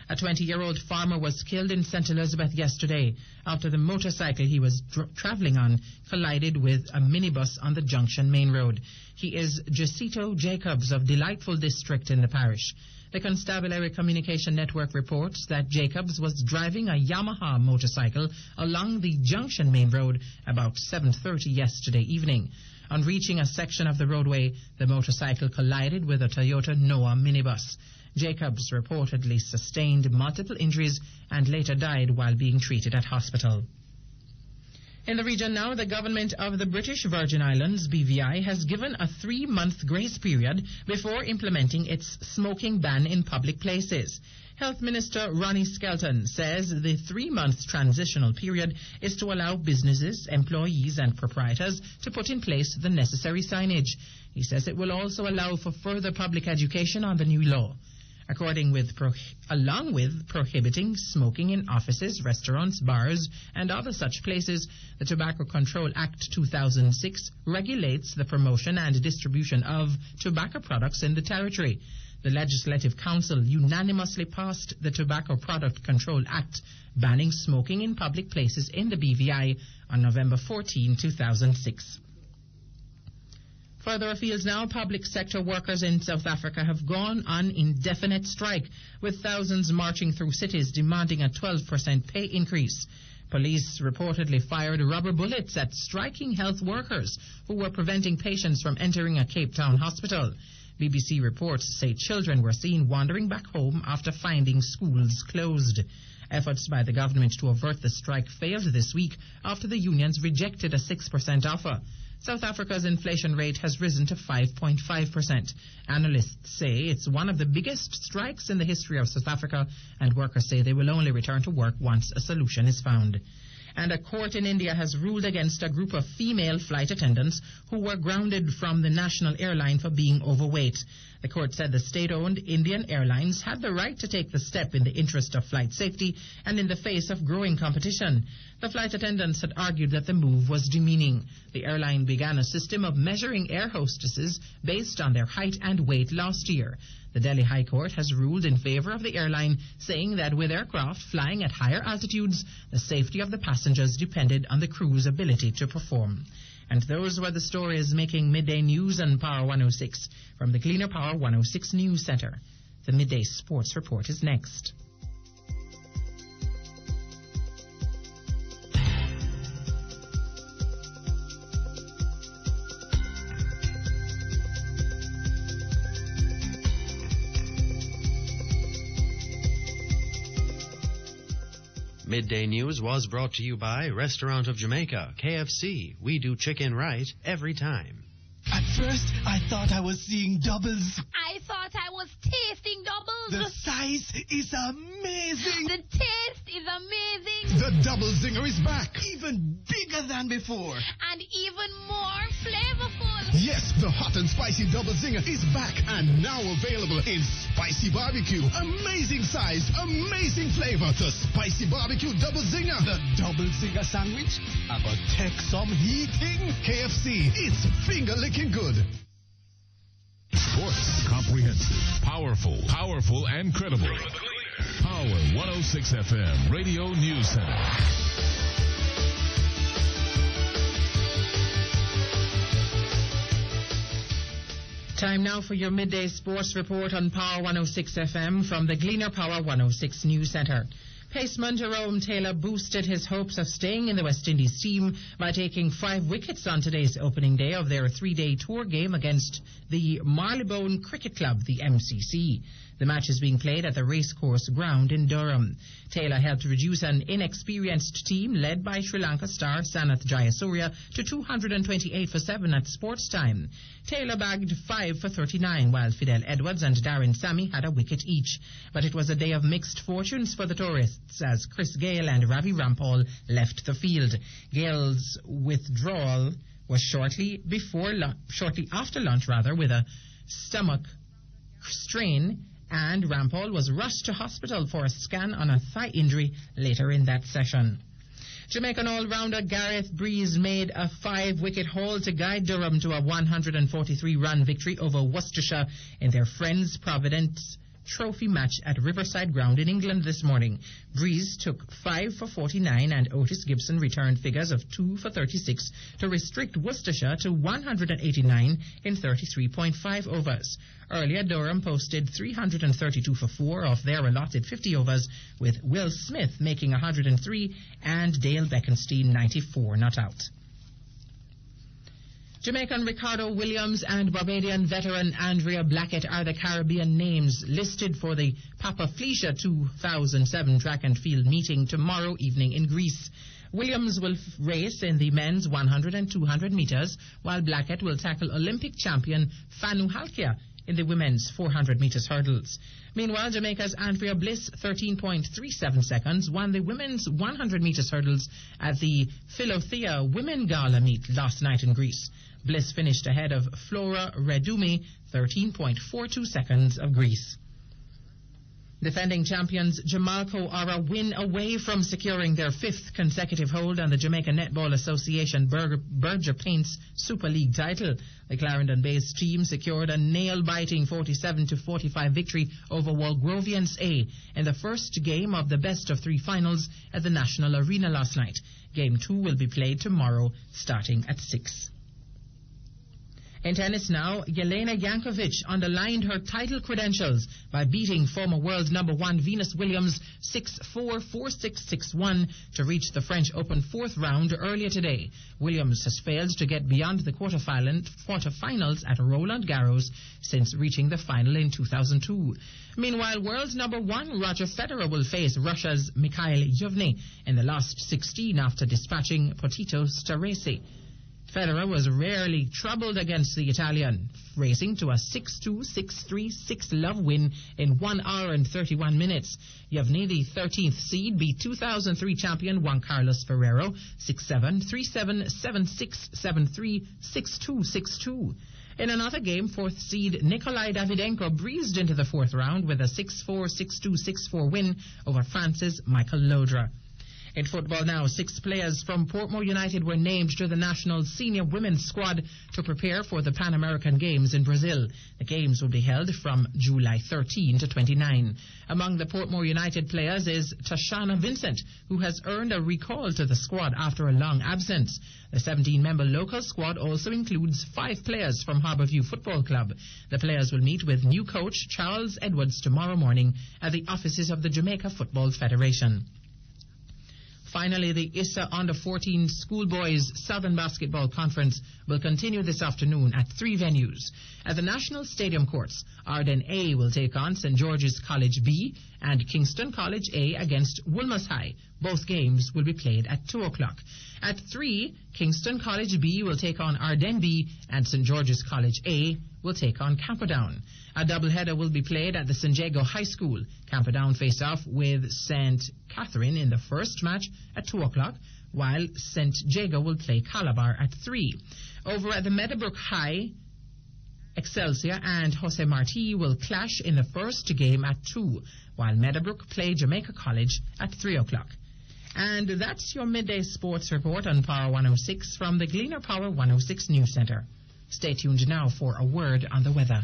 A 20-year-old farmer was killed in St. Elizabeth yesterday after the motorcycle he was traveling on collided with a minibus on the Junction Main Road. He is Jacito Jacobs of Delightful District in the parish. The Constabulary Communication Network reports that Jacobs was driving a Yamaha motorcycle along the Junction Main Road about 7:30 yesterday evening. On reaching a section of the roadway, the motorcycle collided with a Toyota Noah minibus. Jacobs reportedly sustained multiple injuries and later died while being treated at hospital. In the region now, the government of the British Virgin Islands, BVI, has given a 3-month grace period before implementing its smoking ban in public places. Health Minister Ronnie Skelton says the 3-month transitional period is to allow businesses, employees and proprietors to put in place the necessary signage. He says it will also allow for further public education on the new law. Along with prohibiting smoking in offices, restaurants, bars, and other such places, the Tobacco Control Act 2006 regulates the promotion and distribution of tobacco products in the territory. The Legislative Council unanimously passed the Tobacco Product Control Act, banning smoking in public places in the BVI on November 14, 2006. Further afield now, public sector workers in South Africa have gone on indefinite strike, with thousands marching through cities demanding a 12% pay increase. Police reportedly fired rubber bullets at striking health workers who were preventing patients from entering a Cape Town hospital. BBC reports say children were seen wandering back home after finding schools closed. Efforts by the government to avert the strike failed this week after the unions rejected a 6% offer. South Africa's inflation rate has risen to 5.5%. Analysts say it's one of the biggest strikes in the history of South Africa, and workers say they will only return to work once a solution is found. And a court in India has ruled against a group of female flight attendants who were grounded from the national airline for being overweight. The court said the state-owned Indian Airlines had the right to take the step in the interest of flight safety and in the face of growing competition. The flight attendants had argued that the move was demeaning. The airline began a system of measuring air hostesses based on their height and weight last year. The Delhi High Court has ruled in favor of the airline, saying that with aircraft flying at higher altitudes, the safety of the passengers depended on the crew's ability to perform. And those were the stories making Midday News on Power 106 from the Gleaner Power 106 News Center. The Midday Sports Report is next. Midday News was brought to you by Restaurant of Jamaica, KFC. We do chicken right every time. At first, I thought I was seeing doubles. I thought I was tasting doubles. The size is amazing. The taste is amazing. The double zinger is back, even bigger than before. And even more flavorful. Yes, the hot and spicy double zinger is back and now available in spicy barbecue. Amazing size, amazing flavor. The spicy barbecue double zinger. The double zinger sandwich. About take some heating. KFC, it's finger licking good. Sports, comprehensive, powerful, and credible. Power 106 FM, Radio News Center. Time now for your midday sports report on Power 106 FM from the Gleaner Power 106 News Center. Paceman Jerome Taylor boosted his hopes of staying in the West Indies team by taking 5 wickets on today's opening day of their 3-day tour game against the Marylebone Cricket Club, the MCC. The match is being played at the Racecourse Ground in Durham. Taylor helped reduce an inexperienced team led by Sri Lanka star Sanath Jayasuriya to 228 for 7 at sports time. Taylor bagged 5 for 39, while Fidel Edwards and Darren Sammy had a wicket each. But it was a day of mixed fortunes for the tourists as Chris Gale and Ravi Rampal left the field. Gale's withdrawal was shortly after lunch with a stomach strain, and Rampal was rushed to hospital for a scan on a thigh injury later in that session. Jamaican all-rounder Gareth Breeze made a 5-wicket haul to guide Durham to a 143-run victory over Worcestershire in their Friends Providence Trophy match at Riverside Ground in England this morning. Breeze took 5 for 49 and Otis Gibson returned figures of 2 for 36 to restrict Worcestershire to 189 in 33.5 overs. Earlier, Durham posted 332 for 4 off their allotted 50 overs, with Will Smith making 103 and Dale Beckenstein 94 not out. Jamaican Ricardo Williams and Barbadian veteran Andrea Blackett are the Caribbean names listed for the Papa Fleischer 2007 track and field meeting tomorrow evening in Greece. Williams will race in the men's 100 and 200 meters, while Blackett will tackle Olympic champion Fanu Halkia in the women's 400 meters hurdles. Meanwhile, Jamaica's Andrea Bliss, 13.37 seconds, won the women's 100 meters hurdles at the Philothea Women Gala meet last night in Greece. Bliss finished ahead of Flora Redumi, 13.42 seconds of Greece. Defending champions Jamalco are a win away from securing their 5th consecutive hold on the Jamaica Netball Association Berger Paints Super League title. The Clarendon-based team secured a nail-biting 47-45 victory over Walgrovians A in the first game of the best-of-3 finals at the National Arena last night. Game 2 will be played tomorrow, starting at 6. In tennis now, Jelena Jankovic underlined her title credentials by beating former world number 1 Venus Williams 6-4, 4-6, 6-1 to reach the French Open 4th round earlier today. Williams has failed to get beyond the quarterfinals at Roland Garros since reaching the final in 2002. Meanwhile, world number 1 Roger Federer will face Russia's Mikhail Yevgeny in the last 16 after dispatching Potito Staresi. Federer was rarely troubled against the Italian, racing to a 6-2, 6-3, 6-love win in 1 hour and 31 minutes. Yevgeny, the 13th seed, beat 2003 champion Juan Carlos Ferrero 6-7, 3-7, 7-6, 7-3, 6-2, 6-2. In another game, 4th seed Nikolai Davydenko breezed into the 4th round with a 6-4, 6-2, 6-4 win over France's Michael Lodra. In football now, 6 players from Portmore United were named to the national senior women's squad to prepare for the Pan American Games in Brazil. The games will be held from July 13 to 29. Among the Portmore United players is Tashana Vincent, who has earned a recall to the squad after a long absence. The 17-member local squad also includes 5 players from Harbourview Football Club. The players will meet with new coach Charles Edwards tomorrow morning at the offices of the Jamaica Football Federation. Finally, the ISSA Under-14 Schoolboys Southern Basketball Conference will continue this afternoon at 3 venues. At the National Stadium Courts, Arden A will take on St. George's College B and Kingston College A against Wilmot High. Both games will be played at 2 o'clock. At 3, Kingston College B will take on Arden B and St. George's College A will take on Camperdown. A doubleheader will be played at the St. Jago High School. Camperdown face off with St. Catherine in the first match at 2 o'clock, while St. Jago will play Calabar at 3. Over at the Meadowbrook High, Excelsior and Jose Marti will clash in the first game at 2, while Meadowbrook play Jamaica College at 3 o'clock. And that's your midday sports report on Power 106 from the Gleaner Power 106 News Centre. Stay tuned now for a word on the weather.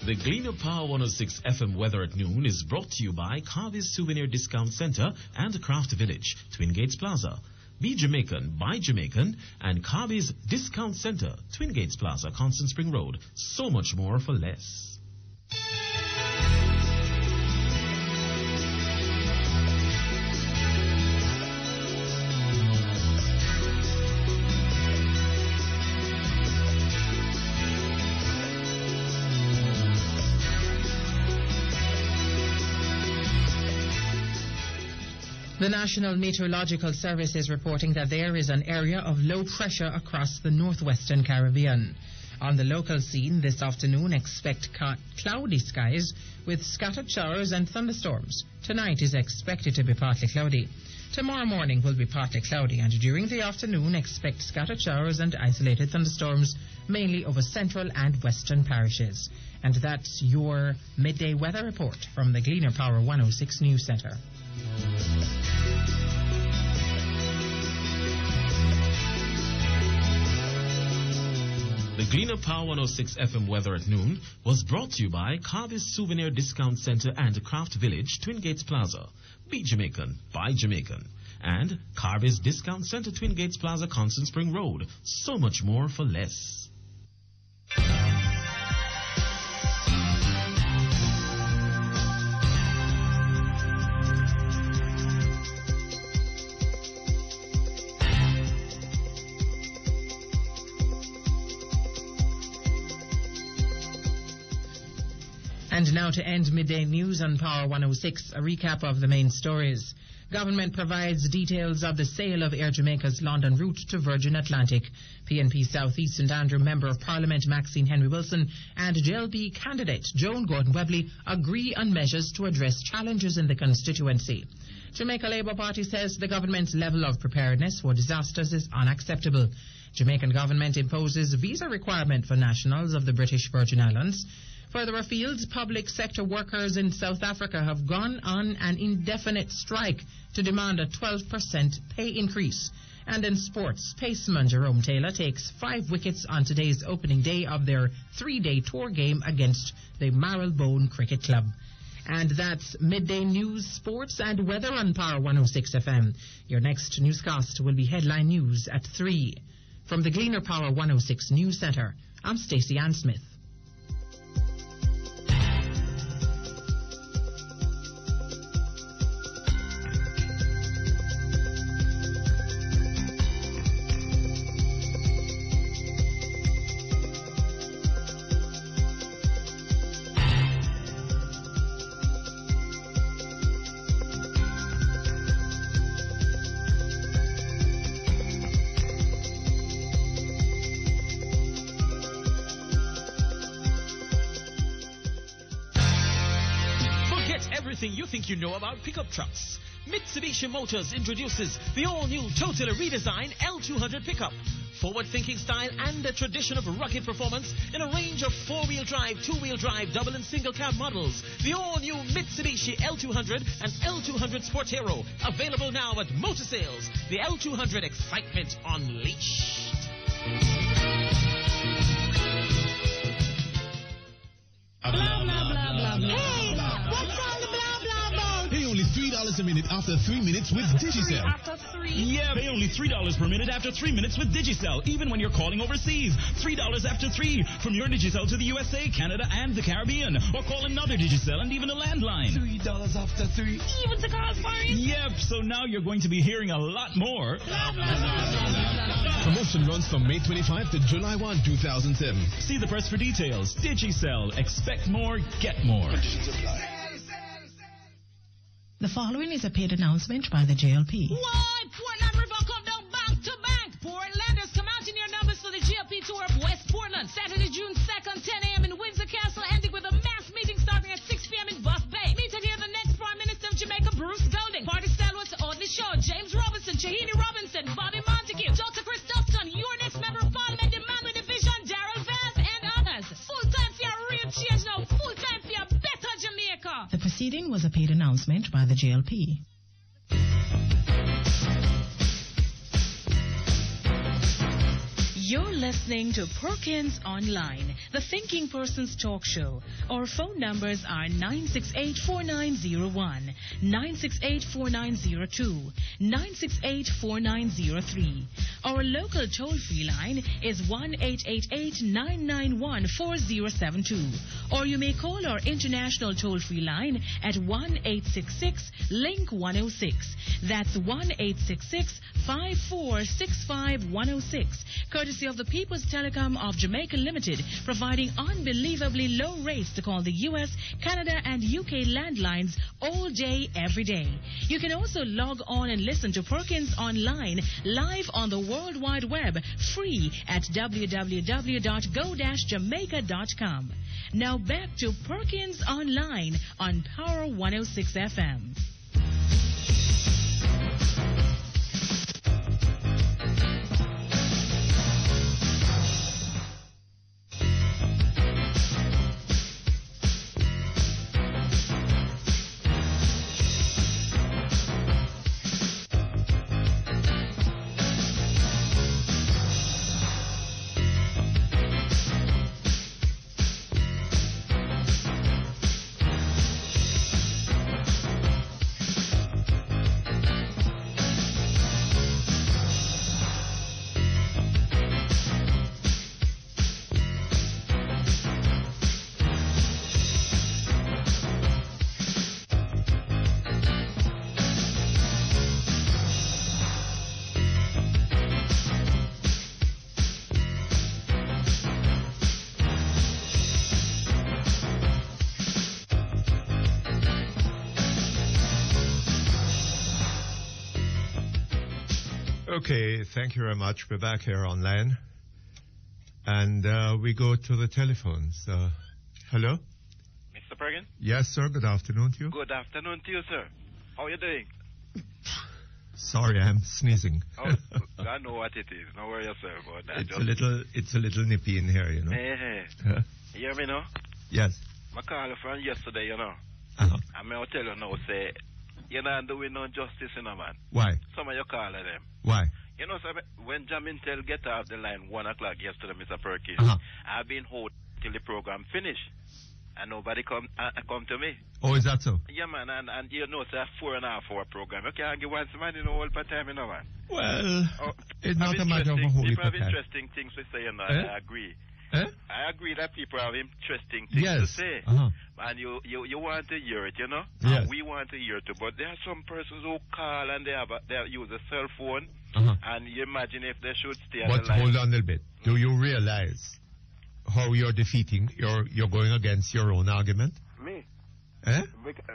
The Gleaner Power 106 FM weather at noon is brought to you by Carvy's Souvenir Discount Centre and Craft Village, Twin Gates Plaza. Be Jamaican, buy Jamaican, and Carvy's Discount Centre, Twin Gates Plaza, Constant Spring Road. So much more for less. The National Meteorological Service is reporting that there is an area of low pressure across the northwestern Caribbean. On the local scene this afternoon, expect cloudy skies with scattered showers and thunderstorms. Tonight is expected to be partly cloudy. Tomorrow morning will be partly cloudy, and during the afternoon expect scattered showers and isolated thunderstorms, mainly over central and western parishes. And that's your midday weather report from the Gleaner Power 106 News Centre. The Gleaner Power 106 FM weather at noon was brought to you by Carvy's Souvenir Discount Centre and Craft Village, Twin Gates Plaza. Be Jamaican, buy Jamaican. And Carvy's Discount Centre, Twin Gates Plaza, Constant Spring Road. So much more for less. And now to end midday news on Power 106, a recap of the main stories. Government provides details of the sale of Air Jamaica's London route to Virgin Atlantic. PNP South East St Andrew Member of Parliament Maxine Henry Wilson and JLP candidate Joan Gordon-Webley agree on measures to address challenges in the constituency. Jamaica Labour Party says the government's level of preparedness for disasters is unacceptable. Jamaican government imposes visa requirement for nationals of the British Virgin Islands. Further afield, public sector workers in South Africa have gone on an indefinite strike to demand a 12% pay increase. And in sports, paceman Jerome Taylor takes 5 wickets on today's opening day of their 3-day tour game against the Marylebone Cricket Club. And that's midday news, sports and weather on Power 106 FM. Your next newscast will be headline news at 3. From the Gleaner Power 106 News Centre, I'm Stacey Ann Smith. You think you know about pickup trucks. Mitsubishi Motors introduces the all-new, totally redesigned L200 pickup. Forward-thinking style and a tradition of rugged performance in a range of 4-wheel drive, 2-wheel drive, double and single cab models. The all-new Mitsubishi L200 and L200 Sportero. Available now at Motor Sales. The L200 excitement unleashed. Blah, blah, blah, blah, blah. Hey, what's all the blah, blah, blah? Pay only $3 $3 a minute after 3 minutes with Digicel. After 3? Yeah, pay only $3 per minute after 3 minutes with Digicel, even when you're calling overseas. $3 after 3 from your Digicel to the USA, Canada, and the Caribbean. Or call another Digicel and even a landline. $3 after 3. Even to call foreign? Yep, so now you're going to be hearing a lot more. Promotion runs from May 25 to July 1, 2007. See the press for details. Digicel. Expect more, get more. The following is a paid announcement by the JLP. Why, Portland River come down bank to bank. Portlanders, come out in your numbers for the GLP tour of West Portland. Saturday, June 2nd, 10 a.m. in Windsor Castle, ending with a mass meeting starting at 6 p.m. in Buff Bay. Meet and hear the next Prime Minister of Jamaica, Bruce Golding. Party stalwarts Audley Shaw, James Robinson, Shahini Robinson, Bobby Montague, Dr. Chris Dustin, your next member of Parliament, Emmanuel Division, Darrell Vaz, and others. Full time for your real change now. Full time for your better Jamaica. The proceeding was a paid announcement by the JLP. You're listening to Perkins Online, the Thinking Person's Talk Show. Our phone numbers are 968-4901, 968-4902, 968-4903. Our local toll-free line is 1-888-991-4072. Or you may call our international toll-free line at 1-866-LINK-106. That's 1-866-5465-106. Courtesy of the People's Telecom of Jamaica Limited, providing unbelievably low rates to call the U.S., Canada, and UK landlines all day, every day. You can also log on and listen to Perkins Online live on the World Wide Web, free at www.go-jamaica.com. Now back to Perkins Online on Power 106 FM. Okay, thank you very much. We're back here online. And we go to the telephones. Hello? Mr. Perkins? Yes, sir. Good afternoon to you. Good afternoon to you, sir. How are you doing? Sorry, I'm sneezing. Oh, I know what it is. Don't worry yourself about that. It's a little nippy in here, you know. Hey. You hear me now? Yes. I called you from yesterday, you know. Uh-huh. I'm going to tell you now, say, you're not doing no justice, you know, man. Why? Some of you call them. Why? You know, sir, when Jamintel get off the line 1 o'clock yesterday, Mr. Perkins, I've been holding till the program finish. And nobody come to me. Oh, is that so? Yeah, man, and you know, it's a 4.5 hour program. You can't give one man in the whole time, you know, man. Well, it's not a matter of a whole people have time. interesting things to say, and I agree. Eh? I agree that people have interesting things to say. And you want to hear it, you know? Yes. And we want to hear it too. But there are some persons who call and they use a cell phone. And you imagine if they should stay on the line. But hold on a little bit. Do you realize how you're defeating, you're going against your own argument? Me? Eh?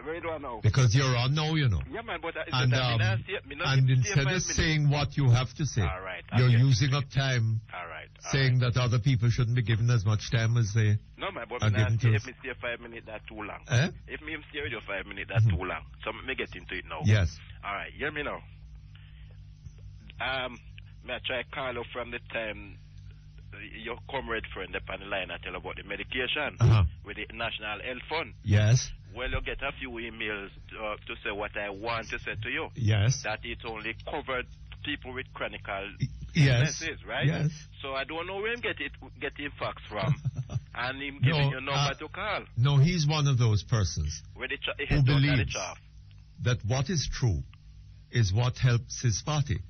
Where do I know? Because you're on now, you know. Yeah, man, but and instead of saying what you have to say, you're using up time saying that other people shouldn't be given as much time as they No, man, but are given to us. if me stay 5 minutes, that's too long. Eh? If me stay with you 5 minutes, that's too long. So me get into it now. Yes. All right, hear me now. May I try call you from the time your comrade friend up on the line I tell about the medication with the National Health Fund. Yes. Well, you get a few emails to say what I want to say to you. Yes. That it only covered people with chronic Yes. illnesses, right? Yes. So I don't know where him getting facts from. And him giving you number to call. No, he's one of those persons Where who believes that what is true is what helps his party.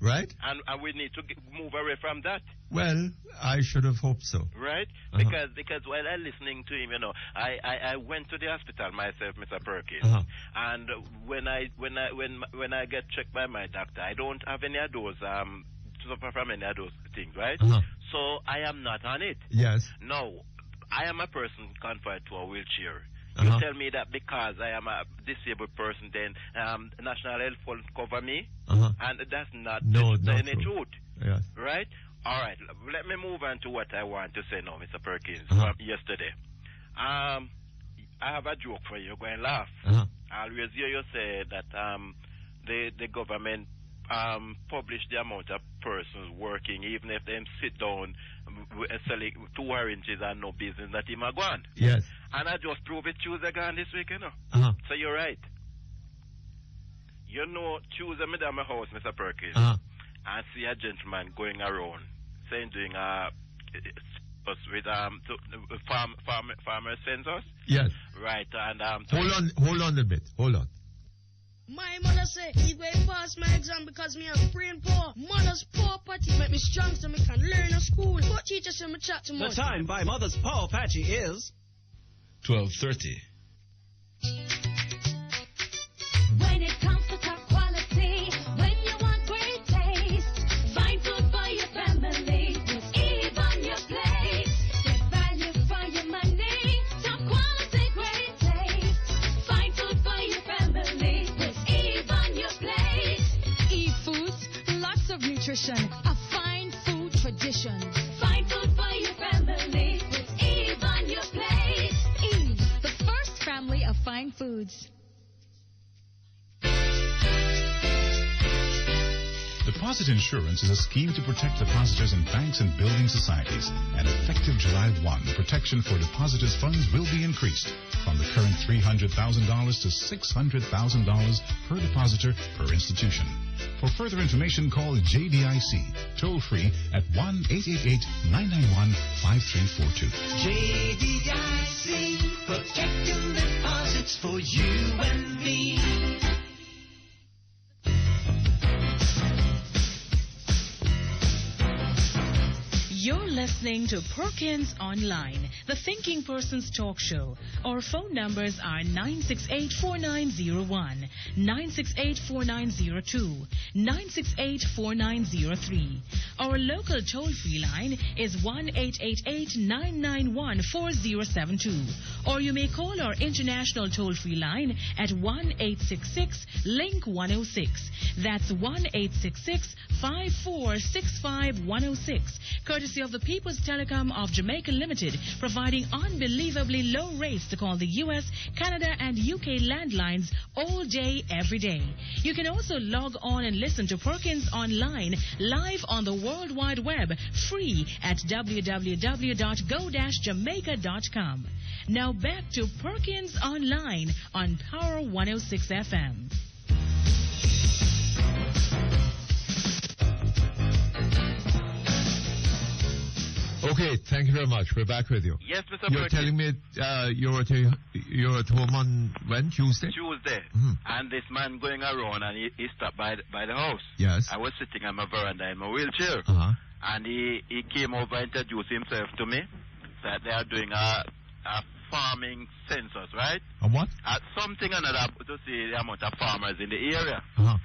Right? And we need to move away from that. Well, I should have hoped so. Right? Because while I'm listening to him, I went to the hospital myself, Mr. Perkins. And when I get checked by my doctor, I don't have any of those suffer from any of those things, right? So I am not on it. Yes. No, I am a person confined to a wheelchair. You tell me that because I am a disabled person, then National Health Fund cover me, and that's not any truth, yes. Right? All right. Let me move on to what I want to say now, Mr. Perkins. From yesterday, I have a joke for you. You're going to laugh. I always hear you say that the government publish the amount of persons working, even if they sit down selling 2 oranges and no business that him a go on. Yes. And I just prove it Tuesday gone this week, So you're right. Tuesday me down my house, Mr. Perkins, I see a gentleman going around saying doing with farmer census. Yes. Right, and hold on a bit. Hold on. My mother say he going pass my exam because me am brain poor. Mother's poor patty make me strong so me can learn at school. But teacher say me chat too much. The time by Mother's Power Patchy is 12:30. When it comes to top quality, when you want great taste, find food for your family with Eve on your plate. Get value for your money, top quality, great taste. Find food for your family with Eve on your plate. Eve Foods, lots of nutrition, a fine food tradition. Find food for your family with Eve on your plate. Eve, the first family of fine foods. Deposit insurance is a scheme to protect depositors in banks and building societies. And effective July 1, protection for depositors' funds will be increased from the current $300,000 to $600,000 per depositor per institution. For further information, call JDIC, toll-free at 1-888-991-5342. JDIC, protecting deposits for you and me. You're listening to Perkins Online, the Thinking Person's Talk Show. Our phone numbers are 968-4901, 968-4902, 968-4903. Our local toll-free line is 1-888-991-4072. Or you may call our international toll-free line at 1-866-LINK-106. That's 1-866-5465-106. Courtesy of the People's Telecom of Jamaica Limited, providing unbelievably low rates to call the U.S., Canada, and UK landlines all day, every day. You can also log on and listen to Perkins Online live on the World Wide Web, free at www.go-jamaica.com. Now back to Perkins Online on Power 106 FM. Okay, thank you very much. We're back with you. Yes, Mr. You're Perkins. telling me you're at home on when? Tuesday? Tuesday. And this man going around and he stopped by the house. Yes. I was sitting on my veranda in my wheelchair. And he came over and introduced himself to me. That they are doing a farming census, right? A what? Something another to see the amount of farmers in the area. All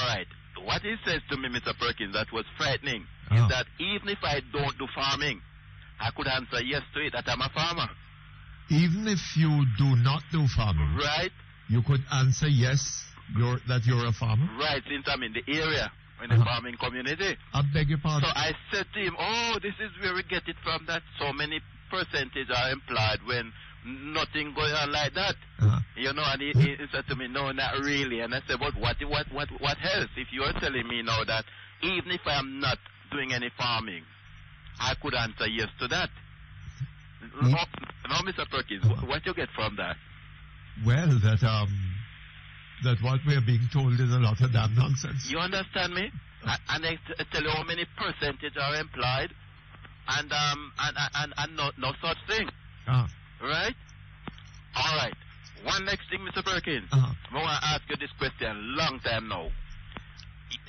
right. What he says to me, Mr. Perkins, that was frightening, is that even if I don't do farming, I could answer yes to it, that I'm a farmer. Even if you do not do farming, right? You could answer yes, that you're a farmer? Right, since I'm in the area, in the farming community. I beg your pardon? So I said to him, this is where we get it from, that so many percentage are implied when nothing going on like that. You know, and he said to me, no, not really. And I said, but what else? If you are telling me now that even if I am not doing any farming, I could answer yes to that. No, Mr. Perkins, what you get from that? Well, that what we are being told is a lot of damn nonsense. You understand me? And I tell you how many percentage are implied, and no such thing. Right? All right. One next thing, Mr. Perkins. Uh-huh. I want to ask you this question long time now.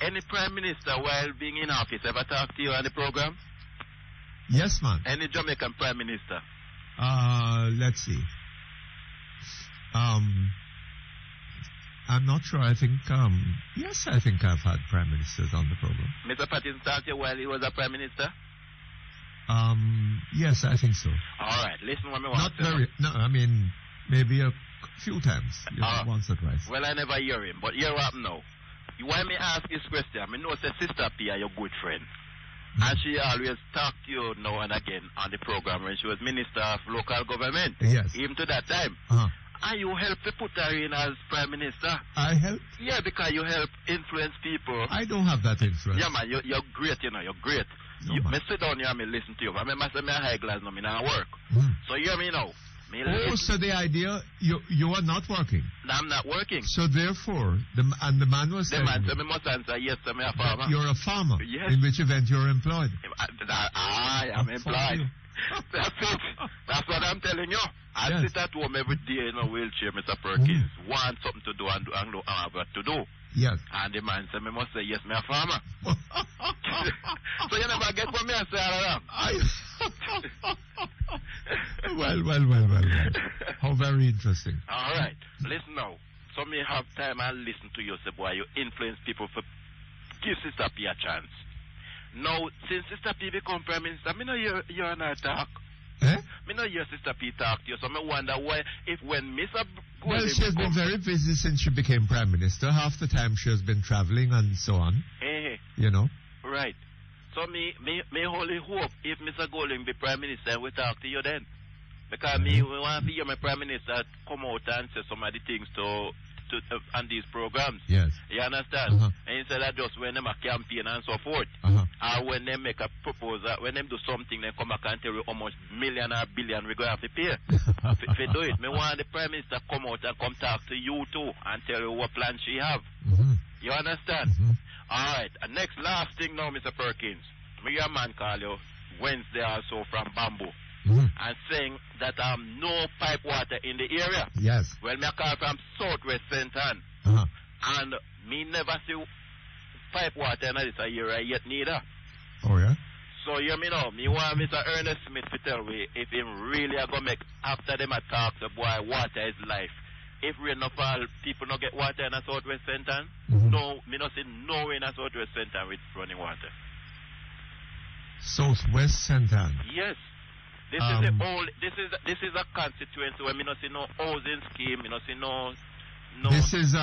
Any Prime Minister while being in office ever talk to you on the program? Yes, man. Any Jamaican Prime Minister? Let's see. I'm not sure. I think, yes, I think I've had Prime Ministers on the program. Mr. Perkins talked to you while he was a Prime Minister? Yes, I think so. All right, listen what me want Not to say. very, no, I mean, maybe a few times, once or twice. Well, I never hear him, but hear what now. Why me ask this question? I know say Sister P are your good friend. And she always talk to you now and again on the program when she was Minister of Local Government. Yes. Even to that time. Uh-huh. And you help to put her in as Prime Minister. I help? Yeah, because you help influence people. I don't have that influence. Yeah, man, you're great, you know, you're great. No, me sit down here and me listen to you. I mean, I say me a high glass, no, me not work. So hear me now. Me Oh, so the idea, you are not working. I'm not working. So therefore, the man was The saying man said me must answer yes, I'm a farmer. you're a farmer. Yes. In which event you're employed. I am employed. That's it. That's what I'm telling you. I sit at home every day in a wheelchair, Mr. Perkins. Want something to do and don't have what to do. Yes. And the man said, me must say, yes, me a farmer. So you never get what me I say all around. Well. How very interesting. All right. Listen now. So me have time and listen to you, say, boy, you influence people for give Sister P a chance. Now, since Sister P become Prime Minister, me know you and her talk. Me know your Sister P talk to you, so me wonder why, if when Mr. Well, she has been very busy since she became Prime Minister. Half the time she has been traveling and so on. You know. Right. So me only hope if Mr. Golding be Prime Minister, we talk to you then. Because me want to hear my Prime Minister come out and say some of the things to on these programs. Yes. You understand? And instead of just when them a campaign and so forth, or when they make a proposal, when them do something, they come back and tell you how much million or billion we going to have to pay. If they do it, me want the Prime Minister come out and come talk to you too and tell you what plan she have. You understand? All right. And next last thing now, Mr. Perkins. Me a man call you Wednesday or so from Bamboo. And saying that no pipe water in the area. Yes. Well, me a call from Southwest St. Ann. And me never see pipe water in this area yet neither. Oh, yeah? So, you me know, me want Mr. Ernest Smith to tell me if him really a go make, after them a talk, the boy, water is life. If rain no fall, people no get water in a Southwest St. Ann. No, me no see no in a Southwest St. Ann with running water. Southwest St. Ann? Yes. This is the old. This is a constituency where me not see no housing scheme. Me not see no. This is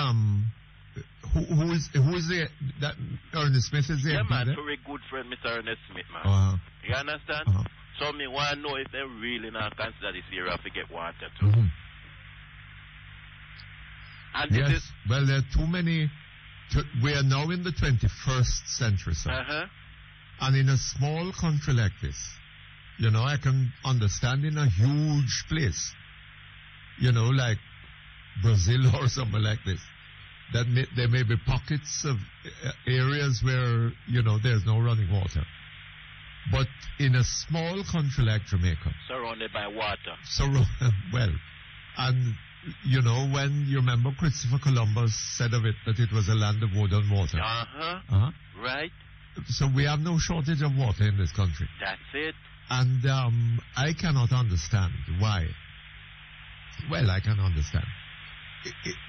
who is the that Ernest Smith is there? Yeah, man, very good friend, Mr. Ernest Smith, man. You understand? So me want to know if they really not consider this area to get water too. And yes. this is Well, there are too many. We are now in the 21st century, sir. And in a small country like this, you know, I can understand in a huge place, you know, like Brazil or somewhere like this, that there may be pockets of areas where, you know, there's no running water. But in a small country like Jamaica, surrounded by water. Well, and, you know, when you remember Christopher Columbus said of it that it was a land of wood and water. Right. So we have no shortage of water in this country. That's it. And I cannot understand why. Well, I can understand.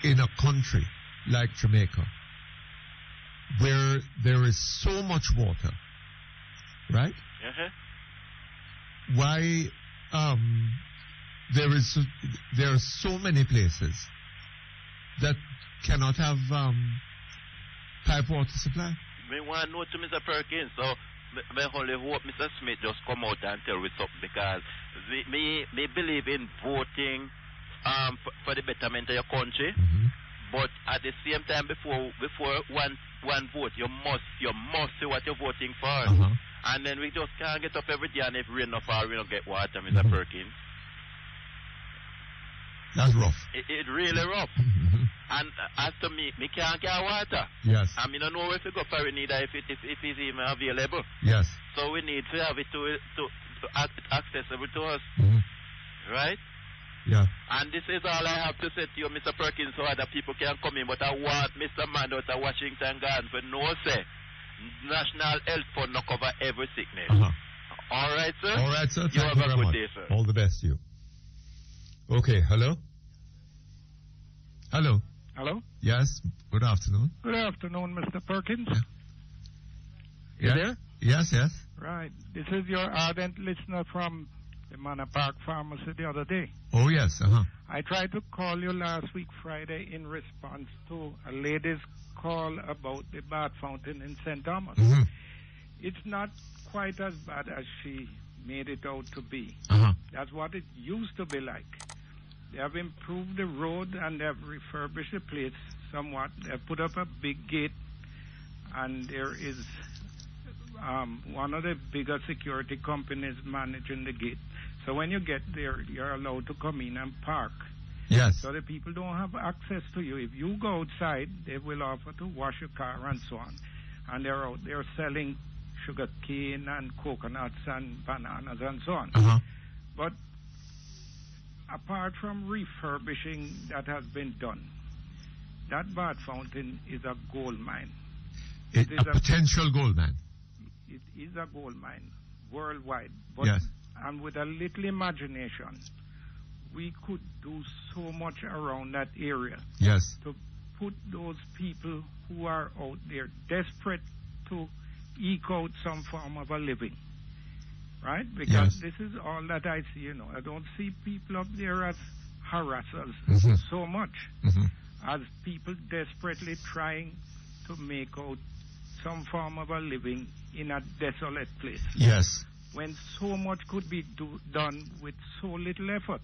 In a country like Jamaica, where there is so much water, right? Why there are so many places that cannot have pipe water supply? Me want to know to Mr. Perkins, so me only hope Mr. Smith just come out and tell me something, because me believe in voting for the betterment of your country, but at the same time before one vote you must see what you're voting for, and then we just can't get up every day, and if rain no fall we don't get water, Mr. Perkins. That's rough. It really rough. And as to me can't get water. Yes. I mean, I know if we go for it neither if it's even available. Yes. So we need to have it to accessible to us. Right? Yeah. And this is all I have to say to you, Mr. Perkins, so other people can come in. But I want Mr. Man out of Washington Garden for no say. National Health Fund no cover every sickness. All right, sir? All right, sir. You Thank have you a very good much. day, sir. All the best to you. Okay, hello? Hello? Hello? Yes, good afternoon. Good afternoon, Mr. Perkins. Yeah. You there? Yes, yes. Right. This is your ardent listener from the Manor Park Pharmacy the other day. Oh, yes, I tried to call you last week Friday in response to a lady's call about the bath fountain in St. Thomas. It's not quite as bad as she made it out to be. That's what it used to be like. They have improved the road and they have refurbished the place somewhat. They have put up a big gate, and there is one of the bigger security companies managing the gate. So when you get there, you're allowed to come in and park. Yes. So the people don't have access to you. If you go outside, they will offer to wash your car and so on. And they're out there selling sugar cane and coconuts and bananas and so on. But apart from refurbishing that has been done, that bath fountain is a gold mine. A potential gold mine. It is a gold mine worldwide. But, yes. And with a little imagination, we could do so much around that area. Yes. To put those people who are out there desperate to eke out some form of a living. Right? Because this is all that I see, I don't see people up there as harassers so much as people desperately trying to make out some form of a living in a desolate place. Yes. When so much could be done with so little effort.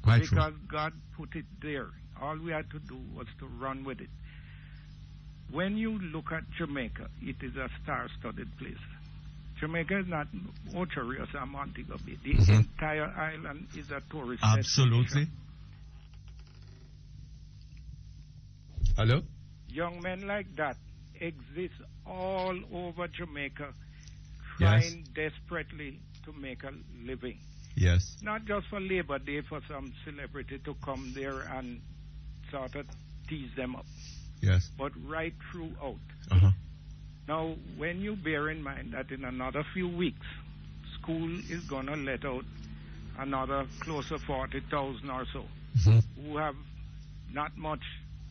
Quite because true. God put it there. All we had to do was to run with it. When you look at Jamaica, it is a star-studded place. Jamaica is not Ocho Rios or Montego Bay. The entire island is a tourist Absolutely. destination. Hello? Young men like that exist all over Jamaica, trying desperately to make a living. Yes. Not just for Labor Day for some celebrity to come there and sort of tease them up. Yes. But right throughout. Now, when you bear in mind that in another few weeks, school is going to let out another close to 40,000 or so who have not much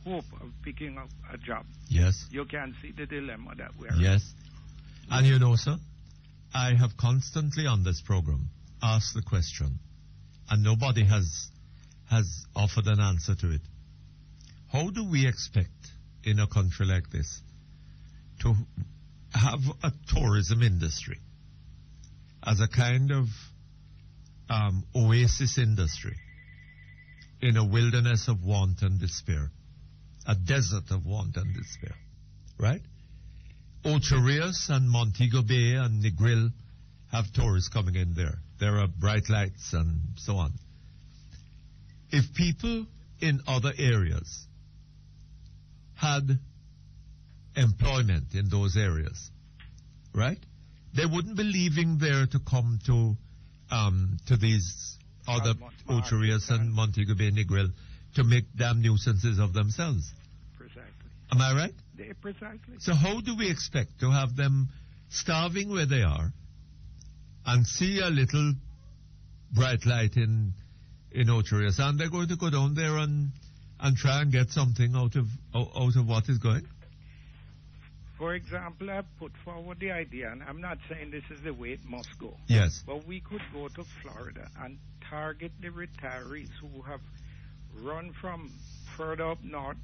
hope of picking up a job. Yes. You can see the dilemma that we're in. Yes. And sir, I have constantly on this program asked the question, and nobody has offered an answer to it. How do we expect in a country like this to have a tourism industry as a kind of oasis industry in a wilderness of want and despair, a desert of want and despair, right? Ocho Rios and Montego Bay and Negril have tourists coming in there. There are bright lights and so on. If people in other areas had employment in those areas, right? They wouldn't be leaving there to come to these other Ocho Rios and Montego Bay Negril to make damn nuisances of themselves. Precisely. Am I right? Precisely. So how do we expect to have them starving where they are and see a little bright light in Ocho Rios, and they're going to go down there and try and get something out of what is going? For example, I've put forward the idea, and I'm not saying this is the way it must go. Yes. But we could go to Florida and target the retirees who have run from further up north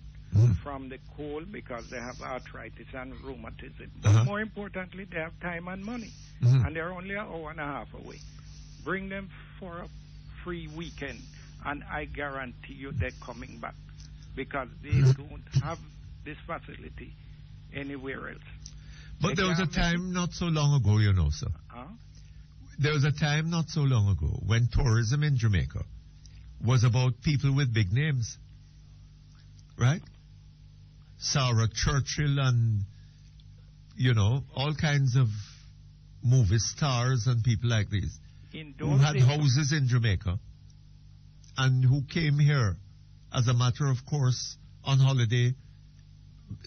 from the cold because they have arthritis and rheumatism. But more importantly, they have time and money, and they're only an hour and a half away. Bring them for a free weekend, and I guarantee you they're coming back because they don't have this facility anywhere else. But there was a time not so long ago, sir. There was a time not so long ago when tourism in Jamaica was about people with big names, right? Sarah Churchill and, all kinds of movie stars and people like these who had houses in Jamaica and who came here as a matter of course on holiday,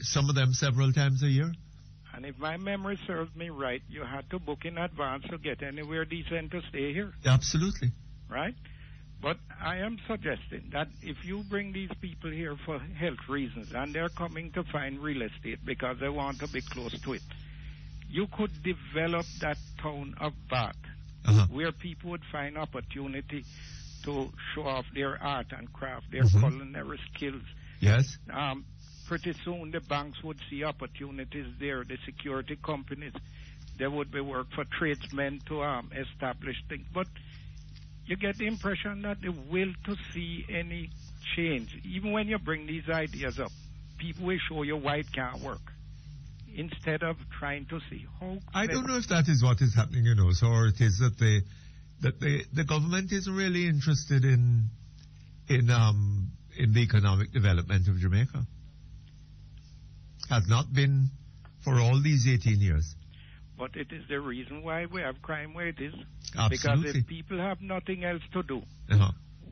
some of them several times a year. And if my memory serves me right, you had to book in advance to get anywhere decent to stay here. Absolutely. Right? But I am suggesting that if you bring these people here for health reasons and they're coming to find real estate because they want to be close to it, you could develop that town of Bath where people would find opportunity to show off their art and craft, their culinary skills. Yes. Pretty soon the banks would see opportunities there, the security companies. There would be work for tradesmen to establish things. But you get the impression that the will to see any change, even when you bring these ideas up, people will show you why it can't work, instead of trying to see how. I don't know if that is what is happening, you know, so or it is that the government isn't really interested in the economic development of Jamaica. Has not been for all these 18 years. But it is the reason why we have crime where it is. Absolutely. Because if people have nothing else to do,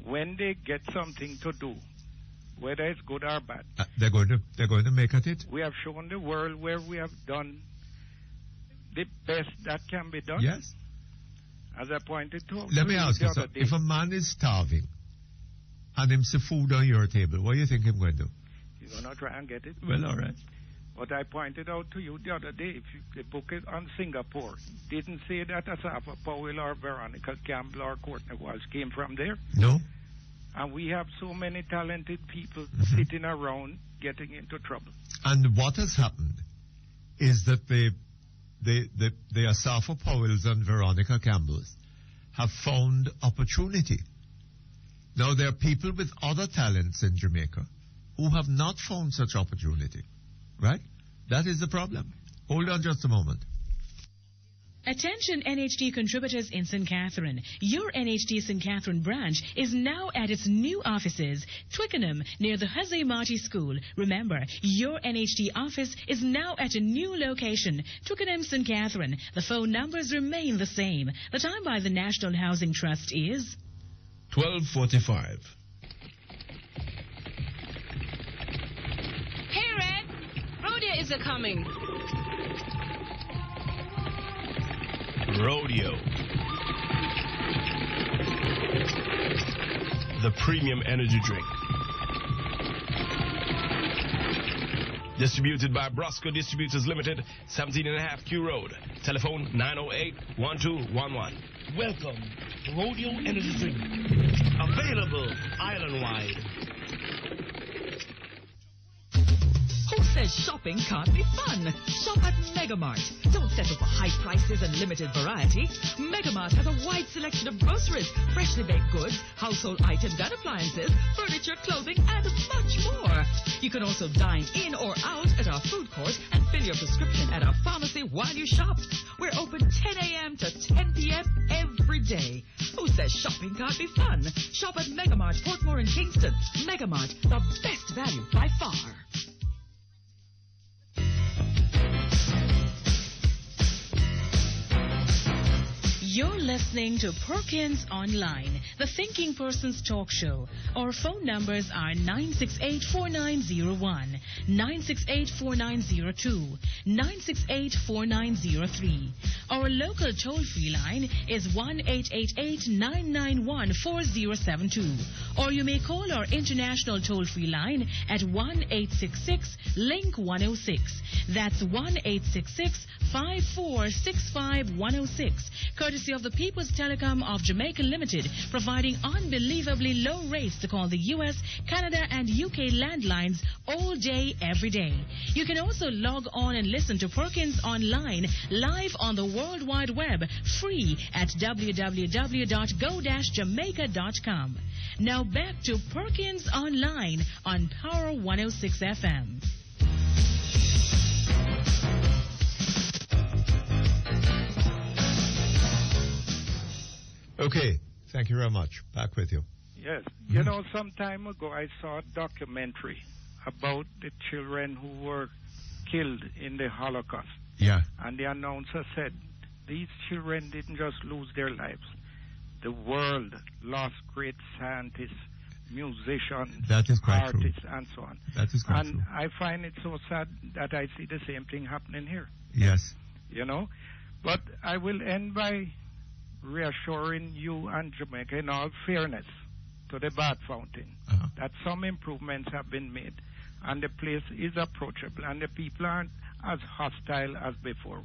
when they get something to do, whether it's good or bad, they're going to make at it. We have shown the world where we have done the best that can be done. Yes. As I pointed to. Let me ask you something. If a man is starving and him some food on your table, what do you think him going to do? He's going to try and get it. Well, all right. But I pointed out to you the other day, if the book is on Singapore, didn't say that Asafa Powell or Veronica Campbell or Courtney Walsh came from there. No. And we have so many talented people sitting around getting into trouble. And what has happened is that the Asafa Powells and Veronica Campbells have found opportunity. Now, there are people with other talents in Jamaica who have not found such opportunity. Right? That is the problem. Hold on just a moment. Attention NHD contributors in St. Catherine. Your NHD St. Catherine branch is now at its new offices, Twickenham, near the Hussey Marty School. Remember, your NHD office is now at a new location, Twickenham, St. Catherine. The phone numbers remain the same. The time by the National Housing Trust is 12:45. Hey, Red! Rodeo is a-coming. Rodeo. The premium energy drink. Distributed by Brosco Distributors Limited, 17.5 Q Road. Telephone 908-1211. Welcome to Rodeo Energy Drink. Available island-wide. Who says shopping can't be fun? Shop at Megamart. Don't settle for high prices and limited variety. Megamart has a wide selection of groceries, freshly baked goods, household items and appliances, furniture, clothing, and much more. You can also dine in or out at our food court and fill your prescription at our pharmacy while you shop. We're open 10 a.m. to 10 p.m. every day. Who says shopping can't be fun? Shop at Megamart, Portmore and Kingston. Megamart, the best value by far. You're listening to Perkins Online, the Thinking Person's talk show. Our phone numbers are 968-4901, 968-4902, 968-4903. Our local toll-free line is 1-888-991-4072. Or you may call our international toll-free line at 1-866-LINK-106. That's 1-866-5465-106. Courtesy of the People's Telecom of Jamaica Limited, providing unbelievably low rates to call the U.S., Canada, and UK landlines all day, every day. You can also log on and listen to Perkins Online live on the World Wide Web, free at www.go-jamaica.com. Now back to Perkins Online on Power 106 FM. Okay, thank you very much. Back with you. Yes. You know, some time ago I saw a documentary about the children who were killed in the Holocaust. Yeah. And the announcer said, these children didn't just lose their lives. The world lost great scientists, musicians, That is quite artists, true. and so on. That is quite and true. I find it so sad that I see the same thing happening here. Yes. You know? But I will end by reassuring you and Jamaica in all fairness to the Bath Fountain that some improvements have been made and the place is approachable and the people aren't as hostile as before.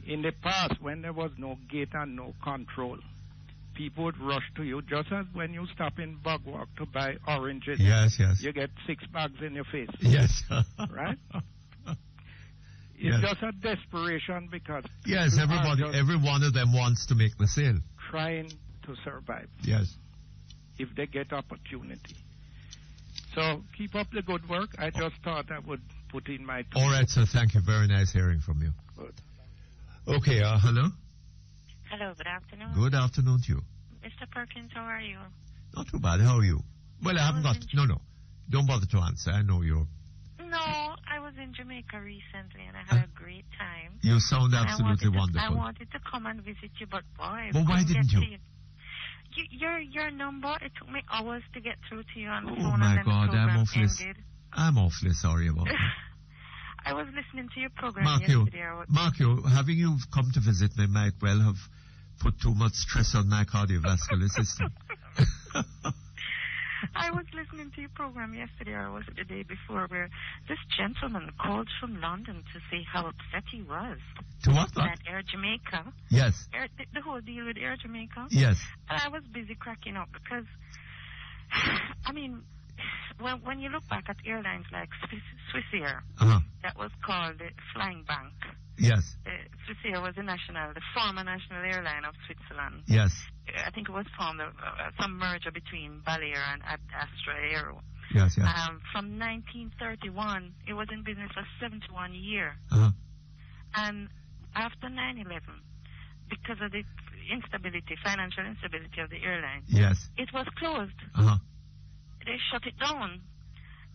In the past, when there was no gate and no control, people would rush to you, just as when you stop in Bugwalk to buy oranges. Yes, yes. You get 6 bags in your face. Yes. Right? It's just a desperation because Yes, people are everybody, just every one of them wants to make the sale. trying to survive Yes. if they get opportunity. So keep up the good work. I just thought I would put in my All right, sir. Thank you. Very nice hearing from you. Good. Okay, hello. Hello, good afternoon. Good afternoon to you. Mr. Perkins, how are you? Not too bad. How are you? Well, I haven't got... No. Don't bother to answer. I know you're... No, I was in Jamaica recently and I had a great time. You sound And absolutely I wonderful. wanted to come and visit you, but boy... Well, why couldn't didn't get you? to your number, it took me hours to get through to you on the Oh, phone my and then God. the program ended. I'm awfully sorry about it. I was listening to your program Mark, yesterday. having you come to visit me might well have put too much stress on my cardiovascular system. I was listening to your program yesterday, or was it the day before, where this gentleman called from London to say how upset he was. To what? At Air Jamaica. Yes. The whole deal with Air Jamaica. Yes. And I was busy cracking up because, I mean, when you look back at airlines like Swissair, that was called the Flying Bank. Yes. Swissair was the former national airline of Switzerland. Yes. I think it was formed some merger between Balear and Astra Aero. Yes, yes. From 1931, it was in business for 71 years. And after 9/11, because of the financial instability of the airline, yes, it was closed. They shut it down.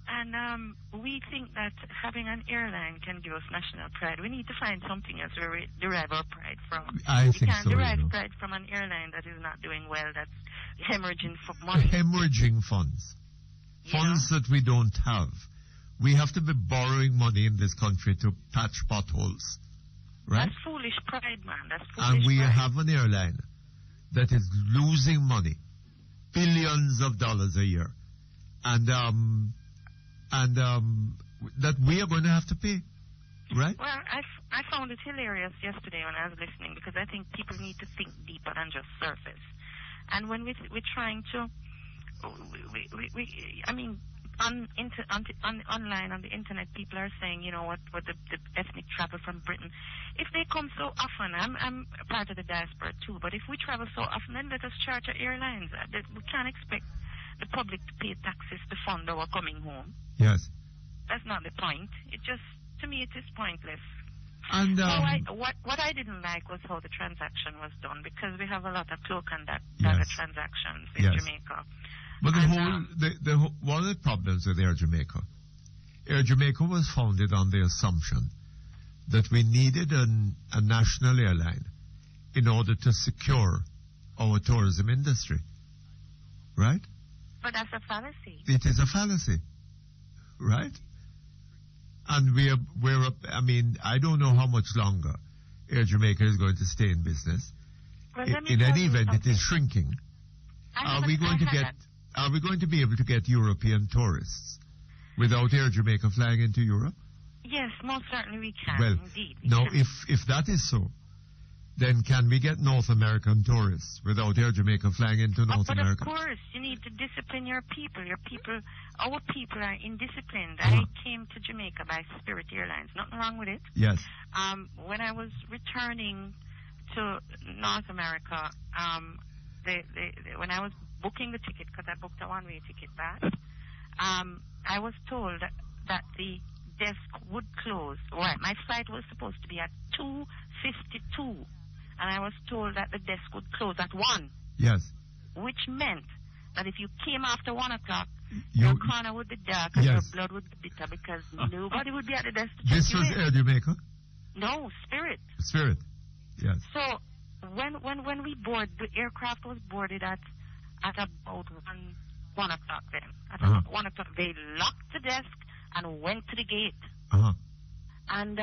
And we think that having an airline can give us national pride. We need to find something else where we derive our pride from. I think can't so, derive you know. pride from an airline that is not doing well, that's hemorrhaging money. Hemorrhaging funds. Funds that we don't have. We have to be borrowing money in this country to patch potholes. Right? That's foolish pride, man. That's foolish And we pride. have an airline that is losing money. Billions of dollars a year. And that we are going to have to pay, right? Well, I found it hilarious yesterday when I was listening because I think people need to think deeper than just surface. And when we're trying to, online on the internet, people are saying, you know, what the ethnic travel from Britain. If they come so often, I'm part of the diaspora too, but if we travel so often, then let us charter airlines. We can't expect the public to pay taxes to fund our coming home. Yes. That's not the point. To me, it is pointless. And what I didn't like was how the transaction was done, because we have a lot of cloak and dagger transactions in Jamaica. But one of the problems with Air Jamaica was founded on the assumption that we needed a national airline in order to secure our tourism industry, right? But that's a fallacy. It is a fallacy, right? And I don't know how much longer Air Jamaica is going to stay in business. Well, in any event, it is shrinking. Are we going to be able to get European tourists without Air Jamaica flying into Europe? Yes, most certainly we can. Well, indeed. now, if that is so, then can we get North American tourists without Air Jamaica flying into North America? But of course, you need to discipline your people. Our people are indisciplined. I came to Jamaica by Spirit Airlines. Nothing wrong with it. Yes. When I was returning to North America, when I was booking the ticket, because I booked a one-way ticket back, I was told that the desk would close. Right, my flight was supposed to be at 2:52. And I was told that the desk would close at 1. Yes. Which meant that if you came after 1 o'clock, your corner would be dark and your blood would be bitter because nobody would be at the desk to This check was you in. Air Jamaica? No, Spirit. Spirit, yes. So when we boarded, the aircraft was boarded at about 1 o'clock then. At about 1 o'clock, they locked the desk and went to the gate. And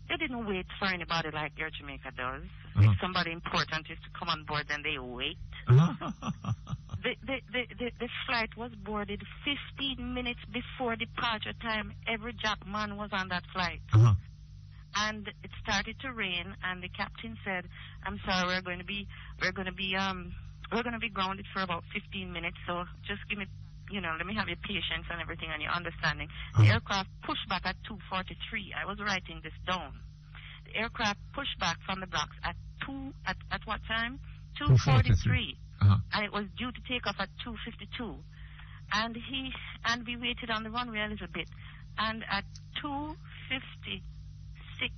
they didn't wait for anybody like Air Jamaica does. If somebody important is to come on board, then they wait. The flight was boarded 15 minutes before departure time. Every jackman was on that flight. And it started to rain, and the captain said, "I'm sorry, we're going to be grounded for about 15 minutes. So just give me, let me have your patience and everything and your understanding." The aircraft pushed back at 2:43. I was writing this down. The aircraft pushed back from the blocks at what time? 2:43. And it was due to take off at 2:52. And we waited on the runway a little bit. And at 2:56,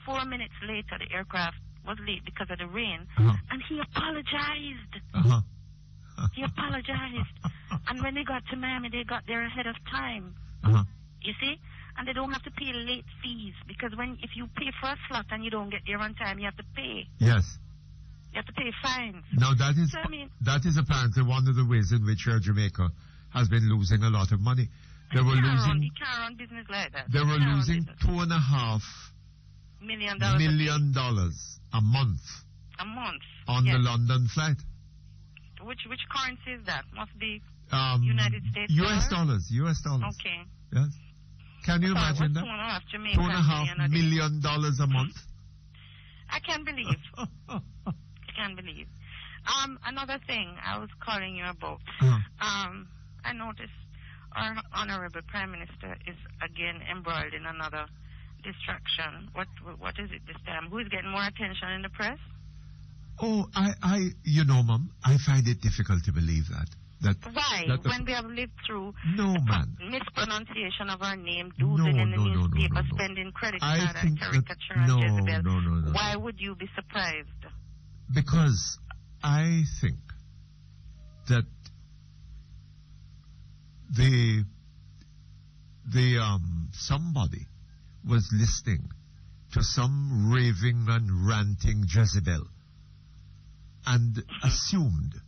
4 minutes later, the aircraft was late because of the rain. And he apologized. He apologized. And when they got to Miami, they got there ahead of time. You see? And they don't have to pay late fees, because if you pay for a slot and you don't get there on time, you have to pay. Yes. You have to pay fines. Now, that is So, that is apparently one of the ways in which Air Jamaica has been losing a lot of money. They were you losing can't run business like that. They were losing $2.5 million a month. A month. On the London flight. Which currency is that? Must be United States US dollars? US dollars. Okay. Yes. Can you imagine that? $2.5 million a month. I can't believe. I can't believe. Another thing I was calling you about. I noticed our Honorable Prime Minister is again embroiled in another distraction. What is it this time? Who is getting more attention in the press? Oh, Mum, I find it difficult to believe that. Why? When we have lived through mispronunciation of our name, doozing in the newspaper, spending credit card and caricature and Jezebel, why would you be surprised? Because I think that somebody was listening to some raving and ranting Jezebel and assumed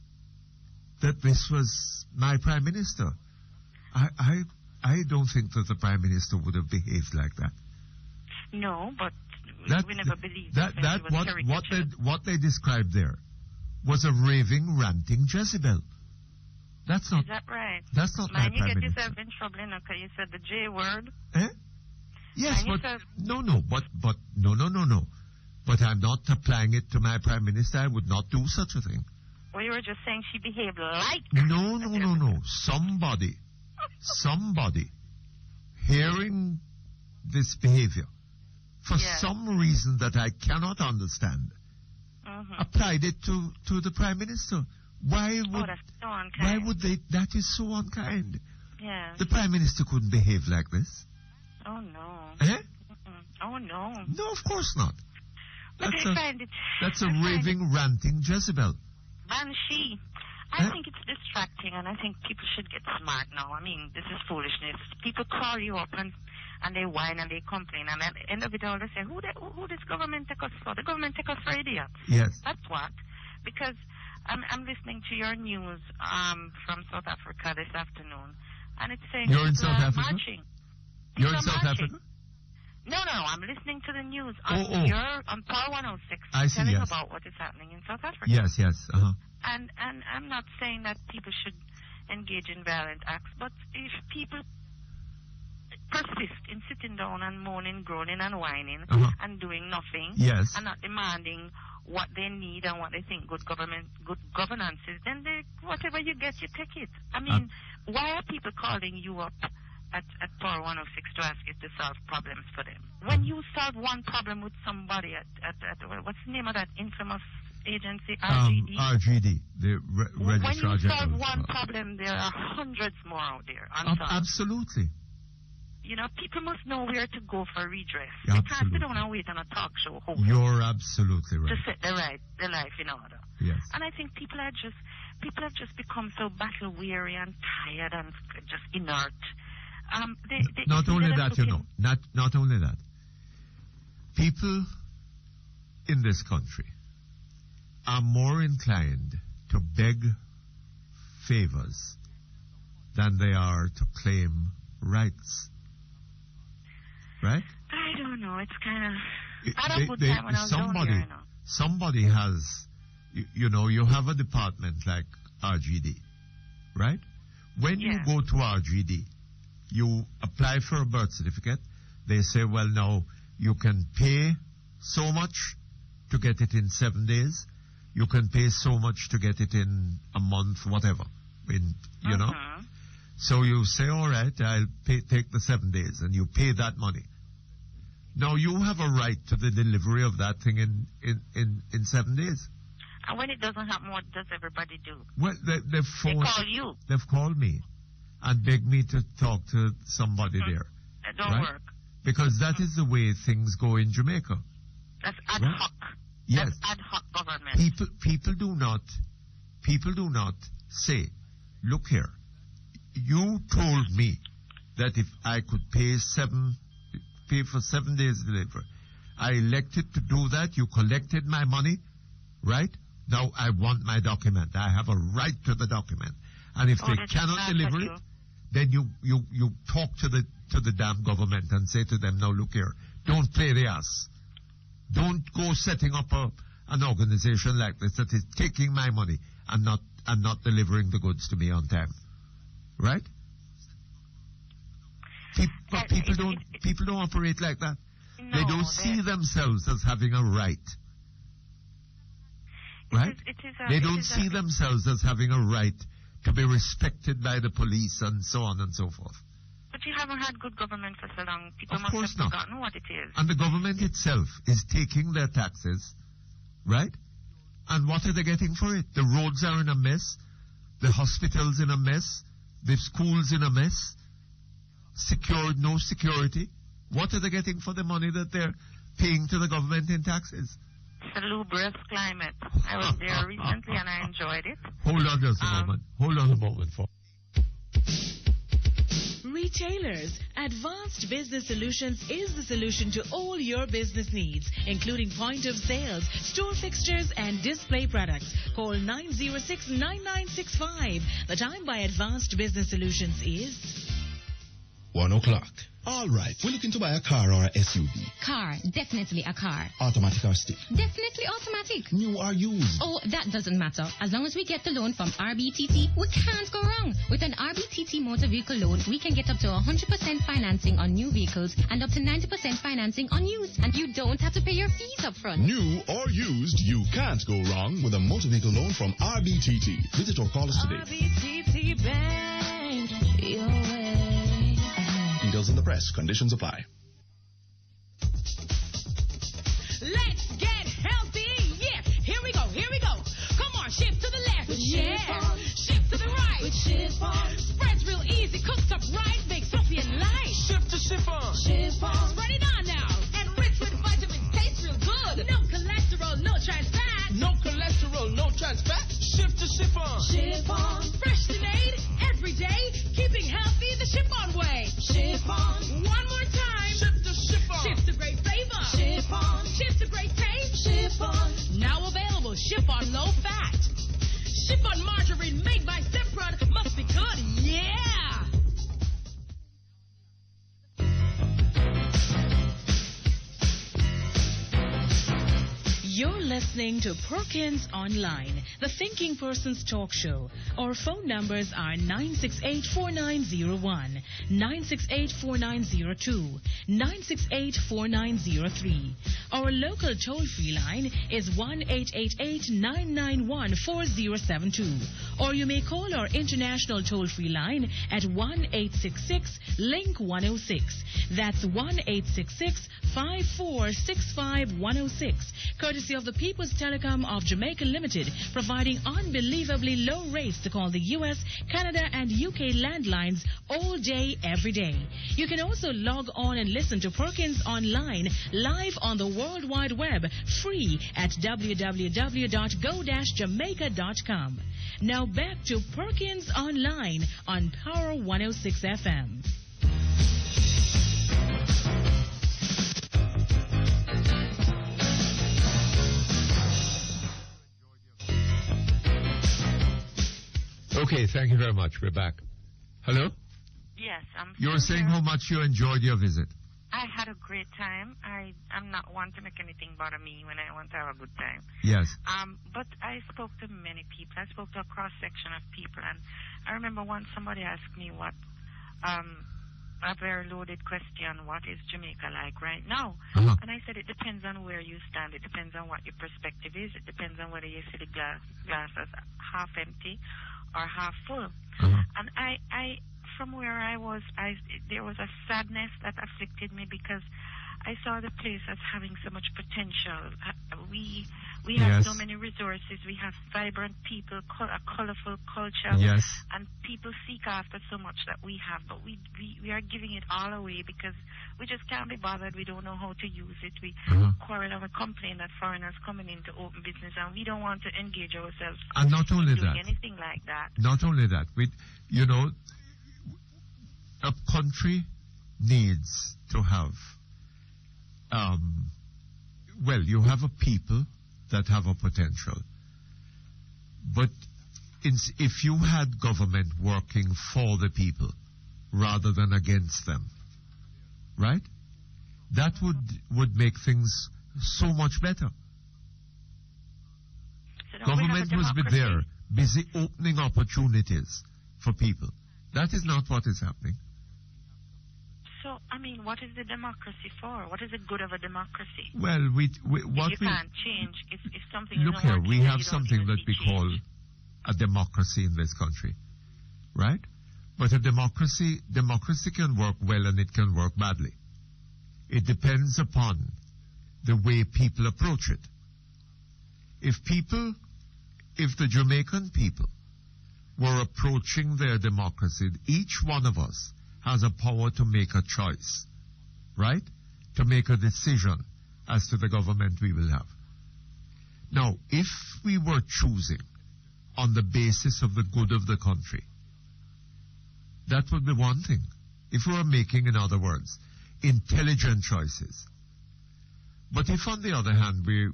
that this was my Prime Minister. I don't think that the Prime Minister would have behaved like that. No, but we never believed what they described there was a raving, ranting Jezebel. That's not. Is that right? That's not my Prime Minister. Man, you get yourself in trouble, because you said the J word. Yes, but no. But I'm not applying it to my Prime Minister. I would not do such a thing. Well, you were just saying she behaved like... No. Somebody hearing this behavior for some reason that I cannot understand applied it to the Prime Minister. Why would that's so unkind. Why would they? That is so unkind. Yeah. The Prime Minister couldn't behave like this. Oh, no. Oh, no. No, of course not. That's a raving, ranting Jezebel. Banshee. I think it's distracting, and I think people should get smart now. I mean, this is foolishness. People call you up and they whine and they complain, and at the end of it all, they say, who does government take us for? The government take us for idiots. Yes. That's what. Because I'm listening to your news from South Africa this afternoon, and it's saying you're in South Africa. Marching. You're in South Africa. No, I'm listening to the news on Power 106, telling about what is happening in South Africa. Yes. And I'm not saying that people should engage in violent acts, but if people persist in sitting down and moaning, groaning, and whining and doing nothing, and not demanding what they need and what they think good governance is, then whatever you get, you take it. I mean, why are people calling you up at Power 106 to ask you to solve problems for them? When you solve one problem with somebody at what's the name of that infamous agency, RGD? RGD, the Registrar General. When you solve one problem, there are hundreds more out there. Absolutely. People must know where to go for redress. They can't sit down and wait on a talk show host. You're absolutely right. To set the life in order. Yes. And I think people have just become so battle weary and tired and just inert. Not only that. People in this country are more inclined to beg favors than they are to claim rights. Right? I don't know. It's kind of... I had a good time when I was down here, Somebody has... you have a department like RGD, right? When you go to RGD, you apply for a birth certificate. They say, well, now you can pay so much to get it in 7 days. You can pay so much to get it in a month, whatever. You know? So you say, all right, I'll take the 7 days, and you pay that money. Now you have a right to the delivery of that thing in 7 days. And when it doesn't happen, what does everybody do? Well, they call you. They've called me and begged me to talk to somebody there. That don't work. Because that is the way things go in Jamaica. That's ad hoc. Yes. That's ad hoc government. People do not say, look here, you told me that if I could pay for 7 days delivery, I elected to do that. You collected my money, right? Now I want my document. I have a right to the document. And if they cannot deliver it, then you talk to the damn government and say to them, now look here, don't play the ass. Don't go setting up an organization like this that is taking my money and not delivering the goods to me on time. Right? But people don't operate like that. No, they don't see themselves as having a right. Right? They don't see themselves as having a right to be respected by the police and so on and so forth. But you haven't had good government for so long. People Of must course have not. forgotten what it is. And the government itself is taking their taxes, right? And what are they getting for it? The roads are in a mess. The hospitals in a mess. The schools in a mess. No security. What are they getting for the money that they're paying to the government in taxes? Salubrious climate. I was there recently and I enjoyed it. Hold on just a moment. Hold on a moment. Retailers, Advanced Business Solutions is the solution to all your business needs, including point of sales, store fixtures, and display products. Call 906-9965. The time by Advanced Business Solutions is 1 o'clock. All right, we're looking to buy a car or a SUV. Car, definitely a car. Automatic or stick? Definitely automatic. New or used? Oh, that doesn't matter. As long as we get the loan from RBTT, we can't go wrong. With an RBTT motor vehicle loan, we can get up to 100% financing on new vehicles and up to 90% financing on used. And you don't have to pay your fees up front. New or used, you can't go wrong with a motor vehicle loan from RBTT. Visit or call us today. RBTT Bank, your way. Details in the press. Conditions apply. Let's get healthy. Yeah, here we go. Come on, shift to the left. Yeah, shift to the right. With chiffon. Spreads real easy, cooks up right, makes healthy and light. Shift to chiffon. Spread it on now. And rich with vitamins, tastes real good. No cholesterol, no trans fat. No cholesterol, no trans fat. Shift to chiffon. Freshly made every day, keeping healthy the chiffon way. Chiffon. One more time. Shift to chiffon. Shift to great flavor. Chiffon. Shift to great taste. Chiffon. Now available. Chiffon low fat. Chiffon margarine made by Semprod must be good. Yeah. You're listening to Perkins Online, the Thinking Person's talk show. Our phone numbers are 968-4901, 968-4902, 968-4903. Our local toll-free line is 1-888-991-4072. Or you may call our international toll-free line at 1-866-LINK-106. That's 1-866-5465-106. Courtesy of the People's Telecom of Jamaica Limited, providing unbelievably low rates to call the U.S., Canada, and UK landlines all day, every day. You can also log on and listen to Perkins Online live on the World Wide Web, free at www.go-jamaica.com. Now back to Perkins Online on Power 106 FM. Okay, thank you very much. We're back. Hello? Yes, I'm You were saying how much you enjoyed your visit. I had a great time. I'm not one to make anything bother me when I want to have a good time. Yes. But I spoke to many people. I spoke to a cross-section of people. And I remember once somebody asked me a very loaded question, what is Jamaica like right now? And I said it depends on where you stand. It depends on what your perspective is. It depends on whether you see the glass as half empty or half full. And I from where I was, there was a sadness that afflicted me because I saw the place as having so much potential. We have so many resources. We have vibrant people, a colorful culture, and people seek after so much that we have. But we are giving it all away because we just can't be bothered. We don't know how to use it. We quarrel and we complain that foreigners coming in to open business, and we don't want to engage ourselves. And not only in doing that, anything like that. Not only that, a country needs to have. You have a people that have a potential. But if you had government working for the people rather than against them, right? That would make things so much better. So government must be there, busy opening opportunities for people. That is not what is happening. So, what is the democracy for? What is the good of a democracy? Well, can't change. If something look isn't here, working, we have you don't something that we call a democracy in this country, right? But a democracy can work well and it can work badly. It depends upon the way people approach it. If the Jamaican people were approaching their democracy, each one of us has a power to make a choice, right? To make a decision as to the government we will have. Now, if we were choosing on the basis of the good of the country, that would be one thing. If we were making, in other words, intelligent choices. But if, on the other hand, we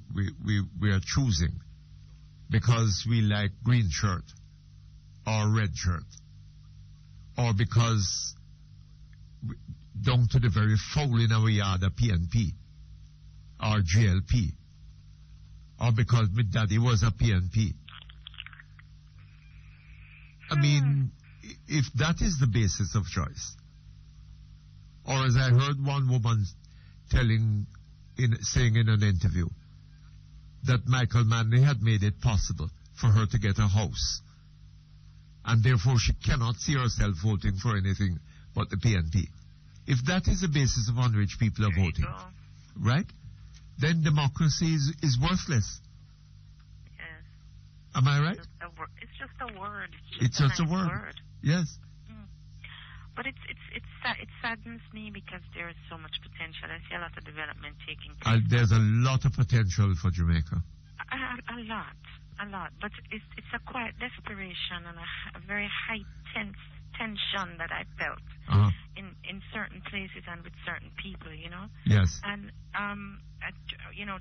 are choosing because we like green shirt or red shirt, or because down to the very foul in our yard a PNP or GLP, or because my daddy was a PNP. If that is the basis of choice, or as I heard one woman saying in an interview, that Michael Manley had made it possible for her to get a house, and therefore she cannot see herself voting for anything but the PNP. If that is the basis upon which people are voting, right, then democracy is worthless. Yes. Am I right? It's just a word. It's just a word. Yes. But it saddens me because there is so much potential. I see a lot of development taking place. There's a lot of potential for Jamaica. A lot. But it's a quiet desperation and a very high tension that I felt in certain places and with certain people, Yes. And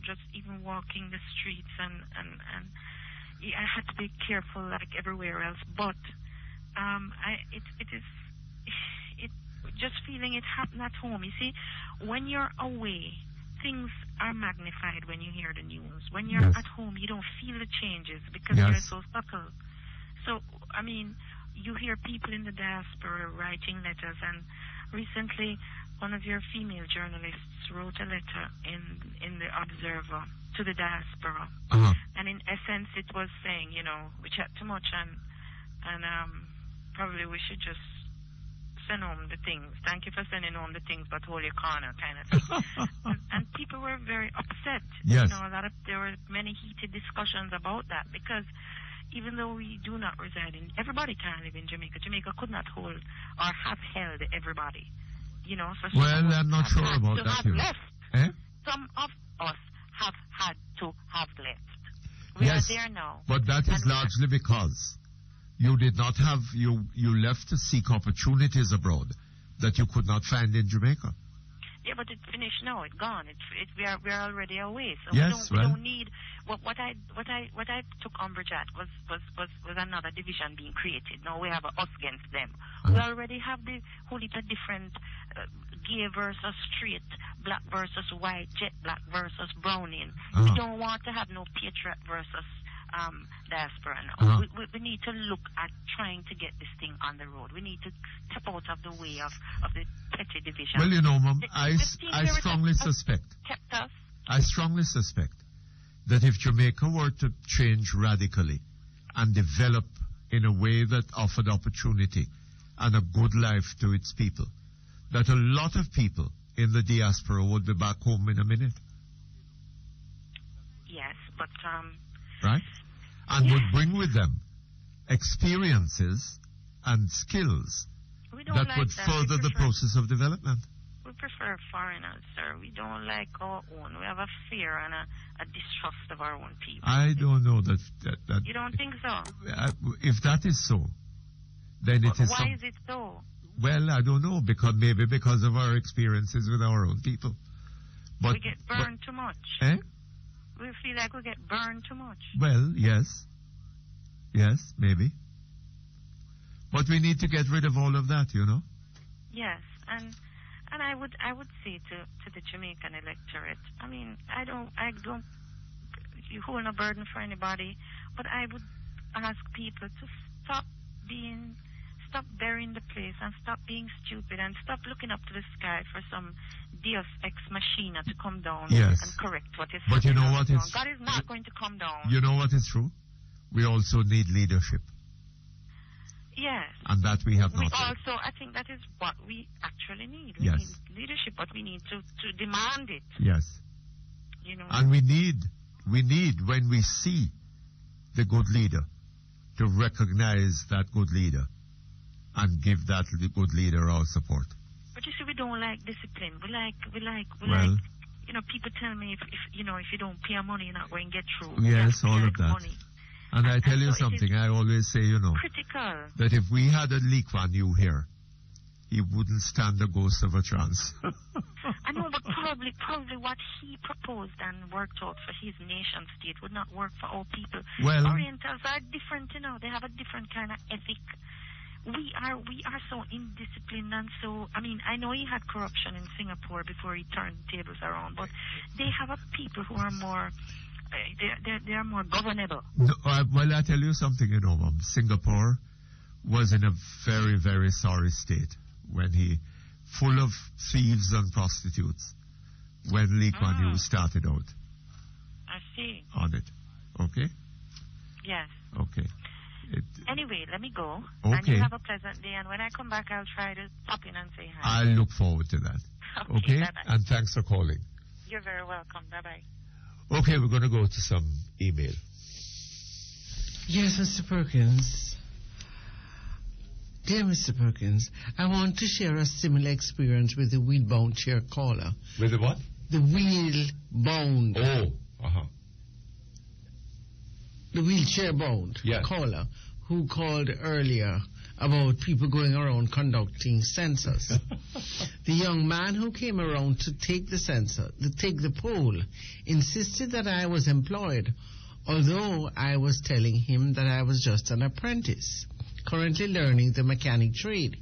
just even walking the streets and I had to be careful like everywhere else. But it just feeling it happen at home. You see, when you're away, things are magnified when you hear the news. When you're at home, you don't feel the changes because they're so subtle. So, you hear people in the diaspora writing letters, and recently one of your female journalists wrote a letter in the Observer to the diaspora. And in essence it was saying, we chat too much and probably we should just send home the things. Thank you for sending home the things, but hold your corner kind of thing. and people were very upset. Yes. There were many heated discussions about that because even though we do not reside in, everybody can live in Jamaica. Jamaica could not hold or have held everybody. So I'm not sure about that. Some of us have had to have left. We are there now. But that is largely because you did not have, you left to seek opportunities abroad that you could not find in Jamaica. Yeah, but it's finished now. It's gone. We are already away. So Yes, we don't need what I took umbrage at was another division being created. Now we have us against them. We already have the whole heap of different gay versus straight, black versus white, jet black versus browning. We don't want to have no patriot versus diaspora now. We need to look at trying to get this thing on the road. We need to step out of the way of the petty division. Well, you know, Mom, I strongly suspect. Kept us. I strongly suspect that if Jamaica were to change radically and develop in a way that offered opportunity and a good life to its people, that a lot of people in the diaspora would be back home in a minute. Yes, but right? And would bring with them experiences and skills that would further the process of development. We prefer foreigners, sir. We don't like our own. We have a fear and a distrust of our own people. I don't know that. You don't think so? If that is so, then it is. Why is it so? Well, I don't know, because of our experiences with our own people. But we get burned too much. Eh? We feel like we get burned too much. Well, yes. Yes, maybe. But we need to get rid of all of that, you know? Yes, and I would say to the Jamaican electorate, I mean, I don't you hold no burden for anybody, but I would ask people to stop burying the place and stop being stupid and stop looking up to the sky for some Deus ex machina to come down and correct what is happening. But you know what is... God is not going to come down. You know what is true? We also need leadership. Yes. And that we have not. Also, I think that is what we actually need. We need leadership, but we need to demand it. Yes. You know. And we need, when we see the good leader, to recognize that good leader and give that good leader our support. But you see, we don't like discipline. We like, you know, people tell me if you don't pay money, you're not going to get through. Yes, all of that. Money. And I tell you something, I always say, you know, critical. That if we had a Lee Kuan Yew here, he wouldn't stand the ghost of a chance. I know, but probably what he proposed and worked out for his nation state would not work for all people. Well, Orientals are different, you know. They have a different kind of ethic. We are so indisciplined and so. I mean, I know he had corruption in Singapore before he turned the tables around, but they have a people who are more. They are more governable. No, well, I tell you something, you know, Mom. Singapore was in a very, very sorry state when full of thieves and prostitutes, when Lee Kuan Yew started out. I see. On it. Okay? Yes. Okay. Anyway, let me go. Okay. And you have a pleasant day, and when I come back, I'll try to pop in and say hi. I'll look forward to that. Okay? Bye-bye. And thanks for calling. You're very welcome. Bye-bye. Okay, we're going to go to some email. Yes, Mr. Perkins. Dear Mr. Perkins, I want to share a similar experience with the wheel-bound chair caller. With the what? The wheel-bound. Oh, uh-huh. The wheelchair-bound caller who called earlier about people going around conducting census. The young man who came around to take the poll, insisted that I was employed, although I was telling him that I was just an apprentice, currently learning the mechanic trade.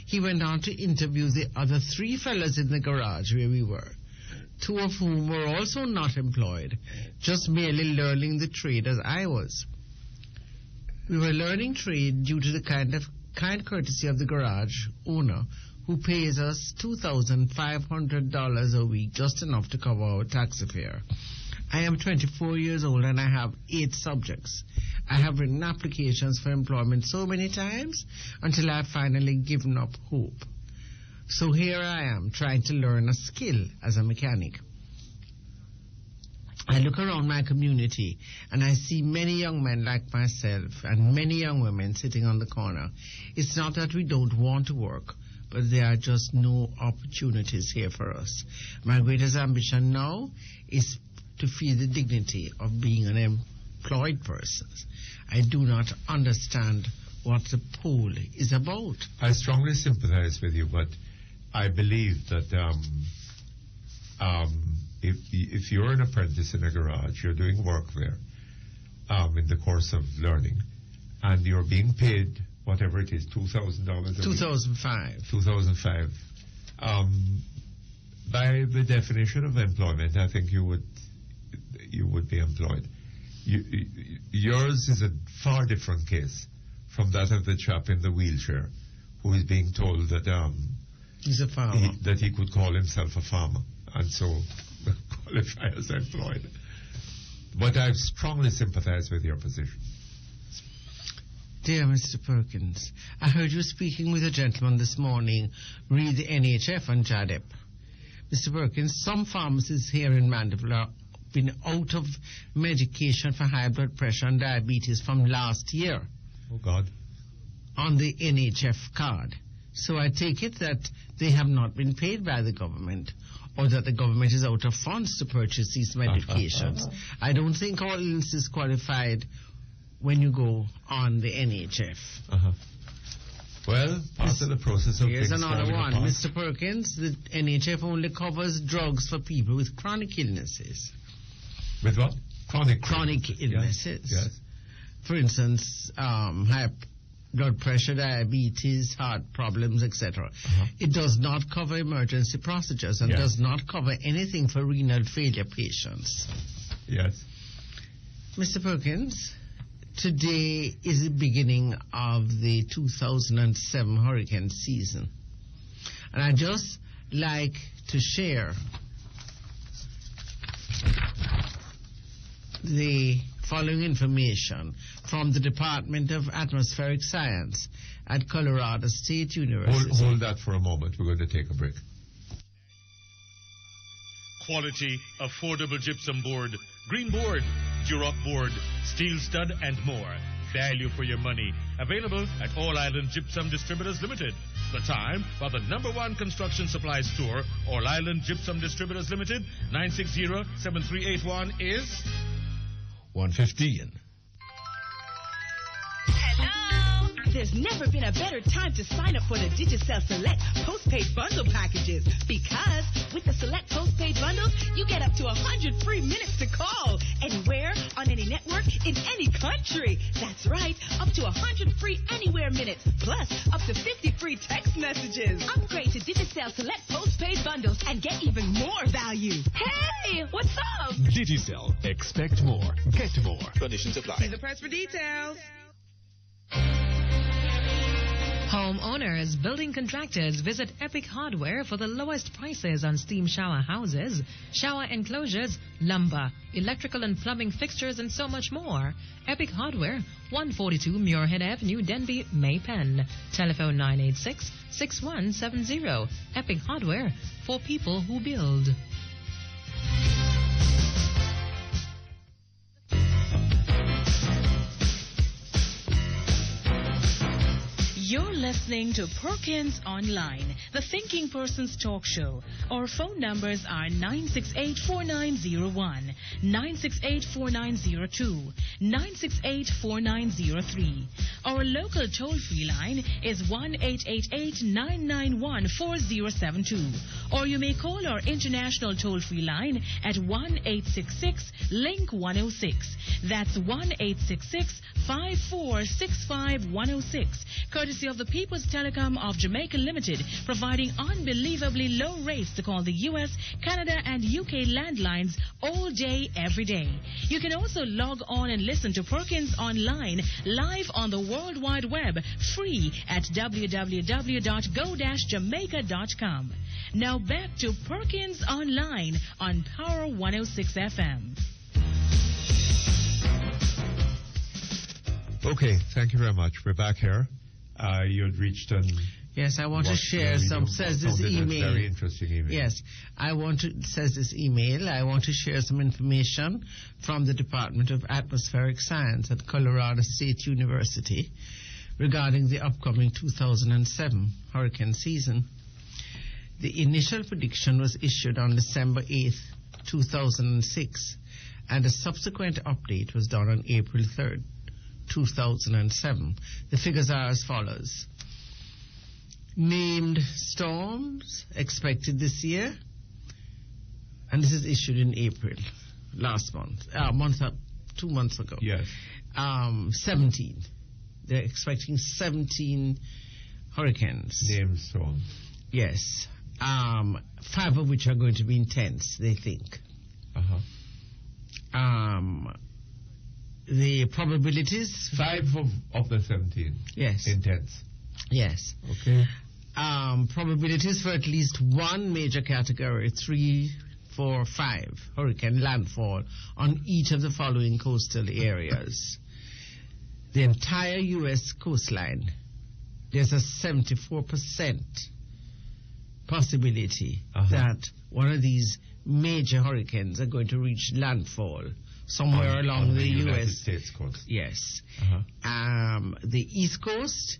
He went on to interview the other 3 fellas in the garage where we were, 2 of whom were also not employed, just merely learning the trade as I was. We were learning trade due to the kind courtesy of the garage owner, who pays us $2,500 a week, just enough to cover our taxi fare. I am 24 years old and I have 8 subjects. I have written applications for employment so many times until I've finally given up hope. So here I am, trying to learn a skill as a mechanic. I look around my community and I see many young men like myself and many young women sitting on the corner. It's not that we don't want to work, but there are just no opportunities here for us. My greatest ambition now is to feel the dignity of being an employed person. I do not understand what the poll is about. I strongly sympathize with you, but I believe that If you're an apprentice in a garage, you're doing work there in the course of learning, and you're being paid whatever it is, $2,000 a week. $2,005. By the definition of employment, I think you would be employed. Yours is a far different case from that of the chap in the wheelchair who is being told that he's a farmer, that he could call himself a farmer and so qualify as employed. But I strongly sympathize with your position. Dear Mr. Perkins, I heard you speaking with a gentleman this morning, read the NHF and JADEP. Mr. Perkins, some pharmacists here in Mandeville have been out of medication for high blood pressure and diabetes from last year. Oh, God. On the NHF card. So I take it that they have not been paid by the government, or that the government is out of funds to purchase these medications. I don't think all illness is qualified when you go on the NHF. Well, part of the process of here's things another one. apart. Mr. Perkins, the NHF only covers drugs for people with chronic illnesses. With what? Chronic illnesses. Yes. For instance, high blood pressure, diabetes, heart problems, etc. It does not cover emergency procedures and does not cover anything for renal failure patients. Yes. Mr. Perkins, today is the beginning of the 2007 hurricane season. And I'd just like to share the following information from the Department of Atmospheric Science at Colorado State University. Hold that for a moment. We're going to take a break. Quality, affordable gypsum board, green board, Duroc board, steel stud, and more. Value for your money. Available at All Island Gypsum Distributors Limited. The time by the #1 construction supply store, All Island Gypsum Distributors Limited, 960-7381 is 1:15. There's never been a better time to sign up for the Judicial Select postpaid bundle packages, because with the Select postpaid bundles, you get up to 100 free minutes to call anywhere, on any network, in any country. That's right, up to 100 free anywhere minutes, plus up to 50 free text messages. Upgrade to Digicel Select postpaid bundles and get even more value. Hey, what's up? Digicel. Expect more. Get more. Conditions apply. See the press for details. Homeowners, building contractors, visit Epic Hardware for the lowest prices on steam shower houses, shower enclosures, lumber, electrical and plumbing fixtures, and so much more. Epic Hardware, 142 Muirhead Avenue, Denbigh, Maypen. Telephone 986-6170. Epic Hardware, for people who build. You're listening to Perkins Online, the thinking person's talk show. Our phone numbers are 968-4901, 968-4902, 968-4903. Our local toll-free line is 1-888-991-4072. Or you may call our international toll-free line at 1-866-LINK-106. That's 1-866-5465-106. Courtesy of the People's Telecom of Jamaica Limited, providing unbelievably low rates to call the U.S., Canada, and UK landlines all day, every day. You can also log on and listen to Perkins Online live on the World Wide Web, free at www.go-jamaica.com. Now back to Perkins Online on Power 106 FM. Okay, thank you very much. We're back here. You had reached on... Yes, I want to share some, says this email. Very interesting email. Yes, says this email, I want to share some information from the Department of Atmospheric Science at Colorado State University regarding the upcoming 2007 hurricane season. The initial prediction was issued on December 8th, 2006, and a subsequent update was done on April 3rd, 2007. The figures are as follows. Named storms expected this year: And this is issued in April, last month, 2 months ago. Yes. 17. They're expecting 17 hurricanes. Names thrown. Yes. 5 of which are going to be intense, they think. The probabilities... 5 of the 17. Yes. Intense. Yes. Okay. Probabilities for at least one major category 3, 4, 5 hurricane landfall on each of the following coastal areas. The entire U.S. coastline, there's a 74% possibility that one of these major hurricanes are going to reach landfall somewhere along the United U.S. States coast. Yes. The east coast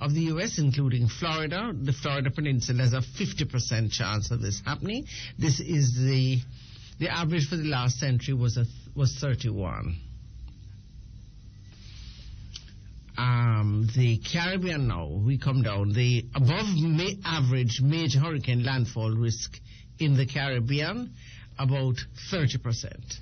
of the U.S., including Florida, the Florida Peninsula has a 50% chance of this happening. This is the average for the last century was 31. The Caribbean now, we come down. The above average major hurricane landfall risk in the Caribbean, about 30%.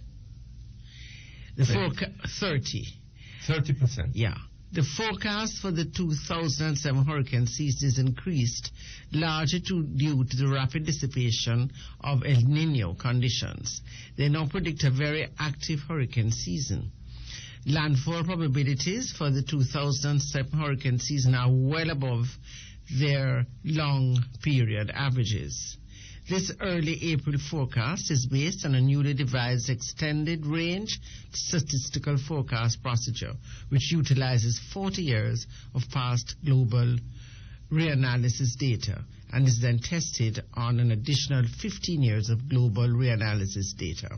The 30%. Yeah. The forecast for the 2007 hurricane season is increased largely due to the rapid dissipation of El Nino conditions. They now predict a very active hurricane season. Landfall probabilities for the 2007 hurricane season are well above their long period averages. This early April forecast is based on a newly devised extended range statistical forecast procedure, which utilizes 40 years of past global reanalysis data and is then tested on an additional 15 years of global reanalysis data.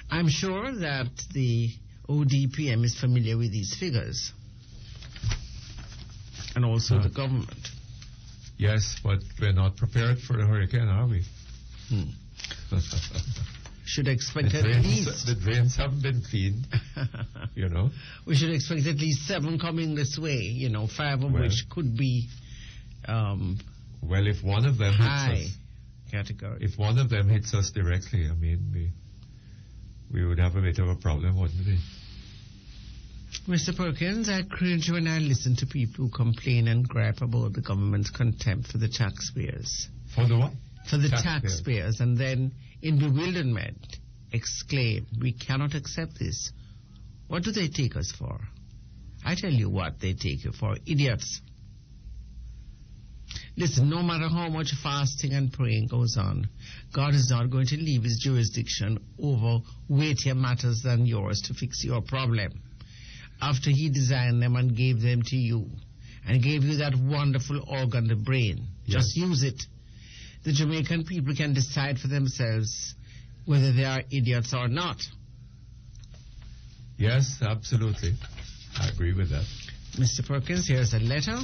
I'm sure that the ODPM is familiar with these figures, and also the government. Yes, but we're not prepared for the hurricane, are we? Should expect at least... The drains haven't been cleaned, you know. We should expect at least 7 coming this way, 5 of which could be... well, if one of them high hits us... category. If one of them hits us directly, I mean, we would have a bit of a problem, wouldn't we? Mr. Perkins, I cringe when I listen to people who complain and gripe about the government's contempt for the taxpayers. For the what? For the taxpayers. And then, in bewilderment, exclaim, we cannot accept this. What do they take us for? I tell you what they take you for. Idiots. Listen, no matter how much fasting and praying goes on, God is not going to leave his jurisdiction over weightier matters than yours to fix your problem. After he designed them and gave them to you, and gave you that wonderful organ, the brain, just use it. The Jamaican people can decide for themselves whether they are idiots or not. Yes, absolutely. I agree with that. Mr. Perkins, here's a letter.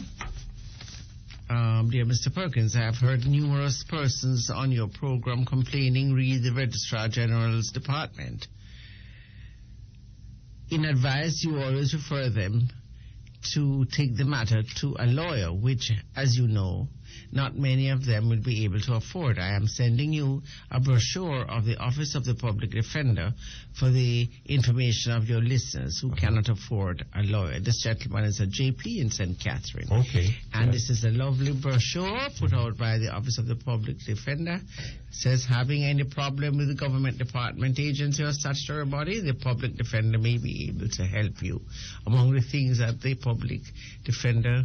Dear Mr. Perkins, I have heard numerous persons on your program complaining, read the Registrar General's Department. In advice, you always refer them to take the matter to a lawyer, which, as you know, not many of them will be able to afford. I am sending you a brochure of the Office of the Public Defender for the information of your listeners who cannot afford a lawyer. This gentleman is a JP in St. Catherine. Okay. And this is a lovely brochure put out by the Office of the Public Defender. It says, having any problem with the government department, agency, or statutory body, the public defender may be able to help you. Among the things that the public defender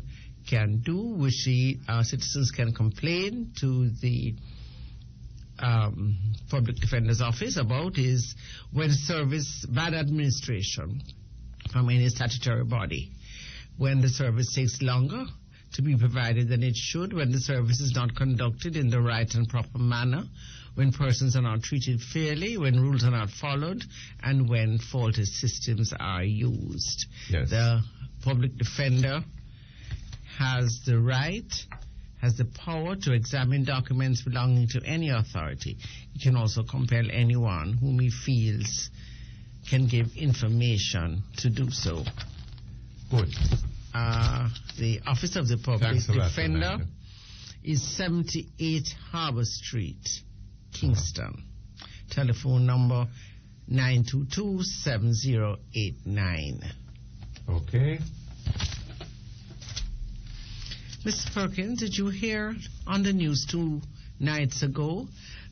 can do, which the citizens can complain to the public defender's office about, is when service bad administration from any statutory body, when the service takes longer to be provided than it should, when the service is not conducted in the right and proper manner, when persons are not treated fairly, when rules are not followed, and when faulty systems are used. Yes. The public defender has the right, has the power to examine documents belonging to any authority. He can also compel anyone whom he feels can give information to do so. Good. The Office of the Public Defender is 78 Harbour Street, Kingston. Telephone number 922-7089. Okay. Mr. Perkins, did you hear on the news 2 nights ago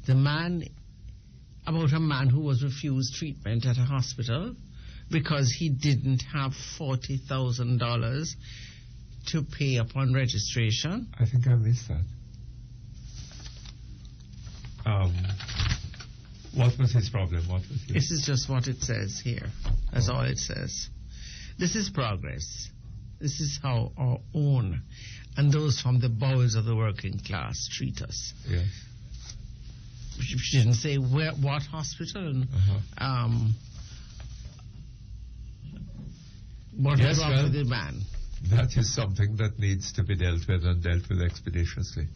about a man who was refused treatment at a hospital because he didn't have $40,000 to pay upon registration? I think I missed that. What was his problem? This is just what it says here. That's all it says. This is progress. This is how our own and those from the bowels of the working class treat us. Yes. She didn't say what hospital and what was wrong with the man. That is something that needs to be dealt with and dealt with expeditiously.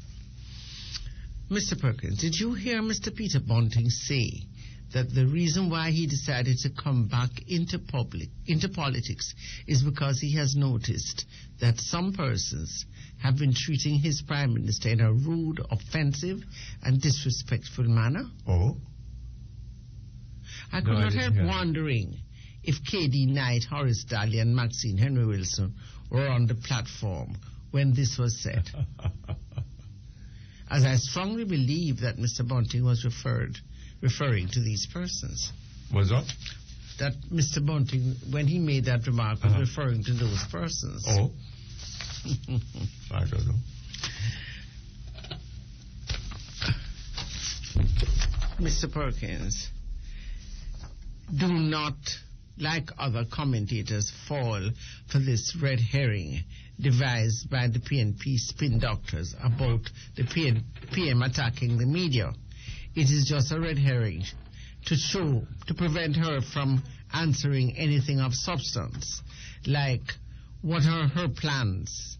Mr. Perkins, did you hear Mr. Peter Bunting say that the reason why he decided to come back into politics is because he has noticed that some persons have been treating his Prime Minister in a rude, offensive, and disrespectful manner? Oh? I could not help wondering if K.D. Knight, Horace Daly, and Maxine Henry Wilson were on the platform when this was said. As I strongly believe that Mr. Bunting was referring to these persons. Was what? That Mr. Bunting, when he made that remark, was referring to those persons. Oh? I don't know. Mr. Perkins, do not, like other commentators, fall for this red herring devised by the PNP spin doctors about the PM attacking the media. It is just a red herring to prevent her from answering anything of substance, like what are her plans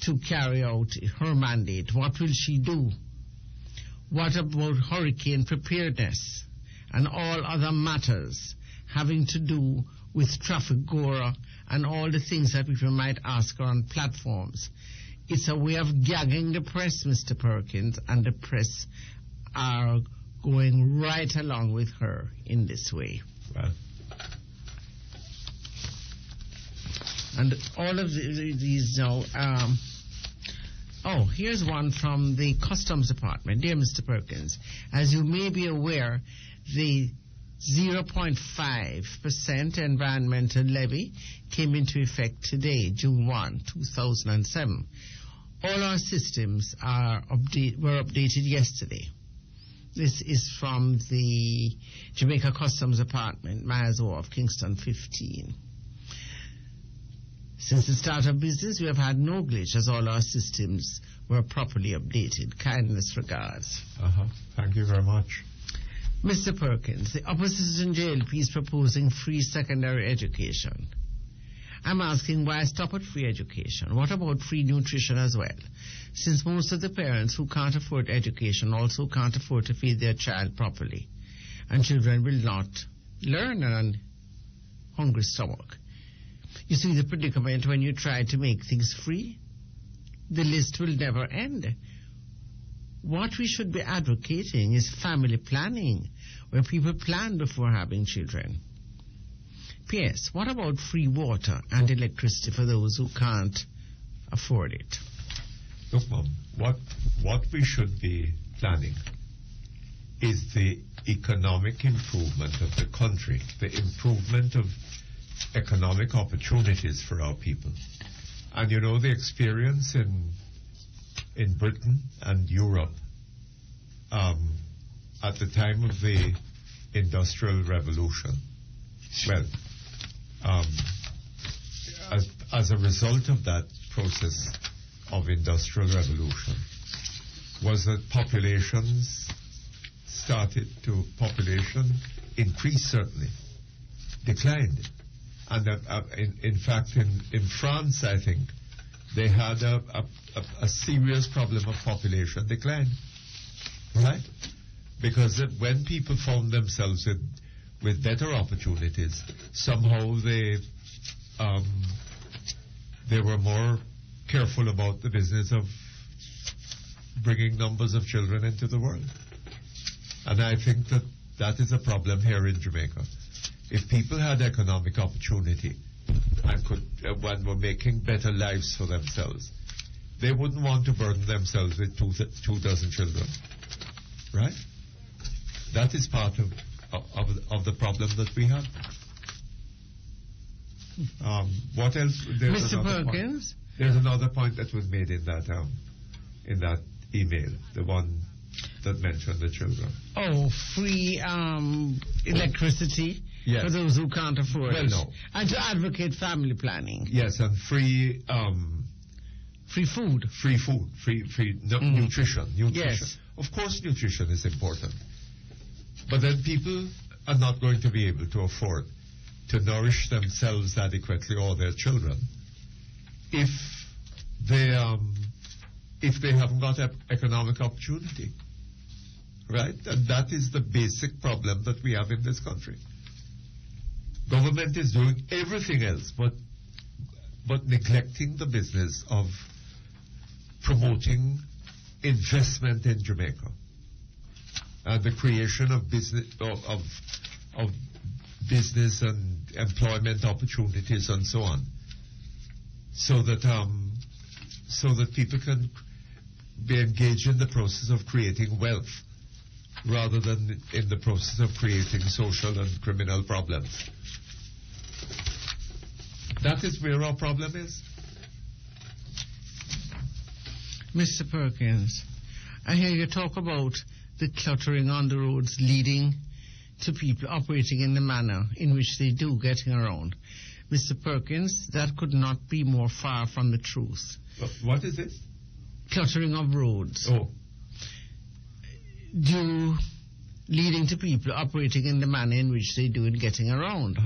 to carry out her mandate? What will she do? What about hurricane preparedness and all other matters having to do with traffic Gora and all the things that people might ask her on platforms? It's a way of gagging the press, Mr. Perkins, and the press are going right along with her in this way. Well. And all of these now... here's one from the Customs Department. Dear Mr. Perkins, as you may be aware, the 0.5% environmental levy came into effect today, June 1, 2007. All our systems were updated yesterday. This is from the Jamaica Customs Department, Myers Wharf, Kingston 15. Since the start of business, we have had no glitch as all our systems were properly updated. Kindest regards. Thank you very much. Mr. Perkins, the opposition JLP is proposing free secondary education. I'm asking why stop at free education? What about free nutrition as well? Since most of the parents who can't afford education also can't afford to feed their child properly, and children will not learn on a hungry stomach. You see the predicament when you try to make things free? The list will never end. What we should be advocating is family planning, where people plan before having children. P.S. What about free water and electricity for those who can't afford it? Look, Mom, what we should be planning is the economic improvement of the country, the improvement of economic opportunities for our people. And you know, the experience in Britain and Europe at the time of the Industrial Revolution, well, as a result of that process of Industrial Revolution, was that population increased, certainly, declined. And in fact, in France, I think, they had a serious problem of population decline, right? Because when people found themselves with better opportunities, somehow they were more careful about the business of bringing numbers of children into the world. And I think that That is a problem here in Jamaica. If people had economic opportunity and were making better lives for themselves, they wouldn't want to burden themselves with 2 dozen children. Right? That is part of the problem that we have. What else? Mr. Perkins? There's another point that was made in that email, the one that mentioned the children. Oh, free electricity for those who can't afford it. No. And to advocate family planning. Yes, and free food. Free nutrition. Yes. Of course nutrition is important. But then people are not going to be able to afford to nourish themselves adequately or their children if they haven't got economic opportunity. Right? And that is the basic problem that we have in this country. Government is doing everything else but neglecting the business of promoting investment in Jamaica and the creation of business and employment opportunities and so on, so that people can be engaged in the process of creating wealth rather than in the process of creating social and criminal problems. That is where our problem is. Mr. Perkins, I hear you talk about the cluttering on the roads leading to people operating in the manner in which they do getting around. Mr. Perkins, that could not be more far from the truth. What is it? Cluttering of roads. Oh. Leading to people operating in the manner in which they do in getting around.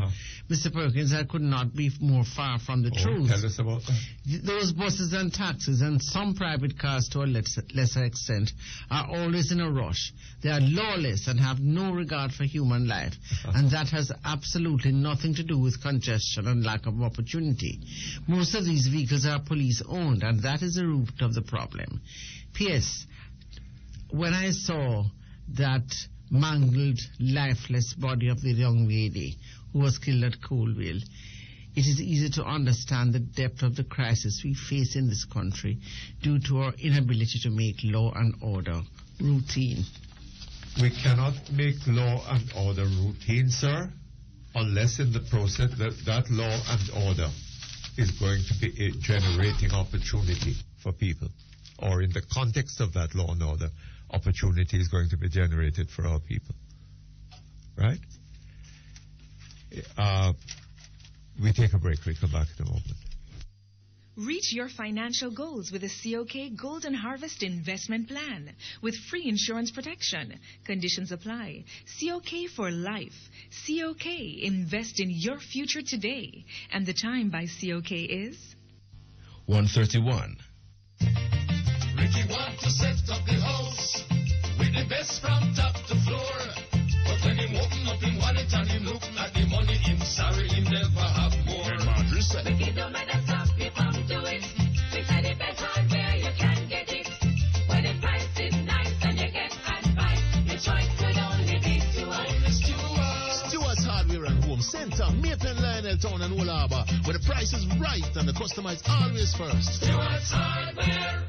Mr. Perkins, that could not be more far from the truth. Tell us about that. Those buses and taxis and some private cars to a lesser extent are always in a rush. They are lawless and have no regard for human life. And that has absolutely nothing to do with congestion and lack of opportunity. Most of these vehicles are police owned, and that is the root of the problem. P.S. When I saw that mangled, lifeless body of the young lady who was killed at Colville, it is easy to understand the depth of the crisis we face in this country due to our inability to make law and order routine. We cannot make law and order routine, sir, unless in the process that law and order is going to be generating opportunity for people, or in the context of that law and order, opportunity is going to be generated for our people. Right? We take a break. We come back in a moment. Reach your financial goals with a COK Golden Harvest Investment Plan with free insurance protection. Conditions apply. COK for life. COK, invest in your future today. And the time by COK is 1:31. Ricky want to set up the house with the best from top to floor. But when him open up him wallet and him look at the money, him sorry him never have more. Ricky don't matter stop you come to it. We said the best hardware you can get it. When the price is nice and you get advice, your choice could only be Stewart's Hardware and Home Center, Maitland, Lionel Town and Old Harbour, where the price is right and the customer is always first. Stewart's Hardware.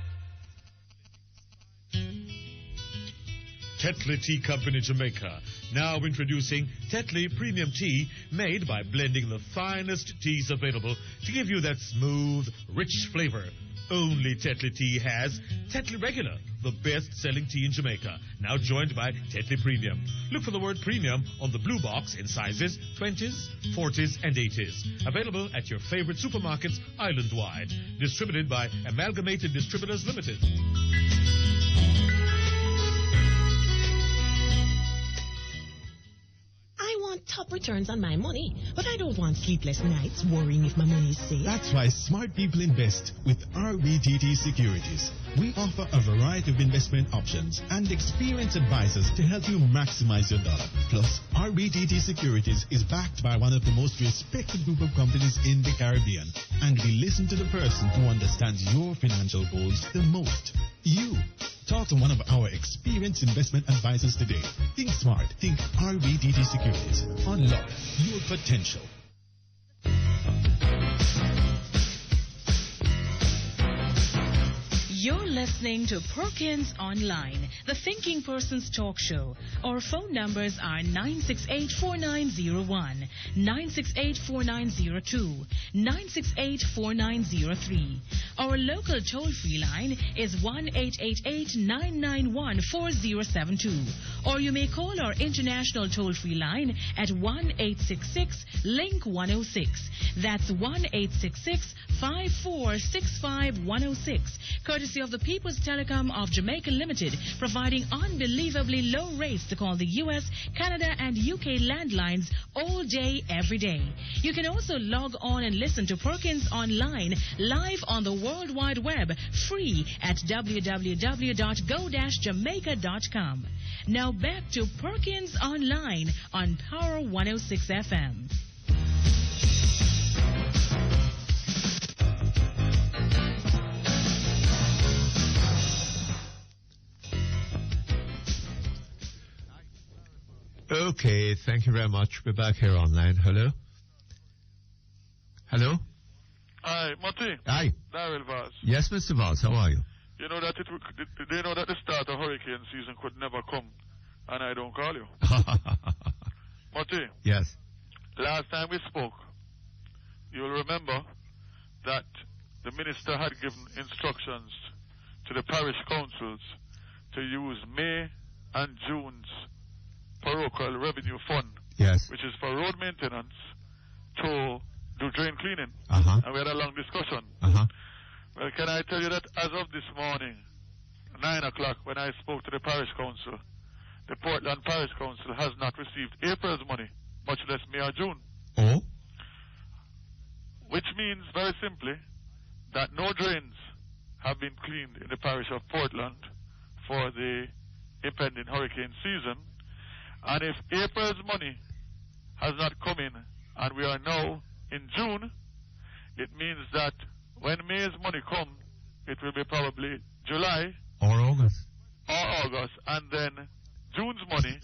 Tetley Tea Company, Jamaica, now introducing Tetley Premium Tea, made by blending the finest teas available to give you that smooth, rich flavor. Only Tetley Tea has Tetley Regular, the best-selling tea in Jamaica, now joined by Tetley Premium. Look for the word premium on the blue box in sizes 20s, 40s, and 80s. Available at your favorite supermarkets island-wide. Distributed by Amalgamated Distributors Limited. Top returns on my money, but I don't want sleepless nights worrying if my money is safe. That's why smart people invest with RBTT Securities. We offer a variety of investment options and experienced advisors to help you maximize your dollar. Plus, RBTT Securities is backed by one of the most respected group of companies in the Caribbean, and we listen to the person who understands your financial goals the most. You. Talk to one of our experienced investment advisors today. Think smart. Think RBDT Securities. Unlock your potential. You're listening to Perkins Online, the Thinking Person's Talk Show. Our phone numbers are 968-4901, 968-4902, 968-4903. Our local toll-free line is 1-888-991-4072. Or you may call our international toll-free line at 1-866-LINK-106. That's 1-866-5465-106. Courtesy of the People's Telecom of Jamaica Limited, providing unbelievably low rates to call the U.S., Canada, and UK landlines all day, every day. You can also log on and listen to Perkins Online live on the World Wide Web, free at www.go-jamaica.com. Now back to Perkins Online on Power 106 FM. Okay, thank you very much. We're back here online. Hello? Hello? Hi, Mutty. Hi. Daryl Vaz. Yes, Mr. Vaz, how are you? You know that they know that the start of hurricane season could never come, and I don't call you. Mutty. Yes. Last time we spoke, you'll remember that the minister had given instructions to the parish councils to use May and June's parochial revenue fund, yes, which is for road maintenance, to do drain cleaning. Uh-huh. And we had a long discussion. Uh-huh. Well, can I tell you that as of this morning, 9 o'clock, when I spoke to the parish council, the Portland Parish Council has not received April's money, much less May or June. Oh? Which means, very simply, that no drains have been cleaned in the parish of Portland for the impending hurricane season. And if April's money has not come in, and we are now in June, it means that when May's money comes, it will be probably July. Or August. And then June's money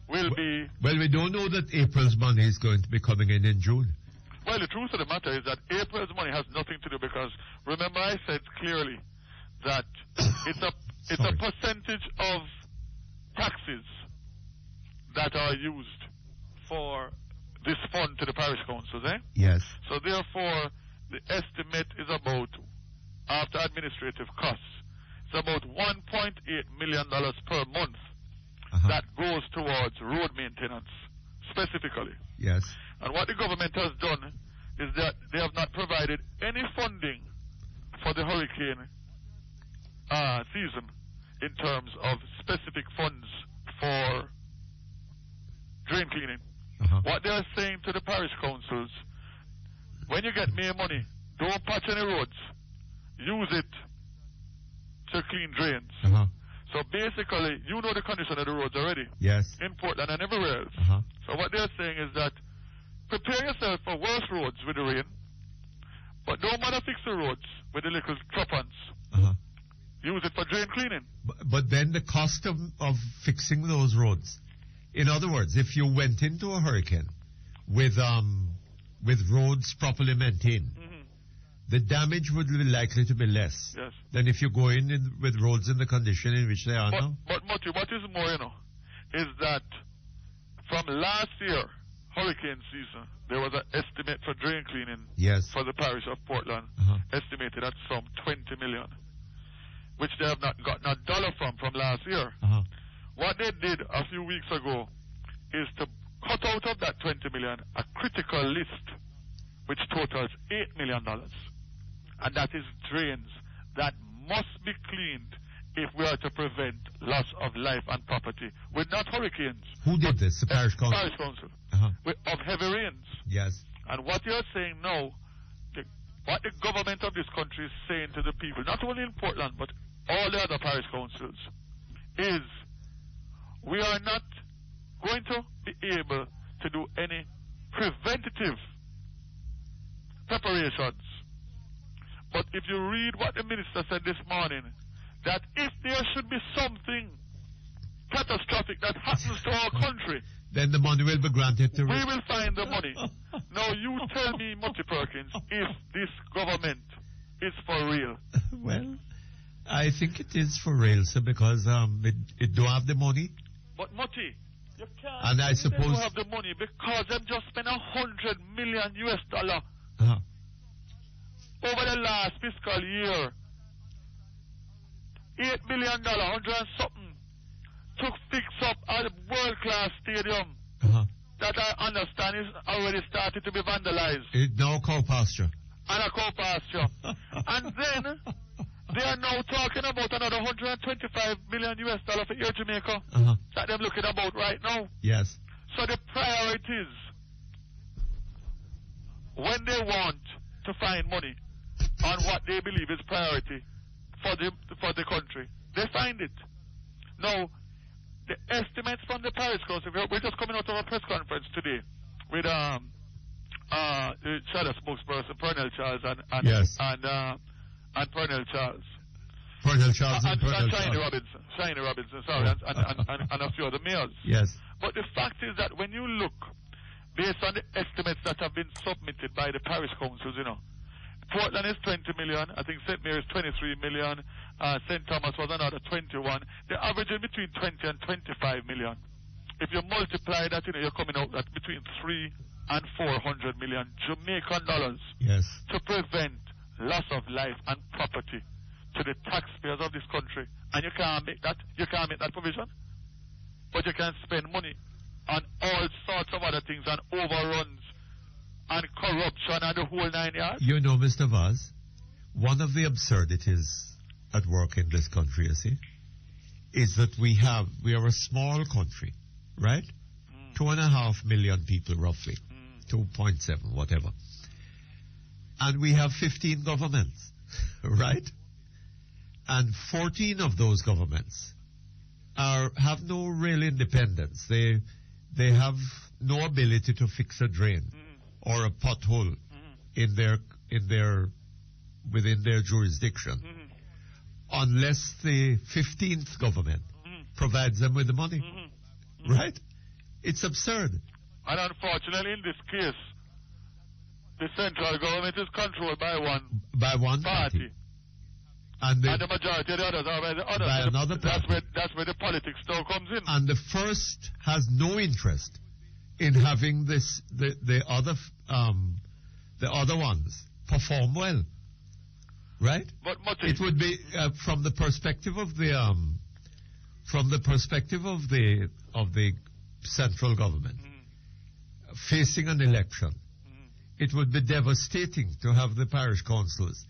will be... Well, we don't know that April's money is going to be coming in June. Well, the truth of the matter is that April's money has nothing to do, because remember I said clearly that it's a percentage of taxes that are used for this fund to the parish councils, eh? Yes. So therefore, the estimate is about, after administrative costs, it's about $1.8 million per month that goes towards road maintenance, specifically. Yes. And what the government has done is that they have not provided any funding for the hurricane season in terms of specific funds for drain cleaning. What they are saying to the parish councils, when you get May money, don't patch any roads. Use it to clean drains. So basically, you know the condition of the roads already. Yes. In Portland and everywhere else. So what they're saying is that prepare yourself for worse roads with the rain, but don't bother fix the roads with the little tuppence. Use it for drain cleaning. But then the cost of fixing those roads. In other words, if you went into a hurricane with roads properly maintained, the damage would be likely to be less than if you go in with roads in the condition in which they are now. But Mutty, what is more, is that from last year, hurricane season, there was an estimate for drain cleaning for the parish of Portland, estimated at some $20 million, which they have not gotten a dollar from last year. What they did a few weeks ago is to cut out of that $20 million a critical list, which totals $8 million. And that is drains that must be cleaned if we are to prevent loss of life and property. With not hurricanes. Who did this? The parish council? Parish council. Of heavy rains. Yes. And what you're saying now, what the government of this country is saying to the people, not only in Portland, but all the other parish councils, is we are not going to be able to do any preventative preparations. But if you read what the minister said this morning, that if there there should be something catastrophic that happens to our country, then the money will be granted to... We will find the money. Now you tell me, Mutty Perkins, if this government is for real. Well, I think it is for real, sir, because it don't have the money. But Mutty, you can't. And I suppose they don't have the money because them just spent $100 million over the last fiscal year. $8 billion, 100 and something, to fix up a world-class stadium that I understand is already started to be vandalized. No cow pasture. And a cow pasture. And then they are now talking about another $125 million for Air Jamaica that they're looking about right now. Yes. So the priorities, when they want to find money on what they believe is priority for the country, they find it. Now, the estimates from the Paris Council, we're just coming out of a press conference today with the shadow spokesperson Pernell Charles and Pernell Charles. Pernell Charles and Pernell Shiny Robinson, sorry, and a few other mayors. Yes. But the fact is that when you look, based on the estimates that have been submitted by the parish councils, Portland is 20 million, I think St. Mary's 23 million, St. Thomas was another 21. They're averaging between 20 and 25 million. If you multiply that, you're coming out at between 3 and 400 million Jamaican dollars to prevent loss of life and property to the taxpayers of this country. And you can't make that provision. But you can spend money on all sorts of other things, and overruns and corruption and the whole 9 yards. Mr. Vaz, one of the absurdities at work in this country, you see, is that we are a small country, right? 2.5 million people roughly, 2.7, whatever. And we have 15 governments, right? And 14 of those governments have no real independence. They have no ability to fix a drain or a pothole within their jurisdiction, unless the 15th government provides them with the money, right? It's absurd. And unfortunately, in this case, the central government is controlled by one party. And the majority of the others are by the others. By another party. That's where the politics still comes in. And the first has no interest in having the other ones perform well, right? But it would be from the perspective of the central government facing an election. It would be devastating to have the parish councils,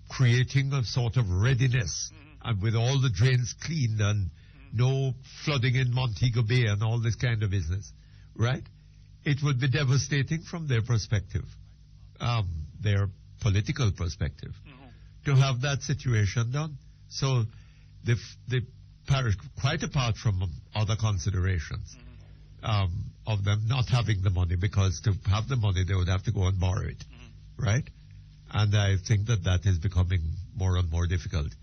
creating a sort of readiness, and with all the drains cleaned and no flooding in Montego Bay and all this kind of business, right? It would be devastating from their perspective, their political perspective, to have that situation done. So the parish, quite apart from other considerations, of them not having the money, because to have the money they would have to go and borrow it, right? And I think that is becoming more and more difficult.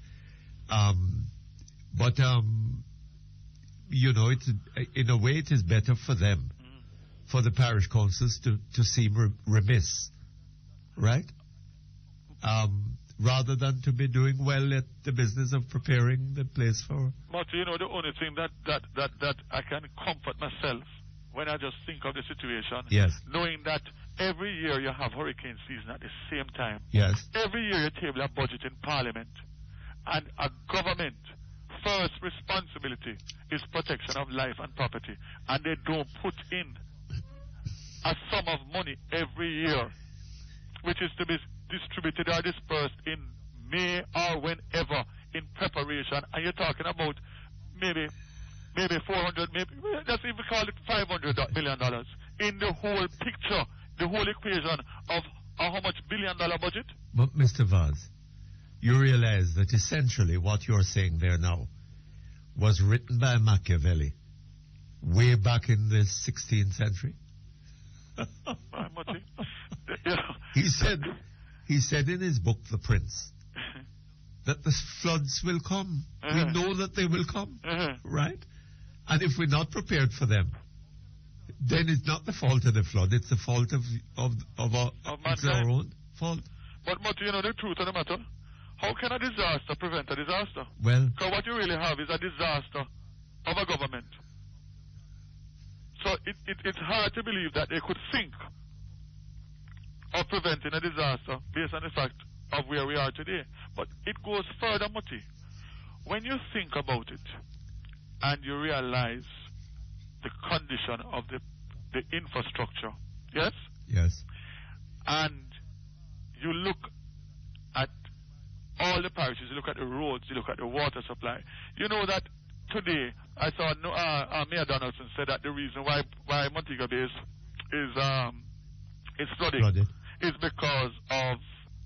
But it's, in a way, it is better for them, for the parish councils to seem remiss, right? Rather than to be doing well at the business of preparing the place for... But the only thing that I can comfort myself when I just think of the situation, knowing that every year you have hurricane season at the same time. Yes. Every year you table a budget in Parliament, and a government first responsibility is protection of life and property, and they don't put in a sum of money every year, which is to be distributed or dispersed in May or whenever in preparation, and you're talking about maybe 400, let's even call it $500 million in the whole picture, the whole equation of how much $1 billion budget. But Mr. Vaz, you realize that essentially what you're saying there now was written by Machiavelli way back in the 16th century. He said in his book, The Prince, that the floods will come. We know that they will come, right? And if we're not prepared for them, then it's not the fault of the flood, it's the fault of our own fault. But you know the truth of the matter? How can a disaster prevent a disaster? Well, because what you really have is a disaster of a government. So it's hard to believe that they could think of preventing a disaster based on the fact of where we are today. But it goes further, Mutty. When you think about it and you realize the condition of the infrastructure, yes? Yes. And you look at all the parishes, you look at the roads, you look at the water supply. You know that today, I saw Mayor Donaldson said that the reason why Montego Bay is flooded is because of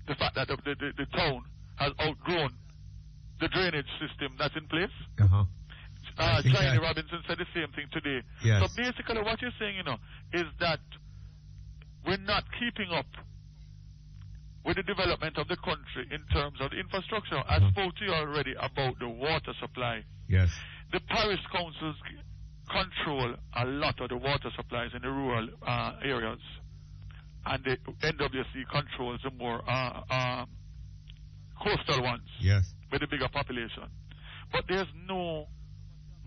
the fact that the town has outgrown the drainage system that's in place. Johnny Robinson said the same thing today. Yes. So basically what you're saying, is that we're not keeping up with the development of the country in terms of the infrastructure. I spoke to you already about the water supply. Yes. The parish councils control a lot of the water supplies in the rural areas, and the NWC controls the more coastal ones, yes, with the bigger population. But there's no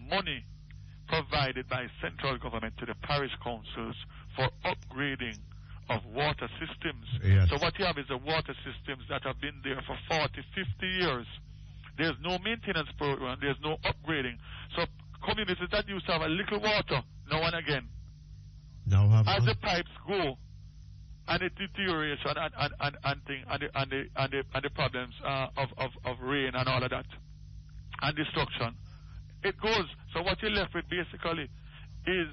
money provided by central government to the parish councils for upgrading of water systems. Yes. So what you have is the water systems that have been there for 40, 50 years. There's no maintenance program. There's no upgrading. So communities that used to have a little water, now and again, as the pipes go, and the deterioration and the problems of rain and all of that, and destruction, it goes. So what you're left with basically is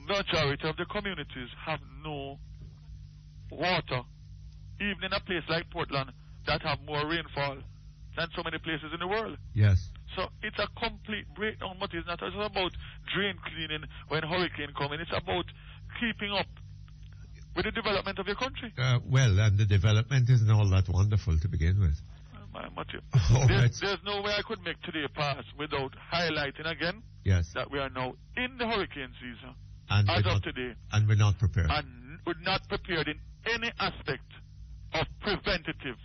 majority of the communities have no water, even in a place like Portland that have more rainfall than so many places in the world. Yes. So it's a complete breakdown. But it's not just about drain cleaning when hurricane coming. It's about keeping up with the development of your country. Well, and the development isn't all that wonderful to begin with. There's no way I could make today pass without highlighting again that we are now in the hurricane season of today. And we're not prepared. And we're not prepared in any aspect of preventative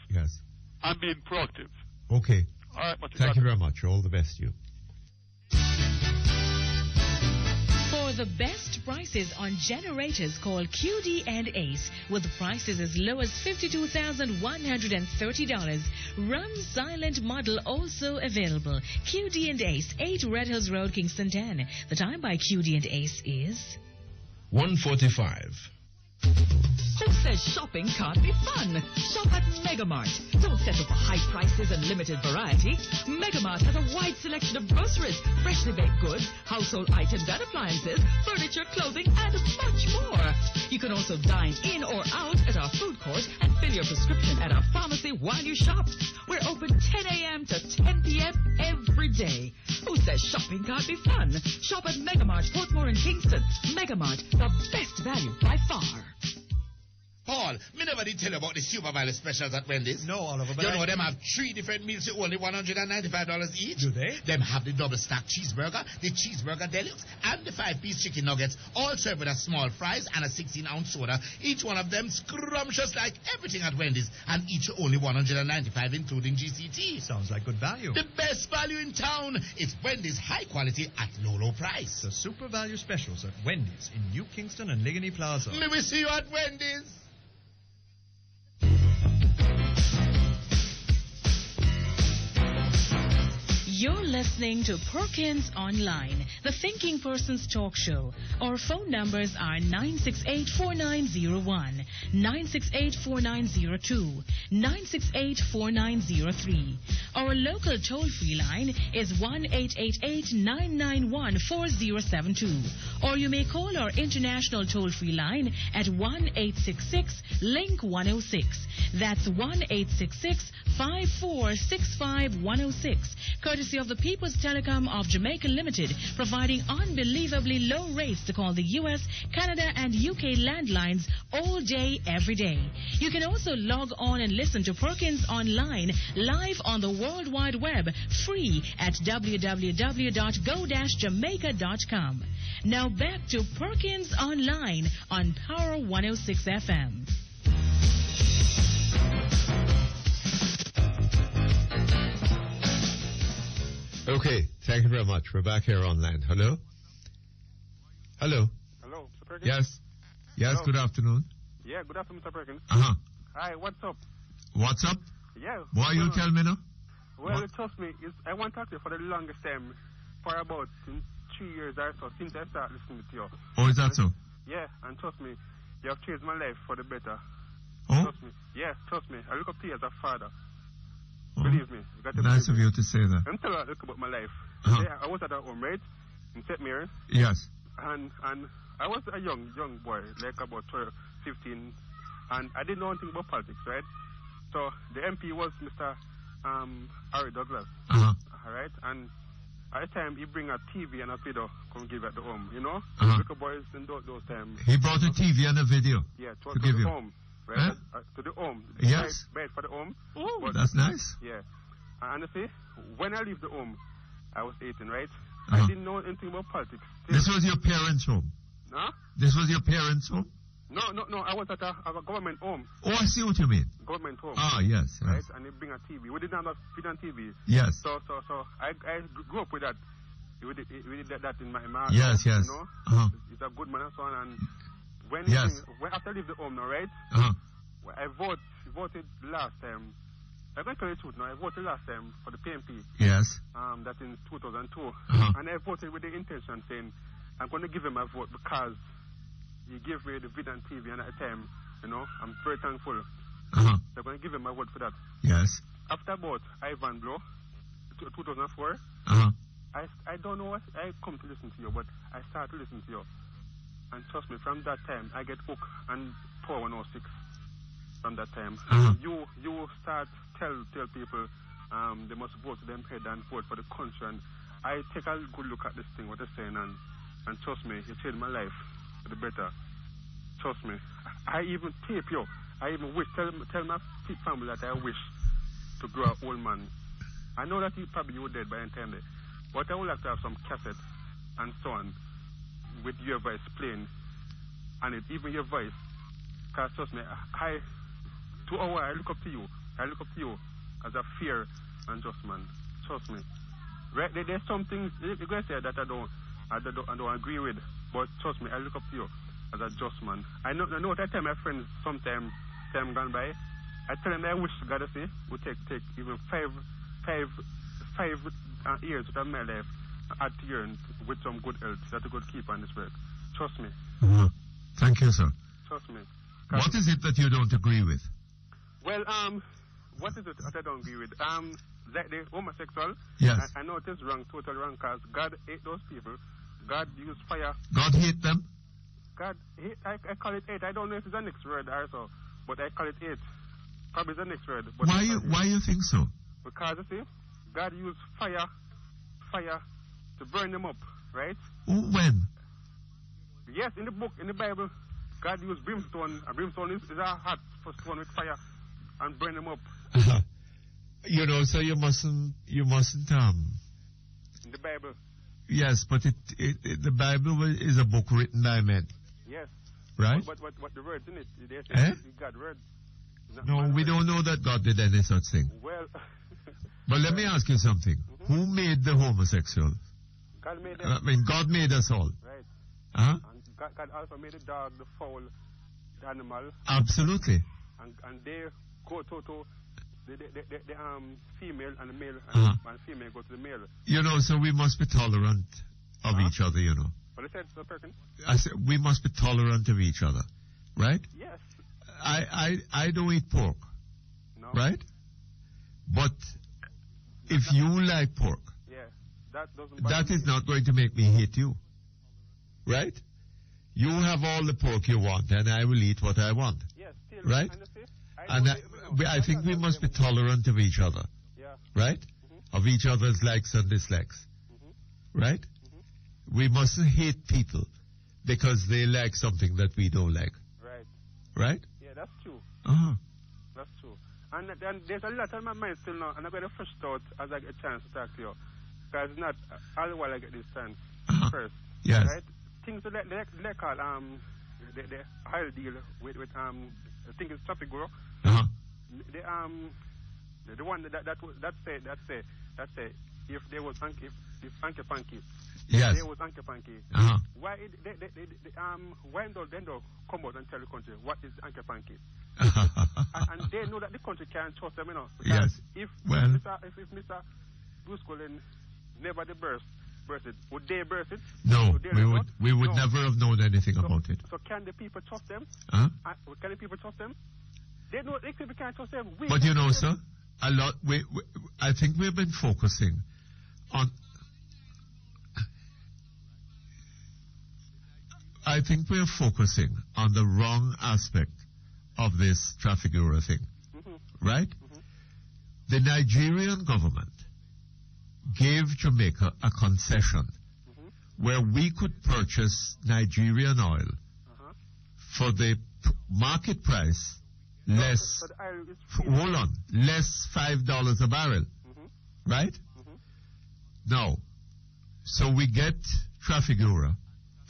and being proactive. Okay. All right, Mutty. Thank you very much. All the best to you. For the best prices on generators, call QD and Ace with prices as low as $52,130. Run silent model also available. QD and Ace, 8 Red Hills Road, Kingston 10. The time by QD and Ace is 1:45. Who says shopping can't be fun? Shop at Megamart. Don't settle for high prices and limited variety. Megamart has a wide selection of groceries, freshly baked goods, household items and appliances, furniture, clothing, and much more. You can also dine in or out at our food court and fill your prescription at our pharmacy while you shop. We're open 10 a.m. to 10 p.m. every day. Who says shopping can't be fun? Shop at Megamart, Portmore and Kingston. Megamart, the best value by far. Paul, me never did tell you about the Super Value specials at Wendy's. No, Oliver, but you know them have 3 different meals for only $195 each. Do they? Them have the double stack cheeseburger, the cheeseburger deluxe, and the 5-piece chicken nuggets, all served with a small fries and a 16-ounce soda. Each one of them scrumptious like everything at Wendy's, and each only $195, including GCT. Sounds like good value. The best value in town. It's Wendy's high quality at low price. The Super Value specials at Wendy's in New Kingston and Ligony Plaza. May we see you at Wendy's? You're listening to Perkins Online, the Thinking Person's Talk Show. Our phone numbers are 968-4901, 968-4902, 968-4903. Our local toll-free line is 1-888-991-4072. Or you may call our international toll-free line at 1-866-LINK-106. That's 1-866-546-5106. Courtesy courtesy of the People's Telecom of Jamaica Limited, providing unbelievably low rates to call the U.S., Canada, and UK landlines all day, every day. You can also log on and listen to Perkins online, live on the World Wide Web, free at www.go-jamaica.com. Now back to Perkins Online on Power 106 FM. Okay, thank you very much. We're back here online. Hello? Hello? Hello, Mr. Perkins? Yes. Yes, Hello. Good afternoon. Yeah, good afternoon, Mr. Perkins. Uh-huh. Hi, what's up? What's up? Yeah. Why you tell me now? Well, trust me, I want to talk to you for the longest time, for about 3 years or so, since I started listening to you. Oh, is that so? Yeah, and trust me, you have changed my life for the better. Oh? Trust me. Yeah, trust me. I look up to you as a father. Oh. Believe me. You got to Nice of believe you to say that. me. I'm telling you about my life. Uh-huh. Yeah, I was at a home, right? In St. Mary. Yes. And I was a young boy, like about 12, 15, and I didn't know anything about politics, right? So the MP was Mr. Harry Douglas. Uh-huh. All right? And at the time, he bring a TV and a video, come give at the home, you know? Uh-huh. Little boys in those times. He brought a TV and a video. Yeah, to give the you. home. Right? Huh? To the home. Yes. Bed for the home. Oh, But- that's nice. Yeah. And you see, when I leave the home, I was 18, right? Uh-huh. I didn't know anything about politics. This was your parents' home? Huh? This was your parents' home? No. I was at a government home. Oh, I see what you mean. Government home. Ah, yes. Right? And they bring a TV. We didn't have a feed on TV. Yes. So I grew up with that. We did that in my Yes, yes. You know? Uh-huh. He's a good man and so on. And when after I leave the home now, right? Uh-huh. I voted last time. I'm going to tell you the truth now. I voted last time for the PMP. Yes. That's in 2002. Uh-huh. And I voted with the intention saying, I'm going to give him a vote because he gave me the vid and TV, and at the time, you know, I'm very thankful. Uh-huh. So I'm going to give him a vote for that. Yes. After about Ivan Blow, 2004, Uh-huh. I don't know what, I come to listen to you, but I started to listen to you. And trust me, from that time, I get hooked and Power 106 from that time. Uh-huh. You start tell people they must vote to them head and vote for the country. And I take a good look at this thing, what they're saying, and trust me, it changed my life for the better. Trust me. I even tape you. I even wish, tell my family that I wish to grow an old man. I know that you were dead by the time, but I would like to have some cassette and so on with your voice playing, and even your voice. Because trust me, I look up to you. I look up to you as a fair and just man. Trust me. Right? There's some things you're going to say that I don't agree with, but trust me, I look up to you as a just man. I know that I tell my friends sometime time gone by. I tell them I wish God to say would take even five years out of my life at year with some good health that I could keep on this work. Trust me. Uh-huh. Thank you, sir. Trust me. What is it that you don't agree with? Well, what is it that I don't agree with? That the homosexual. Yes. I know it is wrong, totally wrong, because God hate those people. God used fire. God hate them? God hate, I call it hate. I don't know if it's the next word also, but I call it hate. Probably the next word. But Why you think so? Because you see, God used fire to burn them up, right? When? Yes, in the book, in the Bible, God used brimstone. And brimstone is a hot for stone with fire and burn them up. You know, so you mustn't. In the Bible. Yes, but the Bible is a book written by men. Yes. Right? But the words in it, they say God word. No, we don't know that God did any such thing. Well. But let me ask you something. Mm-hmm. Who made the homosexual? God made them. I mean, God made us all. Right. Huh? And God also made the dog, the fowl, the animal. Absolutely. And they go to the female and the male, and female go to the male. You know, so we must be tolerant of each other, you know. What is that, Sir Perkins? I said we must be tolerant of each other, right? Yes. I don't eat pork, no. Right? But if you like pork, that is not going to make me hate you, right? You have all the pork you want, and I will eat what I want, yes, still, right? And I think we must be tolerant of each other, right? Mm-hmm. of each other's likes and dislikes. Right? We mustn't hate people because they like something that we don't like. Right. Right? Yeah, that's true. Uh-huh. That's true. And then there's a lot on my mind still now, and I'm going to first out as I get a chance to talk to you. Because it's not all the while I get this chance first. Yes. Right? Things that they call the higher deal with I think it's Traffic Bureau. The one that say if there was if Anke Panky. Yes. There was Anke Panky. Why don't come out and tell the country what is Anke Panky? and they know that the country can't trust them, you know. Yes. If well, Mr. Bruce Cullen never burst it, would they burst it? No, we would never have known anything about it. So can the people trust them? Huh? Can the people trust them? They know they can't trust them. But you know, sir, a lot. I think we've been focusing on. I think we're focusing on the wrong aspect of this Traffic Bureau thing, right? The Nigerian government gave Jamaica a concession where we could purchase Nigerian oil for the market price less, hold on, less $5 a barrel, right? Now, so we get Traffic Bureau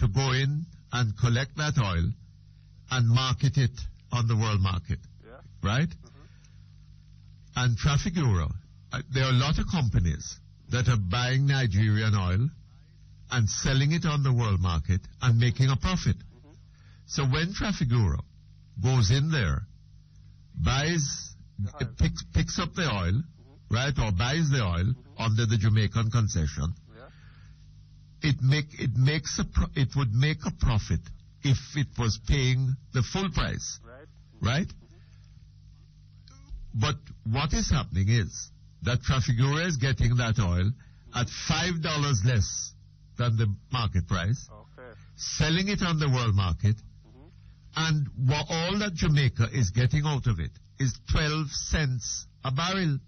to go in and collect that oil and market it on the world market, right? And Traffic Bureau, there are a lot of companies that are buying Nigerian oil and selling it on the world market and making a profit. So when Traffic Bureau goes in there, picks up the oil, right, or buys the oil under the Jamaican concession, it would make a profit if it was paying the full price, right? But what is happening is that Traffic Bureau is getting that oil at $5 less than the market price, selling it on the world market, and all that Jamaica is getting out of it is 12 cents a barrel.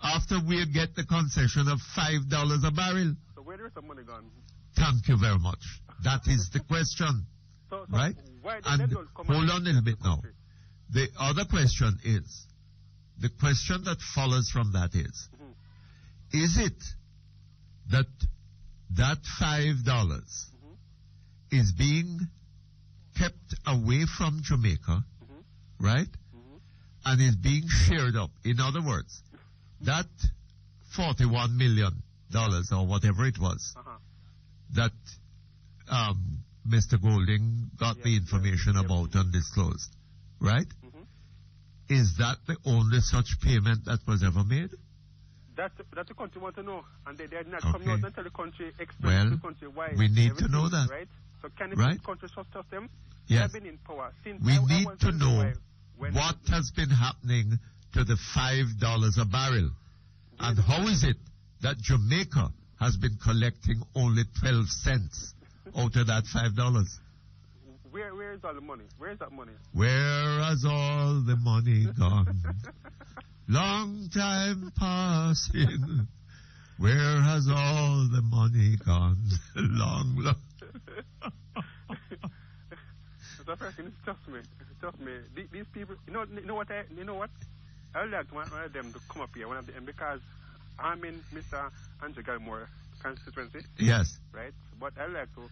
After we get the concession of $5 a barrel. So where is the money gone? Thank you very much. That is the question, right? And hold on a little bit now. The other question is, the question that follows from that is it that $5 is being kept away from Jamaica, right? And is being shared up. In other words, that $41 million or whatever it was that Mr. Golding got the information about undisclosed, right? Is that the only such payment that was ever made? That the country want to know, and they did not come out and tell the country, explain well, to the country why. We need to know that, right? So can the country trust them? Yes. They've been in power since. We need to know what has been happening to the $5 a barrel, and how is it that Jamaica has been collecting only 12 cents out of that $5? Where is all the money? Where is that money? Where has all the money gone? Long time passing. Where has all the money gone? long. Trust me. These people, you know what? I would like one of them to come up here, one of them, because I'm in Mr. Andrew Gallimore constituency. Yes. Right? But I would like to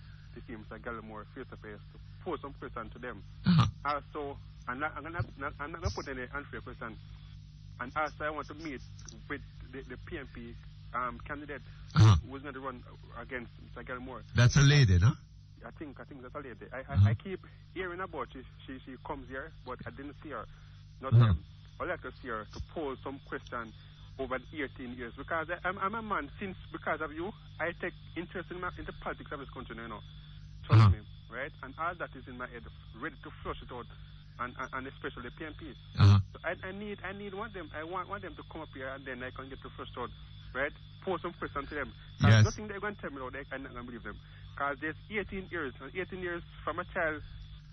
see Mr. Gallimore face to face to pose some questions to them. Also, I'm not going to put any unfair question. And also, I want to meet with the PNP candidate who's going to run against Mr. Gallimore. That's a lady, no? I think that's a lady. I keep hearing about she comes here, but I didn't see her. Not them. I'd like to see her to pose some question over 18 years, because I'm a man because of you. I take interest in the politics of this country, you know. Trust me, right? And all that is in my head, ready to flush it out, and especially the PNP. So I need one them. I want them to come up here, and then I can get to flush it out, right? Pose some question to them. Yes. Nothing they're going to tell me, I'm not going to believe them. Because there's 18 years, and 18 years from a child,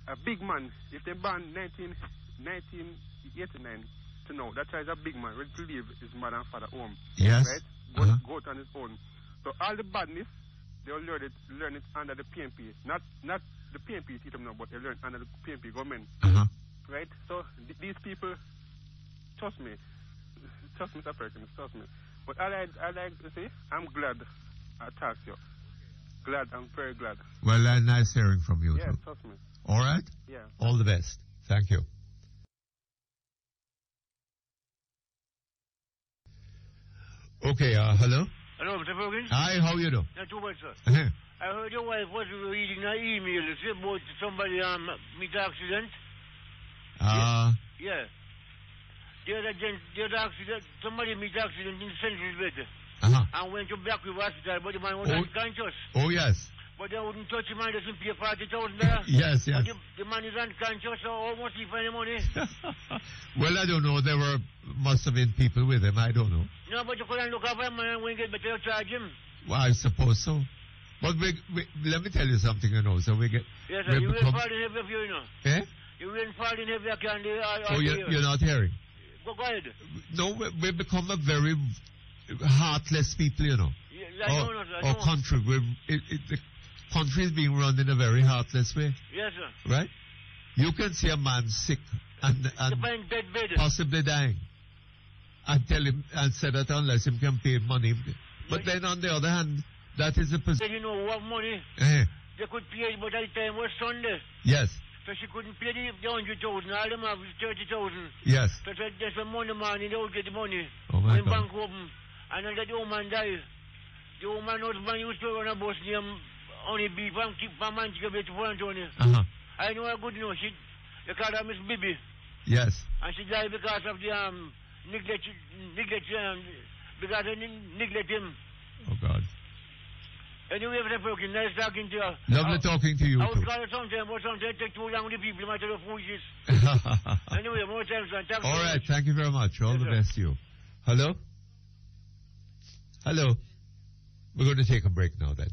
a big man. If they born 1989, to know. That child is a big man, ready to leave his mother and father home. Yes. Right? Go out on his own. So all the badness, they'll learn it under the PNP. Not the PNP teach them now, but they learn under the PNP government. Right? So these people, trust me, Mr. Perkins, trust me. But I like to say, I'm glad I talked to you. Glad, I'm very glad. Well, nice hearing from you, yeah, too. Trust me. All right? Yeah. All the best. Thank you. Okay, hello? Hello, Mr. Perkins. Hi, how you doing? Not too bad, sir. Uh-huh. I heard your wife was reading an email about somebody meet accident. Yeah. The other accident, somebody meet accident in Central Bed. And went to Black River Hospital, but the man was unconscious. Oh, yes. But they wouldn't touch him, and they didn't pay 40,000 there. Yes. But the man is unconscious, so almost he find the money. Well, I don't know. There must have been people with him. I don't know. No, but you couldn't look after him, and when you get better, charge him. Well, I suppose so. But let me tell you something, so we get... Yes, sir, you will fall in heavy of you, Eh? You will fall in heavy, I can't do Oh, you're not hearing? Go ahead. No, we become a very heartless people, Yeah, country. The country is being run in a very heartless way. Yes, sir. Right? You can see a man sick and possibly dying, and tell him and say that unless him can pay money. But then on the other hand, that is a position. You know what money? They could pay, but at the time was Sunday. Yes. So she couldn't pay the 100,000. All them have is 30,000. Yes. So there's some money, man. They don't get the money. Oh, my when God. bank open. And then the woman died. The woman husband used to run a bus named Honey Beef and keep a man to give it to Anthony. I know a good news. They call her Miss Bibi. Yes. And she died because of the neglect because they neglect him. Oh, God. Anyway, Mr. Perkins, nice talking to you. Lovely talking to you, I too. was calling sometime, but sometimes it takes too long with the people, matter of foolishness. Anyway, more times, man. Thank you. All right, thank you very much. All the best to you. Hello? Hello? We're going to take a break now, then.